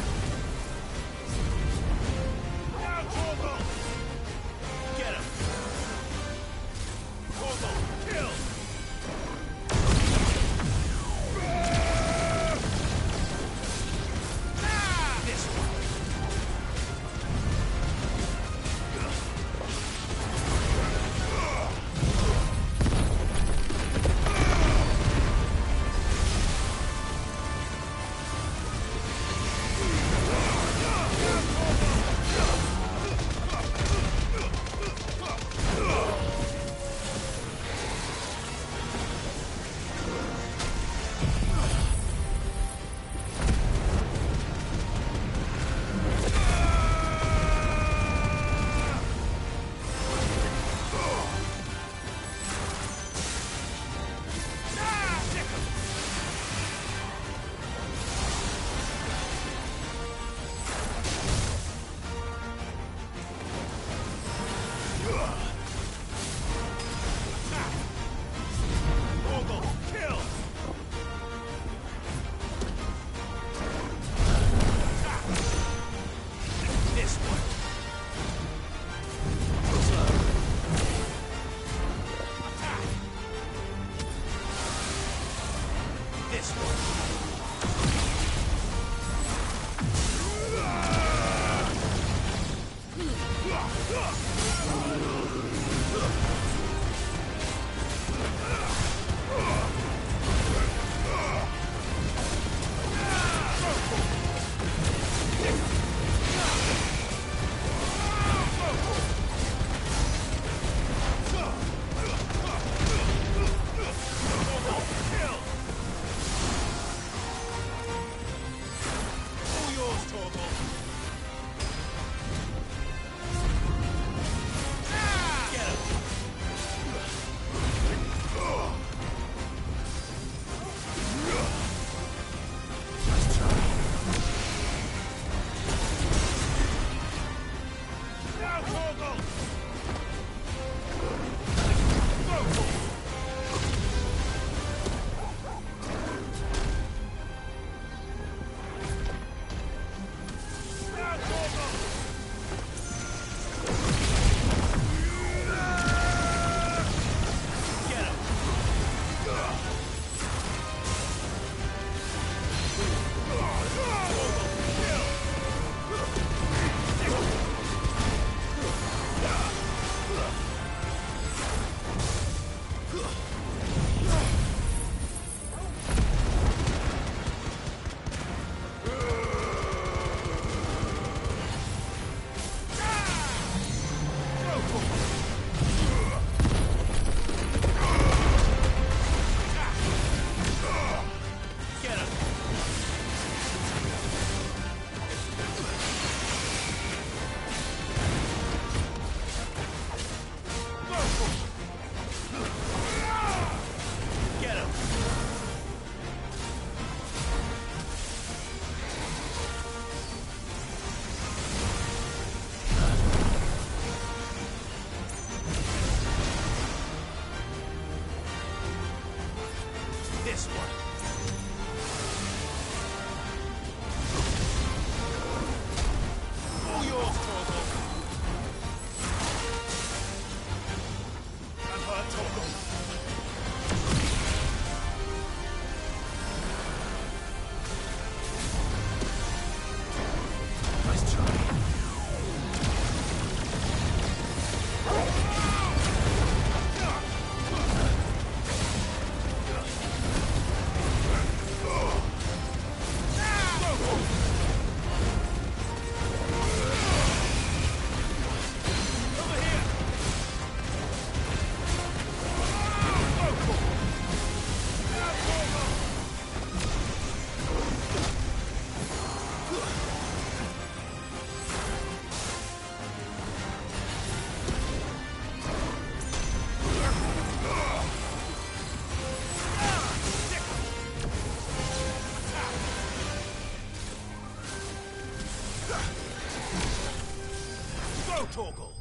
this one.
All yours, Torgal. And her, Torgal.
Nice try.
Go, Torgal.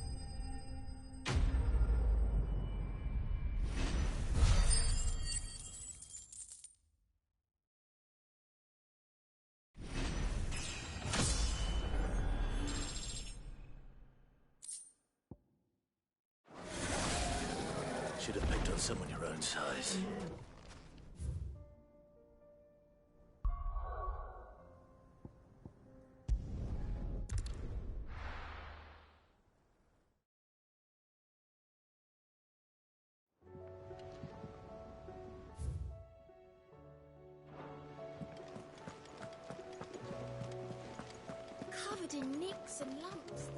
Should have picked on someone your own size.
Covered in nicks and lumps.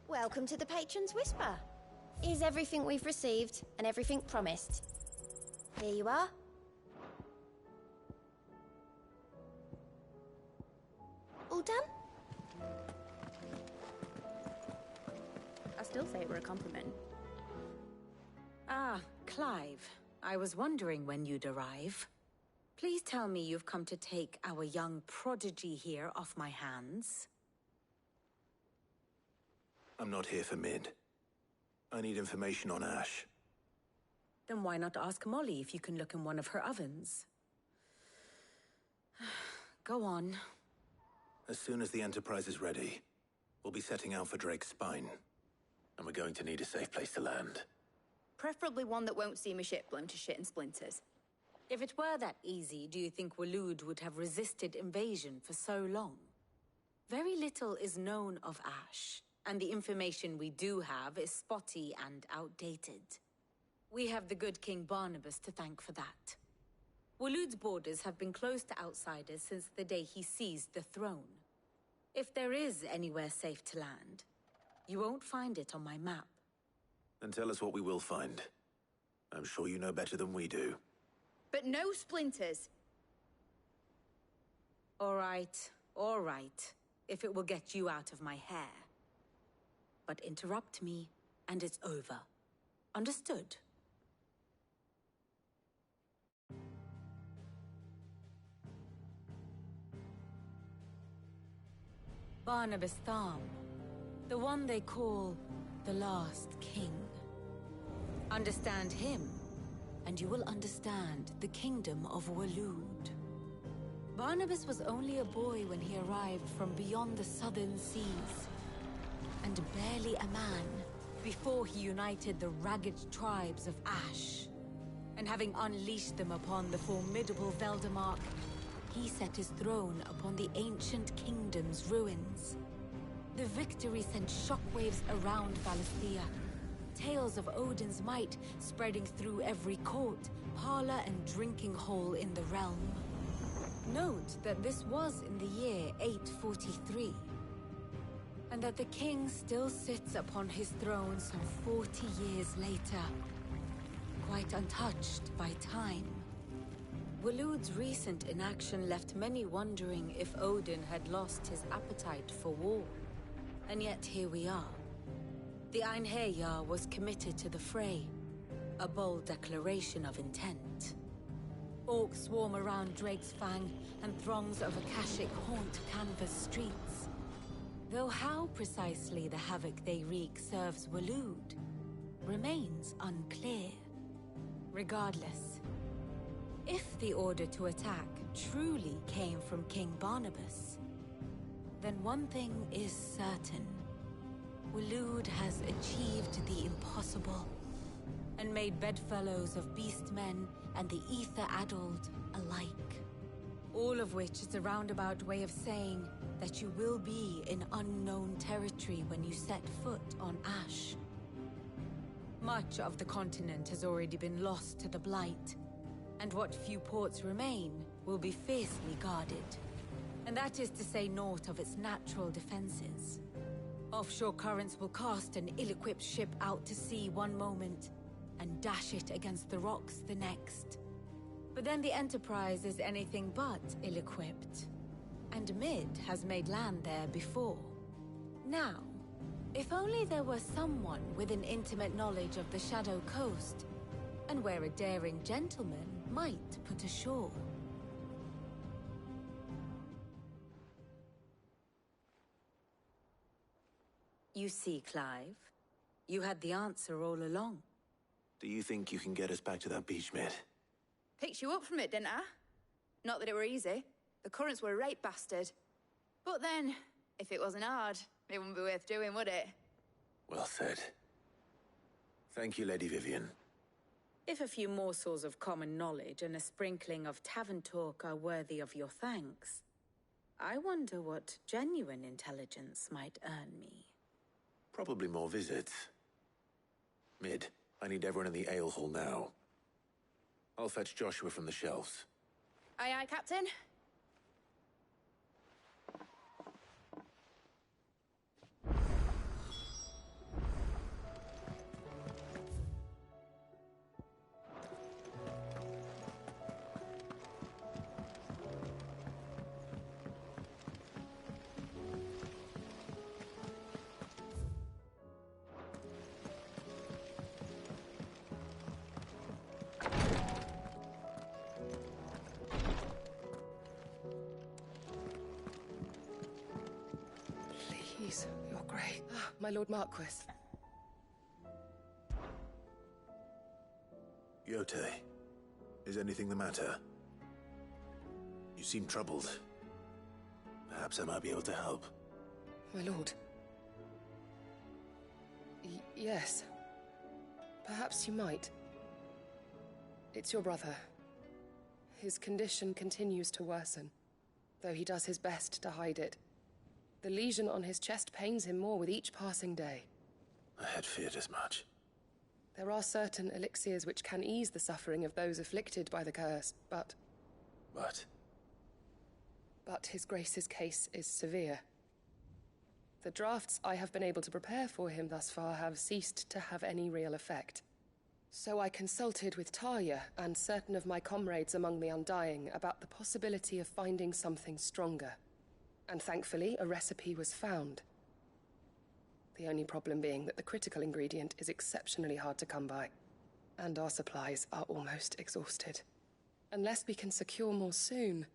Welcome to the Patron's Whisper. Is everything we've received and everything promised? Here you are. All done?
I still say it were a compliment. Ah, Clive. I was wondering when you'd arrive. Please tell me you've come to take our young prodigy here off my hands.
I'm not here for Mid. I need information on Ash.
Then why not ask Molly if you can look in one of her ovens? Go on.
As soon as the Enterprise is ready, we'll be setting out for Drake's Spine. And we're going to need a safe place to land.
Preferably one that won't see my ship blown to shit and splinters.
If it were that easy, do you think Waloed would have resisted invasion for so long? Very little is known of Ash, and the information we do have is spotty and outdated. We have the good King Barnabas to thank for that. Waloed's borders have been closed to outsiders since the day he seized the throne. If there is anywhere safe to land, you won't find it on my map.
Then tell us what we will find. I'm sure you know better than we do.
But no splinters.
All right, if it will get you out of my hair. But interrupt me, and it's over. Understood? Barnabas Tharm, the one they call the Last King. Understand him, and you will understand the kingdom of Waloed. Barnabas was only a boy when he arrived from beyond the southern seas, and barely a man before he united the ragged tribes of Ash. And having unleashed them upon the formidable Veldamark, he set his throne upon the ancient kingdom's ruins. The victory sent shockwaves around Valisthea, tales of Odin's might spreading through every court, parlor, and drinking hole in the realm. Note that this was in the year 843, and that the king still sits upon his throne some 40 years later, quite untouched by time. Waloed's recent inaction left many wondering if Odin had lost his appetite for war. And yet here we are. The Einherjar was committed to the fray, a bold declaration of intent. Orcs swarm around Drake's Fang, and throngs of Akashic haunt Canva's streets. Though how precisely the havoc they wreak serves Waloed remains unclear. Regardless, if the order to attack truly came from King Barnabas, then one thing is certain. Waloed has achieved the impossible and made bedfellows of beastmen and the ether-addled alike. All of which is a roundabout way of saying that you will be in unknown territory when you set foot on Ash. Much of the continent has already been lost to the Blight, and what few ports remain will be fiercely guarded. And that is to say naught of its natural defenses. Offshore currents will cast an ill-equipped ship out to sea one moment, and dash it against the rocks the next. But then the Enterprise is anything but ill-equipped. And Mid has made land there before. Now, if only there were someone with an intimate knowledge of the Shadow Coast, and where a daring gentleman might put ashore. You see, Clive, you had the answer all along.
Do you think you can get us back to that beach, Mid?
Picked you up from it, didn't I? Not that it were easy. The currents were a right bastard. But then, if it wasn't hard, it wouldn't be worth doing, would it?
Well said. Thank you, Lady Vivian.
If a few morsels of common knowledge and a sprinkling of tavern talk are worthy of your thanks, I wonder what genuine intelligence might earn me.
Probably more visits. Mid, I need everyone in the ale hall now. I'll fetch Joshua from the shelves.
Aye, aye, Captain.
Please, you're great. My Lord Marquis.
Yote, is anything the matter? You seem troubled. Perhaps I might be able to help.
My lord. Yes. Perhaps you might. It's your brother. His condition continues to worsen, though he does his best to hide it. The lesion on his chest pains him more with each passing day.
I had feared as much.
There are certain elixirs which can ease the suffering of those afflicted by the curse, but... But His Grace's case is severe. The drafts I have been able to prepare for him thus far have ceased to have any real effect. So I consulted with Talia and certain of my comrades among the Undying about the possibility of finding something stronger. And thankfully, a recipe was found. The only problem being that the critical ingredient is exceptionally hard to come by, and our supplies are almost exhausted. Unless we can secure more soon,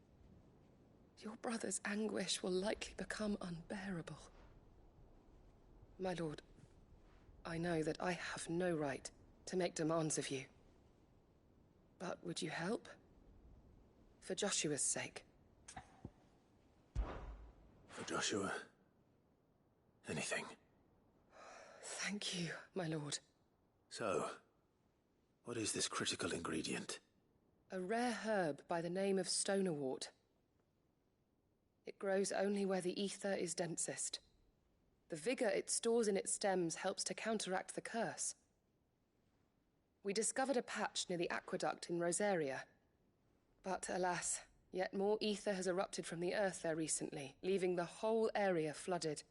your brother's anguish will likely become unbearable. My lord, I know that I have no right to make demands of you. But would you help? For Joshua's sake.
For Joshua, anything.
Thank you, my lord.
So, what is this critical ingredient?
A rare herb by the name of stonerwort. It grows only where the ether is densest. The vigor it stores in its stems helps to counteract the curse. We discovered a patch near the aqueduct in Rosaria. But alas, yet more ether has erupted from the earth there recently, leaving the whole area flooded.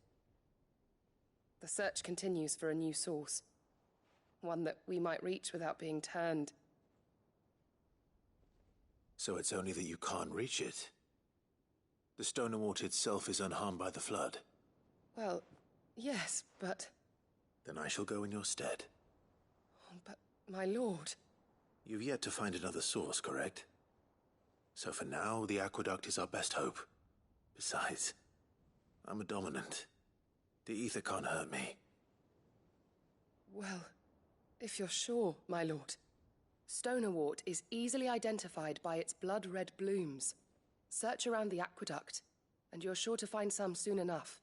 The search continues for a new source. One that we might reach without being turned.
So it's only that you can't reach it? The stonerwort itself is unharmed by the flood?
Well, yes, but...
Then I shall go in your stead.
But, my lord...
You've yet to find another source, correct? So for now, the aqueduct is our best hope. Besides, I'm a dominant. The ether can't hurt me.
Well, if you're sure, my lord. Stonewort is easily identified by its blood-red blooms. Search around the aqueduct, and you're sure to find some soon enough.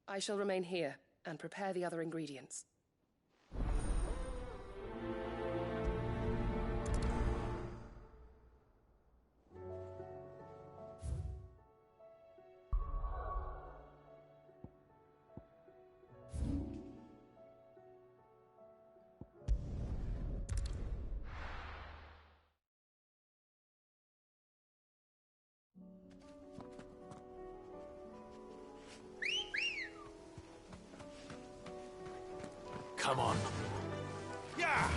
I shall remain here and prepare the other ingredients.
Come on.
Yeah!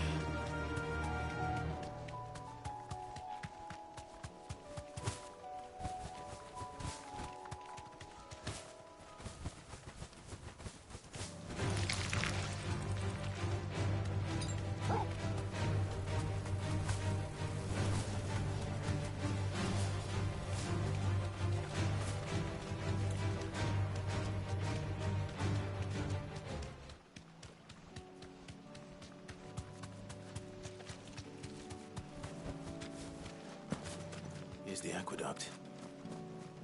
Here's the aqueduct.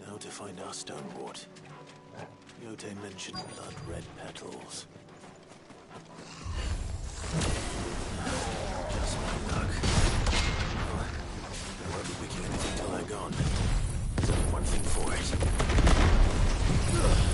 Now to find our stonewort. Yote mentioned blood-red petals. Just my luck. Well, I won't be wicking anything till they're gone. There's only one thing for it. Ugh.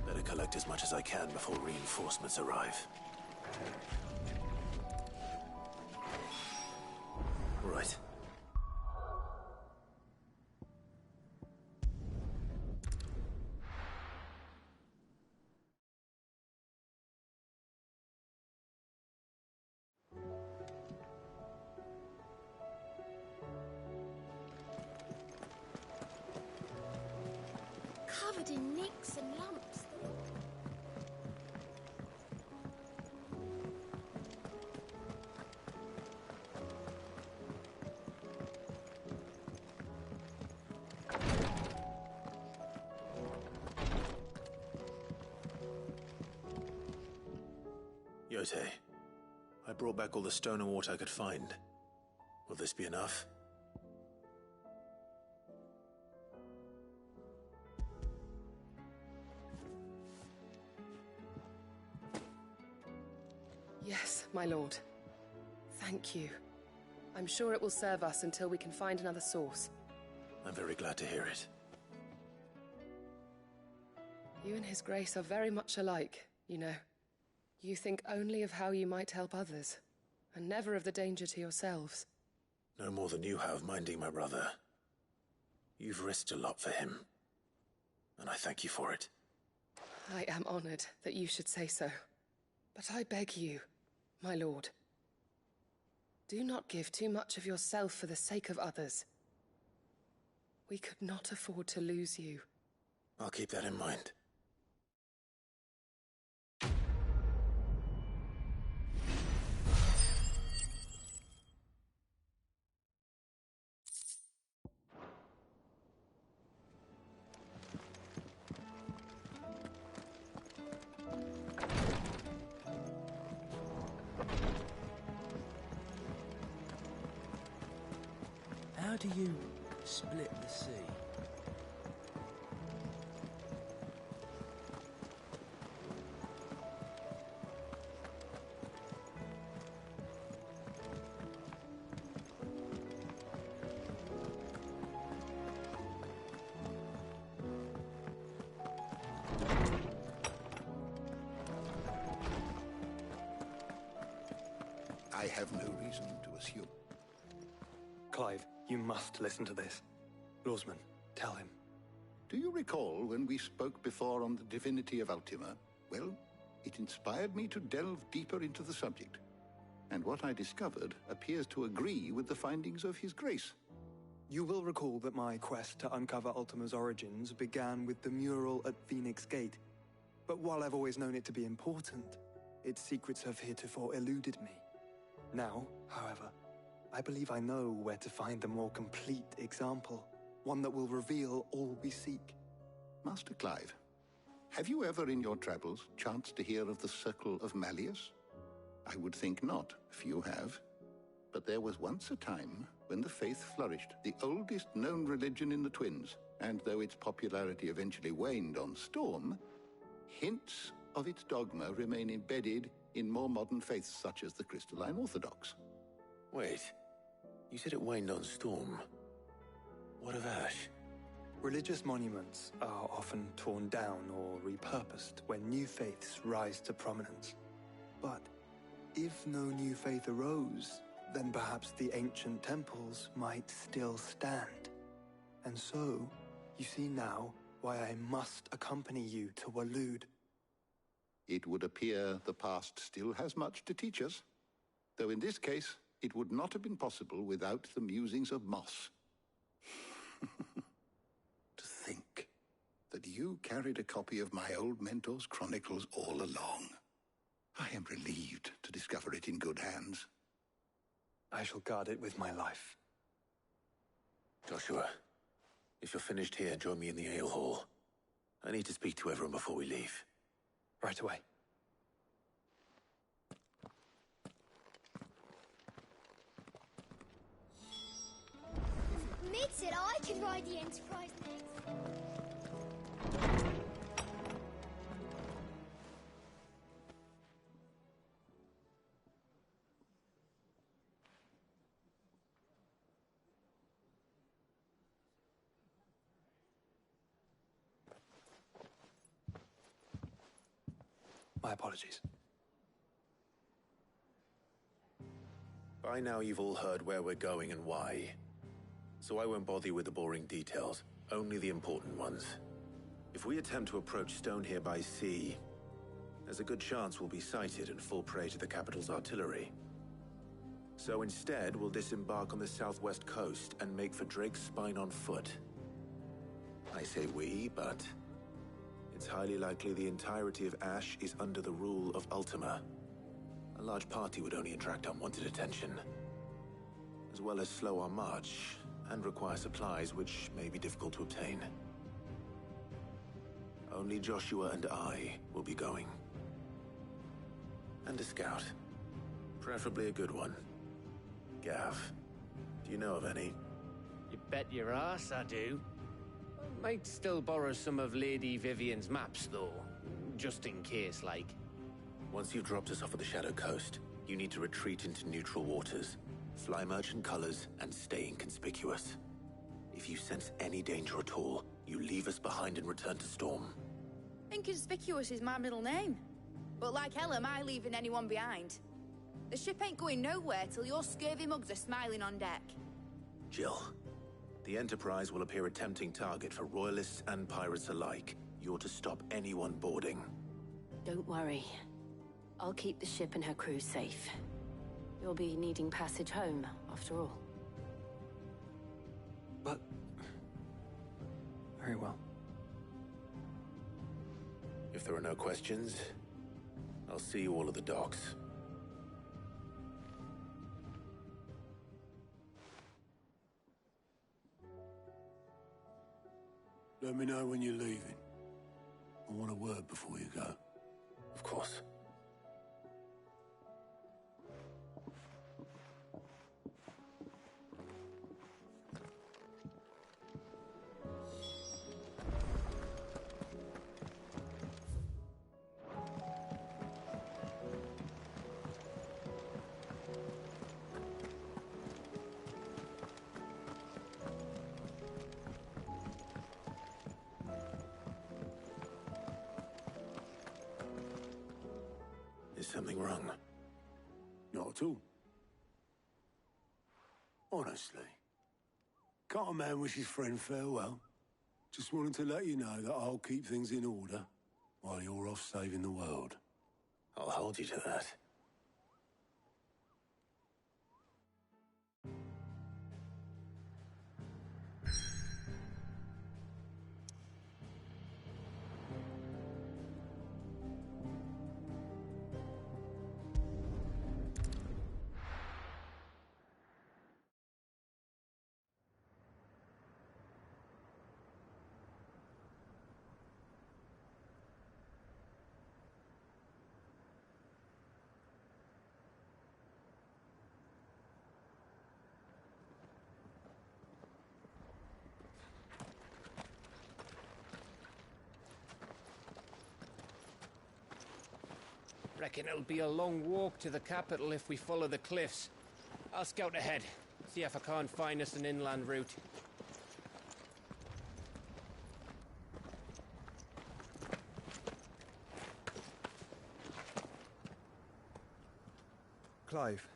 Better collect as much as I can before reinforcements arrive. Right.
Covered in nicks and lumps.
Yote, I brought back all the stone and water I could find. Will this be enough?
Yes, my lord. Thank you. I'm sure it will serve us until we can find another source.
I'm very glad to hear it.
You and His Grace are very much alike, you know. You think only of how you might help others, and never of the danger to yourselves.
No more than you have minding my brother. You've risked a lot for him, and I thank you for it.
I am honored that you should say so. But I beg you, my lord, do not give too much of yourself for the sake of others. We could not afford to lose you.
I'll keep that in mind.
How do you split the sea?
I have no reason to assume.
Clive, you must listen to this. Lawsman, tell him.
Do you recall when we spoke before on the divinity of Ultima? Well, it inspired me to delve deeper into the subject. And what I discovered appears to agree with the findings of His Grace.
You will recall that my quest to uncover Ultima's origins began with the mural at Phoenix Gate. But while I've always known it to be important, its secrets have heretofore eluded me. Now, however, I believe I know where to find the more complete example, one that will reveal all we seek.
Master Clive, have you ever in your travels chanced to hear of the Circle of Malleus? I would think not, if you have. But there was once a time when the faith flourished, the oldest known religion in the Twins, and though its popularity eventually waned on Storm, hints of its dogma remain embedded in more modern faiths such as the Crystalline Orthodox.
Wait, you said it waned on Storm. What of Ash?
Religious monuments are often torn down or repurposed when new faiths rise to prominence. But if no new faith arose, then perhaps the ancient temples might still stand. And so, you see now why I must accompany you to Waloed.
It would appear the past still has much to teach us, though in this case, it would not have been possible without the musings of Moss. To think that you carried a copy of my old mentor's chronicles all along. I am relieved to discover it in good hands.
I shall guard it with my life.
Joshua, if you're finished here, join me in the ale hall. I need to speak to everyone before we leave.
Right away.
Mid said I could ride the Enterprise next.
My apologies.
By now you've all heard where we're going and why. So I won't bother you with the boring details, only the important ones. If we attempt to approach Stone here by sea, there's a good chance we'll be sighted and fall prey to the capital's artillery. So instead, we'll disembark on the southwest coast and make for Drake's Spine on foot. I say we, but it's highly likely the entirety of Ash is under the rule of Ultima. A large party would only attract unwanted attention, as well as slow our march and require supplies which may be difficult to obtain. Only Joshua and I will be going. And a scout. Preferably a good one. Gav, do you know of any?
You bet your ass I do. Might still borrow some of Lady Vivian's maps, though. Just in case, like.
Once you've dropped us off at the Shadow Coast, you need to retreat into neutral waters, fly merchant colors, and stay inconspicuous. If you sense any danger at all, you leave us behind and return to Storm.
Inconspicuous is my middle name. But like hell am I leaving anyone behind. The ship ain't going nowhere till your scurvy mugs are smiling on deck.
Jill, the Enterprise will appear a tempting target for royalists and pirates alike. You're to stop anyone boarding.
Don't worry. I'll keep the ship and her crew safe. You'll be needing passage home, after all.
But... very well.
If there are no questions, I'll see you all at the docks.
Let me know when you're leaving. I want a word before you go.
Of course. Is something wrong?
Not at all. Honestly. Can't a man wish his friend farewell? Just wanted to let you know that I'll keep things in order while you're off saving the world.
I'll hold you to that.
Reckon it'll be a long walk to the capital if we follow the cliffs. I'll scout ahead, see if I can't find us an inland route.
Clive.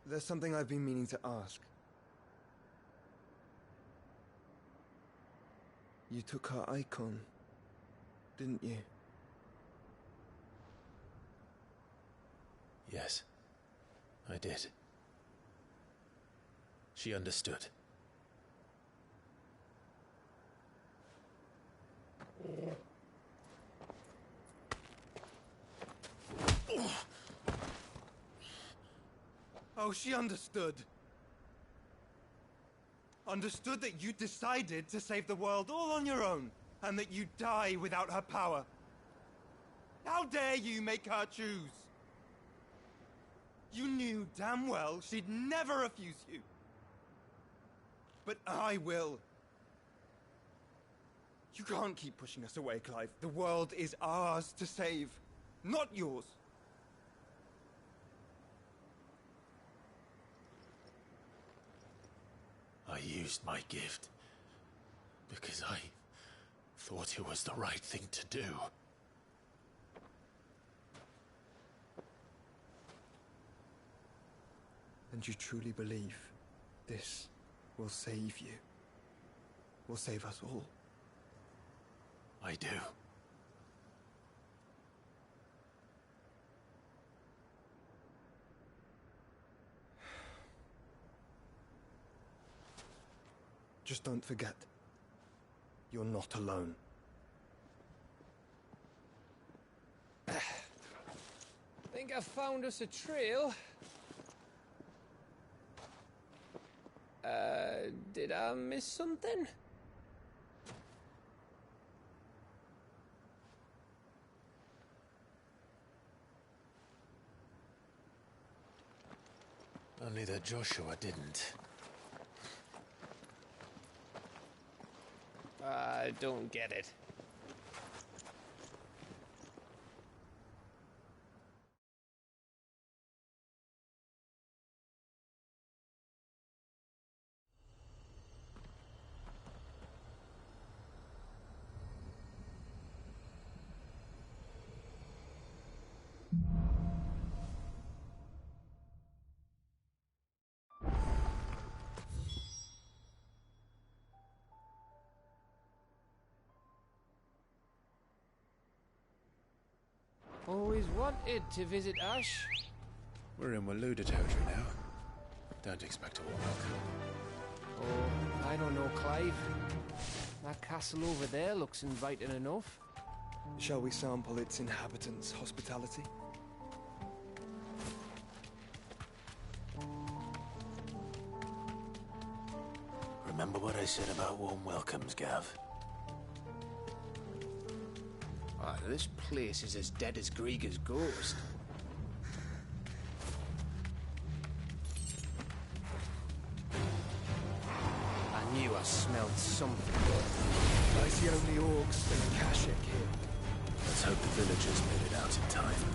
There's something I've been meaning to ask. You took her icon, didn't you?
Yes, I did. She understood.
Oh, she understood. Understood that you decided to save the world all on your own, and that you'd die without her power. How dare you make her choose? You knew damn well she'd never refuse you. But I will. You can't keep pushing us away, Clive. The world is ours to save, not yours.
I used my gift because I thought it was the right thing to do.
And you truly believe this will save you? Will save us all?
I do.
Just don't forget, you're not alone.
Think I found us a trail. Did I miss something?
Only that Joshua didn't.
I don't get it. Always wanted to visit Ash.
We're in Waluda territory now. Don't expect a warm welcome.
Oh, I don't know, Clive. That castle over there looks inviting enough.
Shall we sample its inhabitants' hospitality?
Remember what I said about warm welcomes, Gav?
Ah, this place is as dead as Grieger's ghost. I knew I smelled something.
I see only orcs and Kashik here.
Let's hope the villagers made it out in time.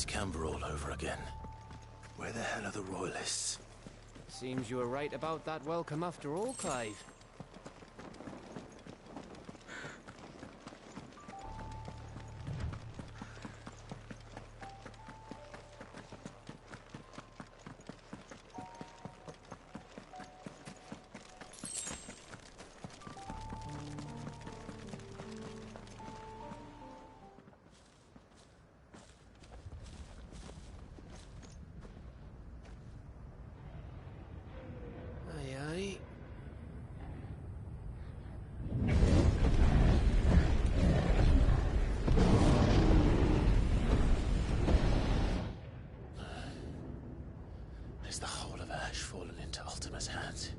Camber all over again. Where the hell are the royalists?
Seems you were right about that welcome after all, Clive.
Is the whole of Ash fallen into Ultima's hands?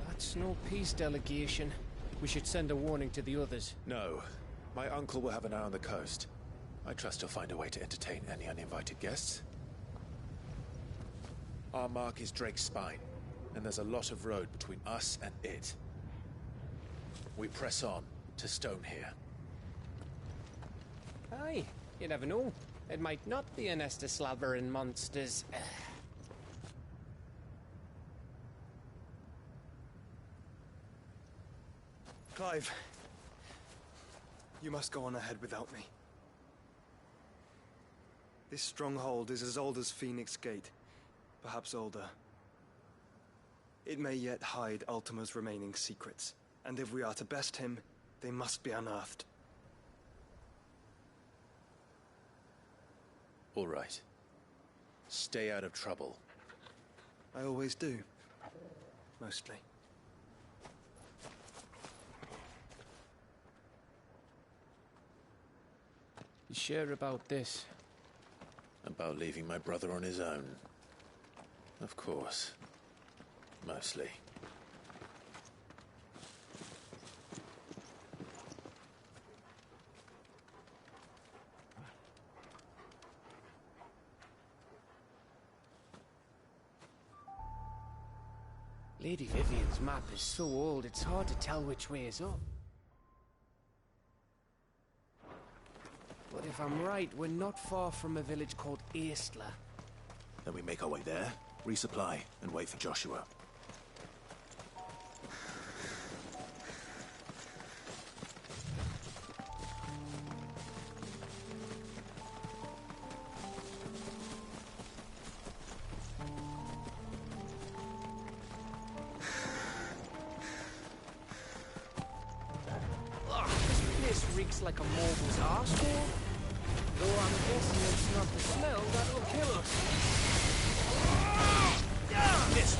That's no peace delegation. We should send a warning to the others.
No. My uncle will have an eye on the coast. I trust he'll find a way to entertain any uninvited guests. Our mark is Drake's spine. and there's a lot of road between us and it. We press on to Stone here.
Aye, you never know. It might not be a nest of slabbering monsters.
Clive, you must go on ahead without me. This stronghold is as old as Phoenix Gate, perhaps older. It may yet hide Ultima's remaining secrets, and if we are to best him, they must be unearthed.
All right. Stay out of trouble.
I always do. Mostly.
You sure about this?
About leaving my brother on his own? Of course. Mostly.
Lady Vivian's map is so old, it's hard to tell which way is up. But if I'm right, we're not far from a village called Aistla.
Then we make our way there, resupply, and wait for Joshua.
This reeks like a morble's arsehole. Though I'm guessing it's not the smell that'll kill us. This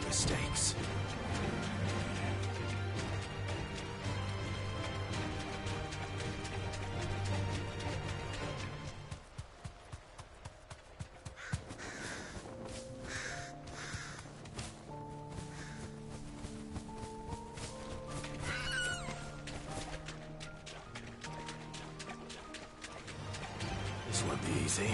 mistakes. This won't be easy.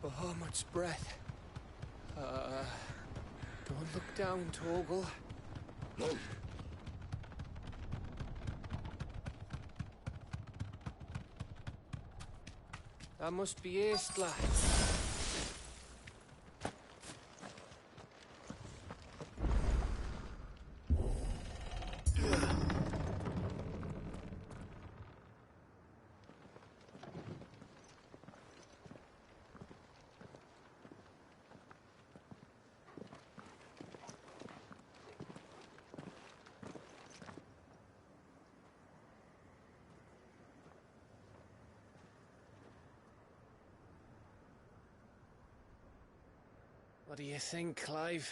Bahamut's breath. Don't look down, Torgal. That must be Aistla. What do you think, Clive?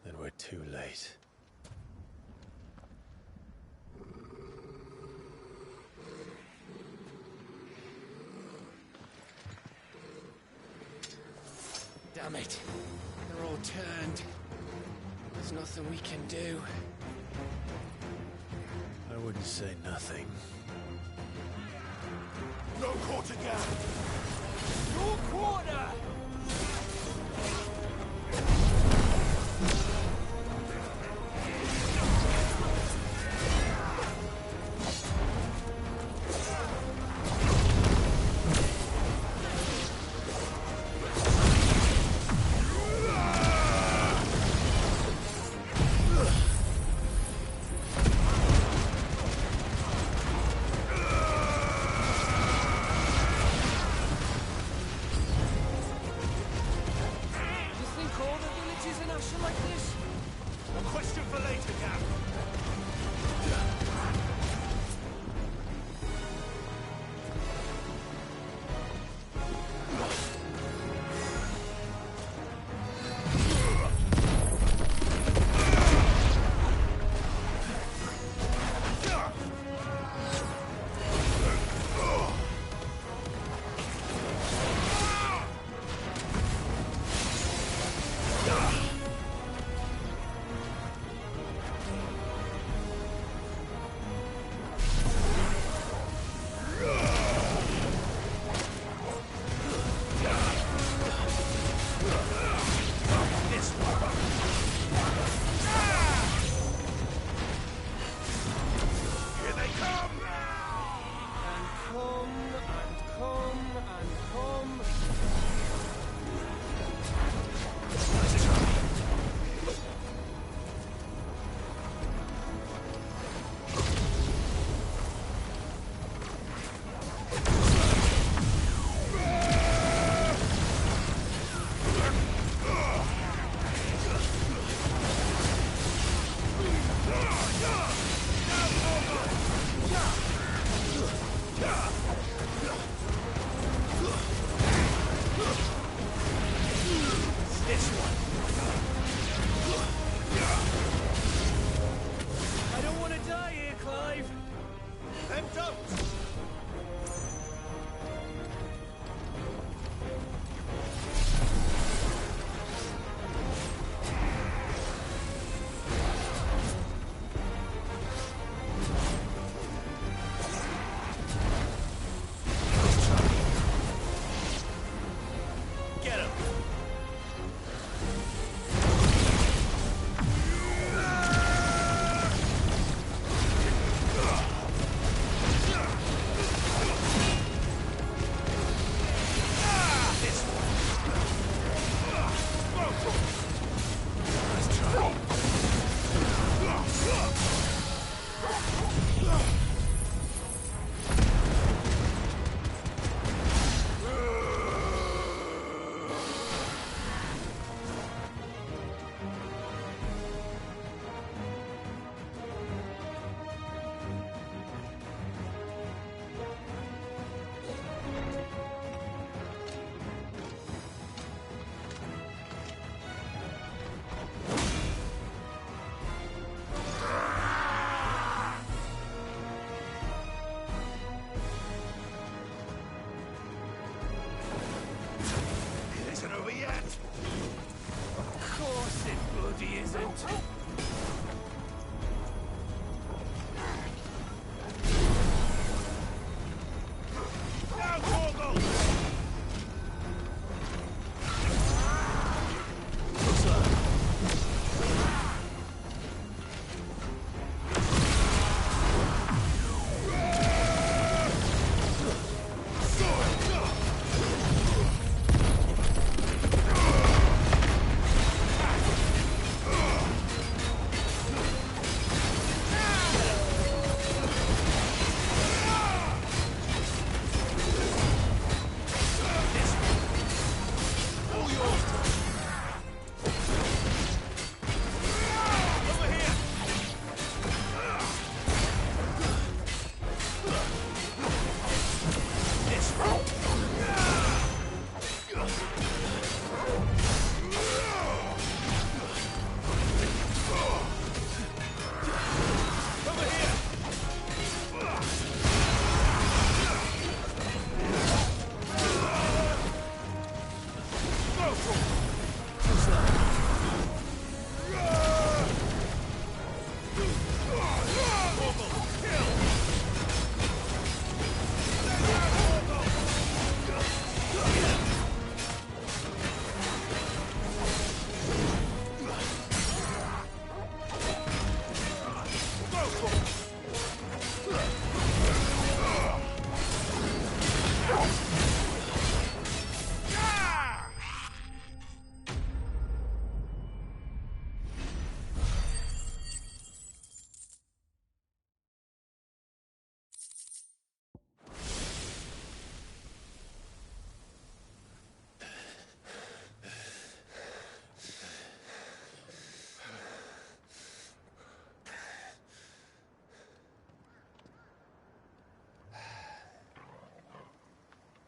Then we're too late.
Damn it. They're all turned. There's nothing we can do.
I wouldn't say nothing.
No quarter gap! No quarter! situation like this? A question for later, Cap.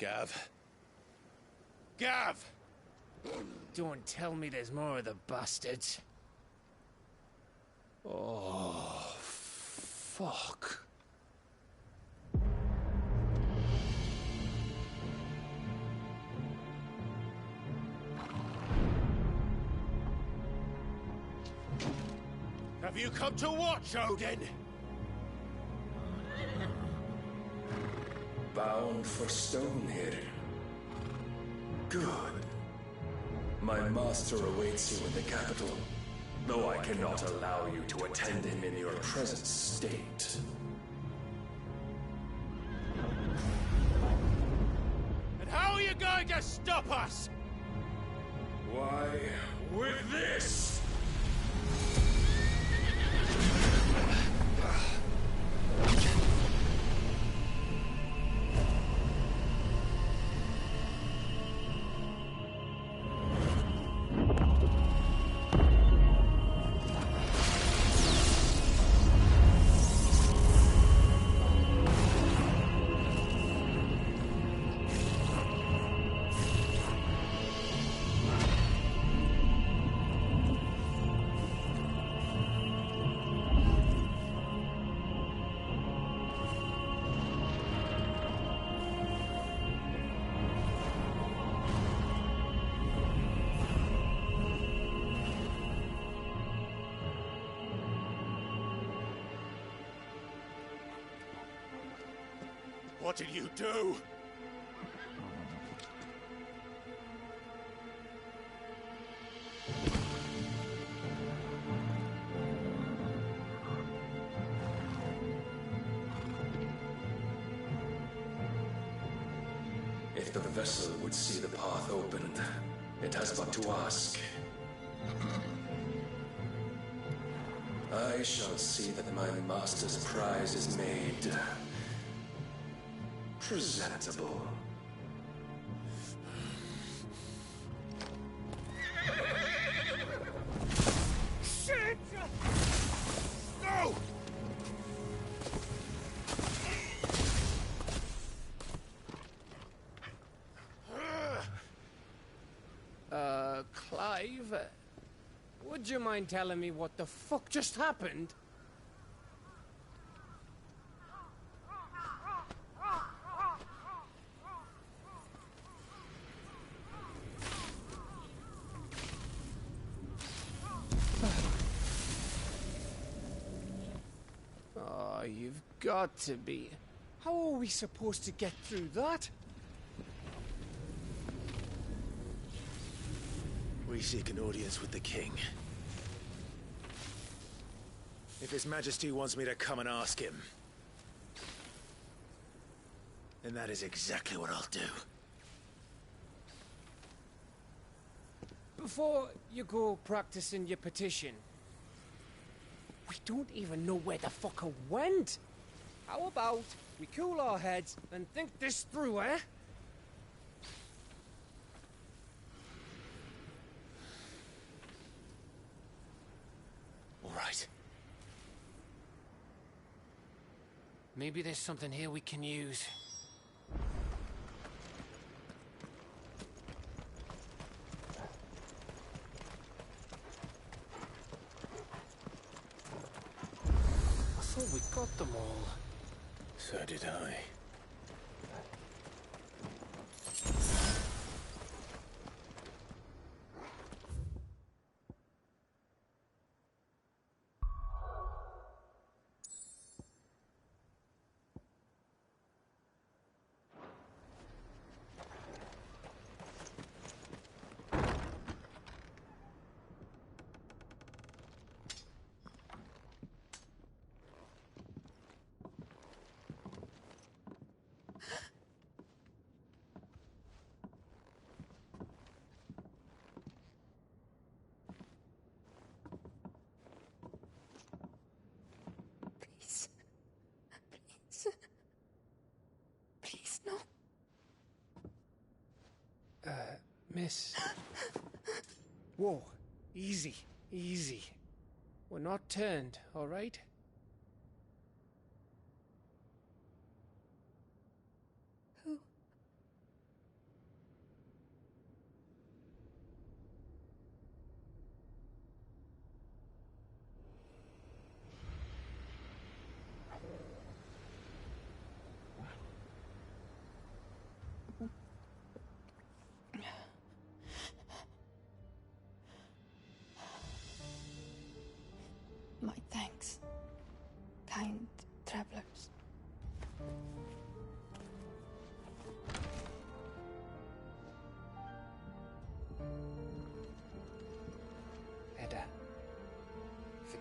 Gav. Gav!
Don't tell me there's more of the bastards.
Oh, fuck. Have you come to watch, Odin?
Bound for Stonehill. Good. My master awaits you in the capital, though I cannot allow you to attend him in your present state.
And how are you going to stop us?
Why, with this!
What did you do?
If the vessel would see the path opened, it has but to ask. I shall see that my master's prize is made presentable.
Shit! No!
Clive, would you mind telling me what the fuck just happened? Oh, you've got to be. How are we supposed to get through that?
We seek an audience with the king. If His Majesty wants me to come and ask him, then that is exactly what I'll do.
Before you go practicing your petition, we don't even know where the fucker went. How about we cool our heads and think this through, eh?
All right.
Maybe there's something here we can use. I thought we got them all.
So did I.
Please, no.
Miss. Whoa, easy, easy. We're not turned, all right?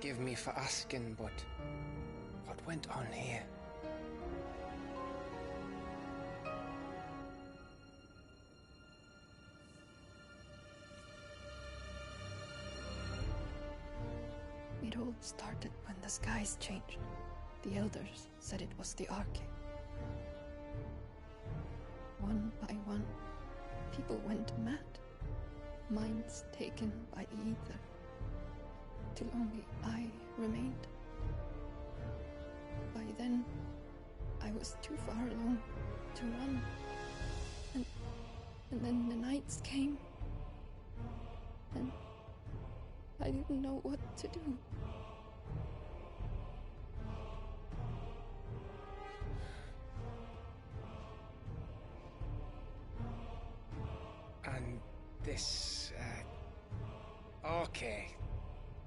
Forgive me for asking, but what went on here?
It all started when the skies changed. The elders said it was the Arche. One by one, people went mad. Minds taken by the ether. Till only I remained. By then, I was too far along to run. And then the nights came. And I didn't know what to do.
And this, Arche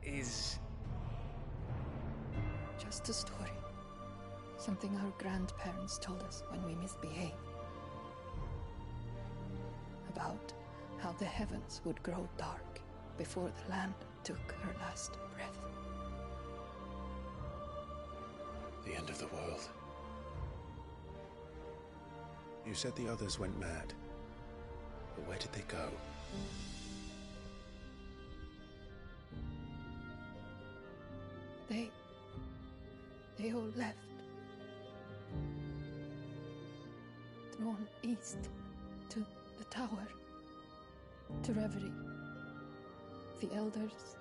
is...
Just a story. Something our grandparents told us when we misbehaved. About how the heavens would grow dark before the land took her last breath.
The end of the world. You said the others went mad. But where did they go?
They all left. Drawn east to the tower. To Reverie. The elders.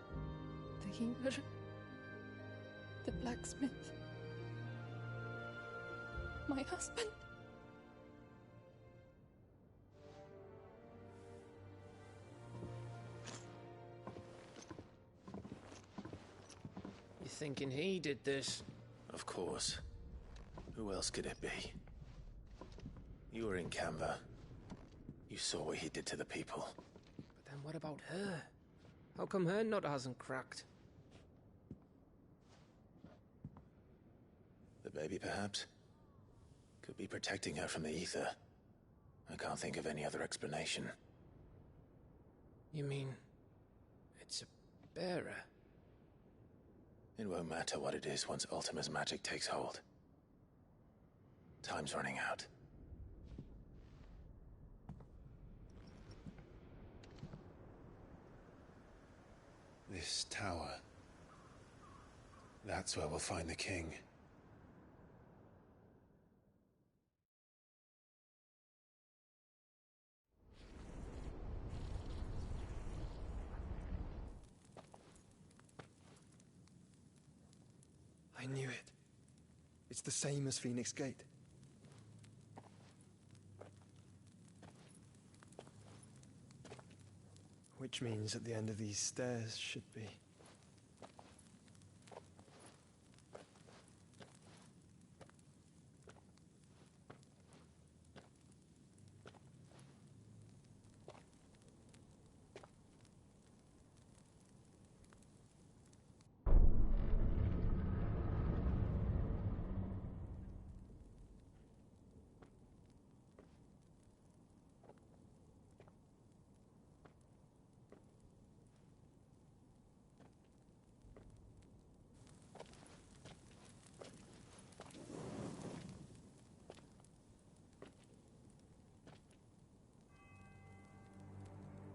The healer. The blacksmith. My husband.
You thinking he did this?
Of course. Who else could it be? You were in Canva. You saw what he did to the people.
But then what about her? How come her nut hasn't cracked?
The baby, perhaps? Could be protecting her from the ether. I can't think of any other explanation.
You mean... it's a bearer?
It won't matter what it is once Ultima's magic takes hold. Time's running out. This tower. That's where we'll find the king.
I knew it. It's the same as Phoenix Gate. Which means at the end of these stairs should be...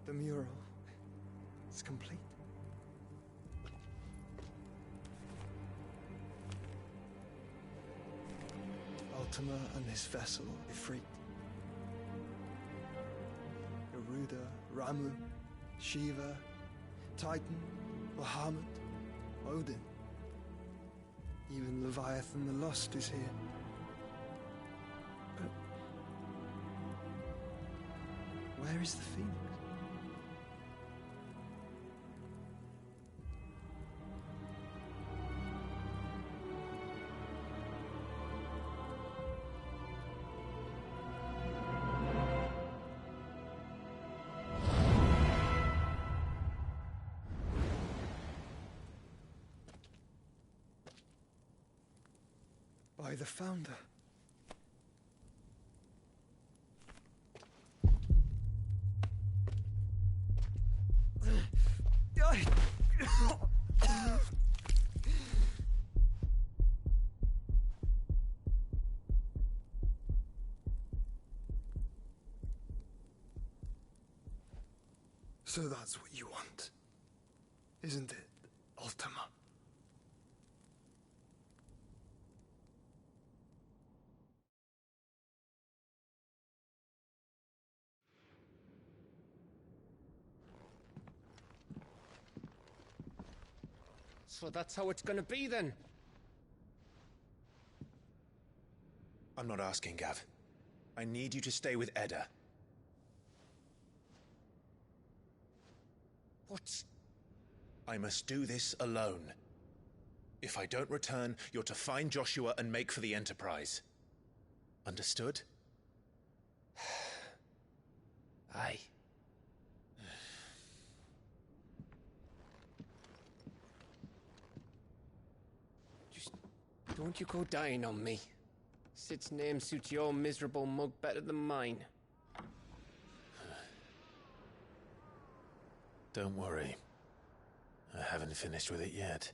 The mural is complete. Ultima and his vessel, Ifrit. Garuda, Ramu, Shiva, Titan, Bahamut, Odin. Even Leviathan the Lost is here. But where is the Phoenix? By the Founder.
So that's what you want, isn't it, Ultima?
So that's how it's gonna be then?
I'm not asking, Gav. I need you to stay with Edda.
What?
I must do this alone. If I don't return, you're to find Joshua and make for the Enterprise. Understood?
Aye. Just don't you go dying on me. Sid's name suits your miserable mug better than mine.
Don't worry. I haven't finished with it yet.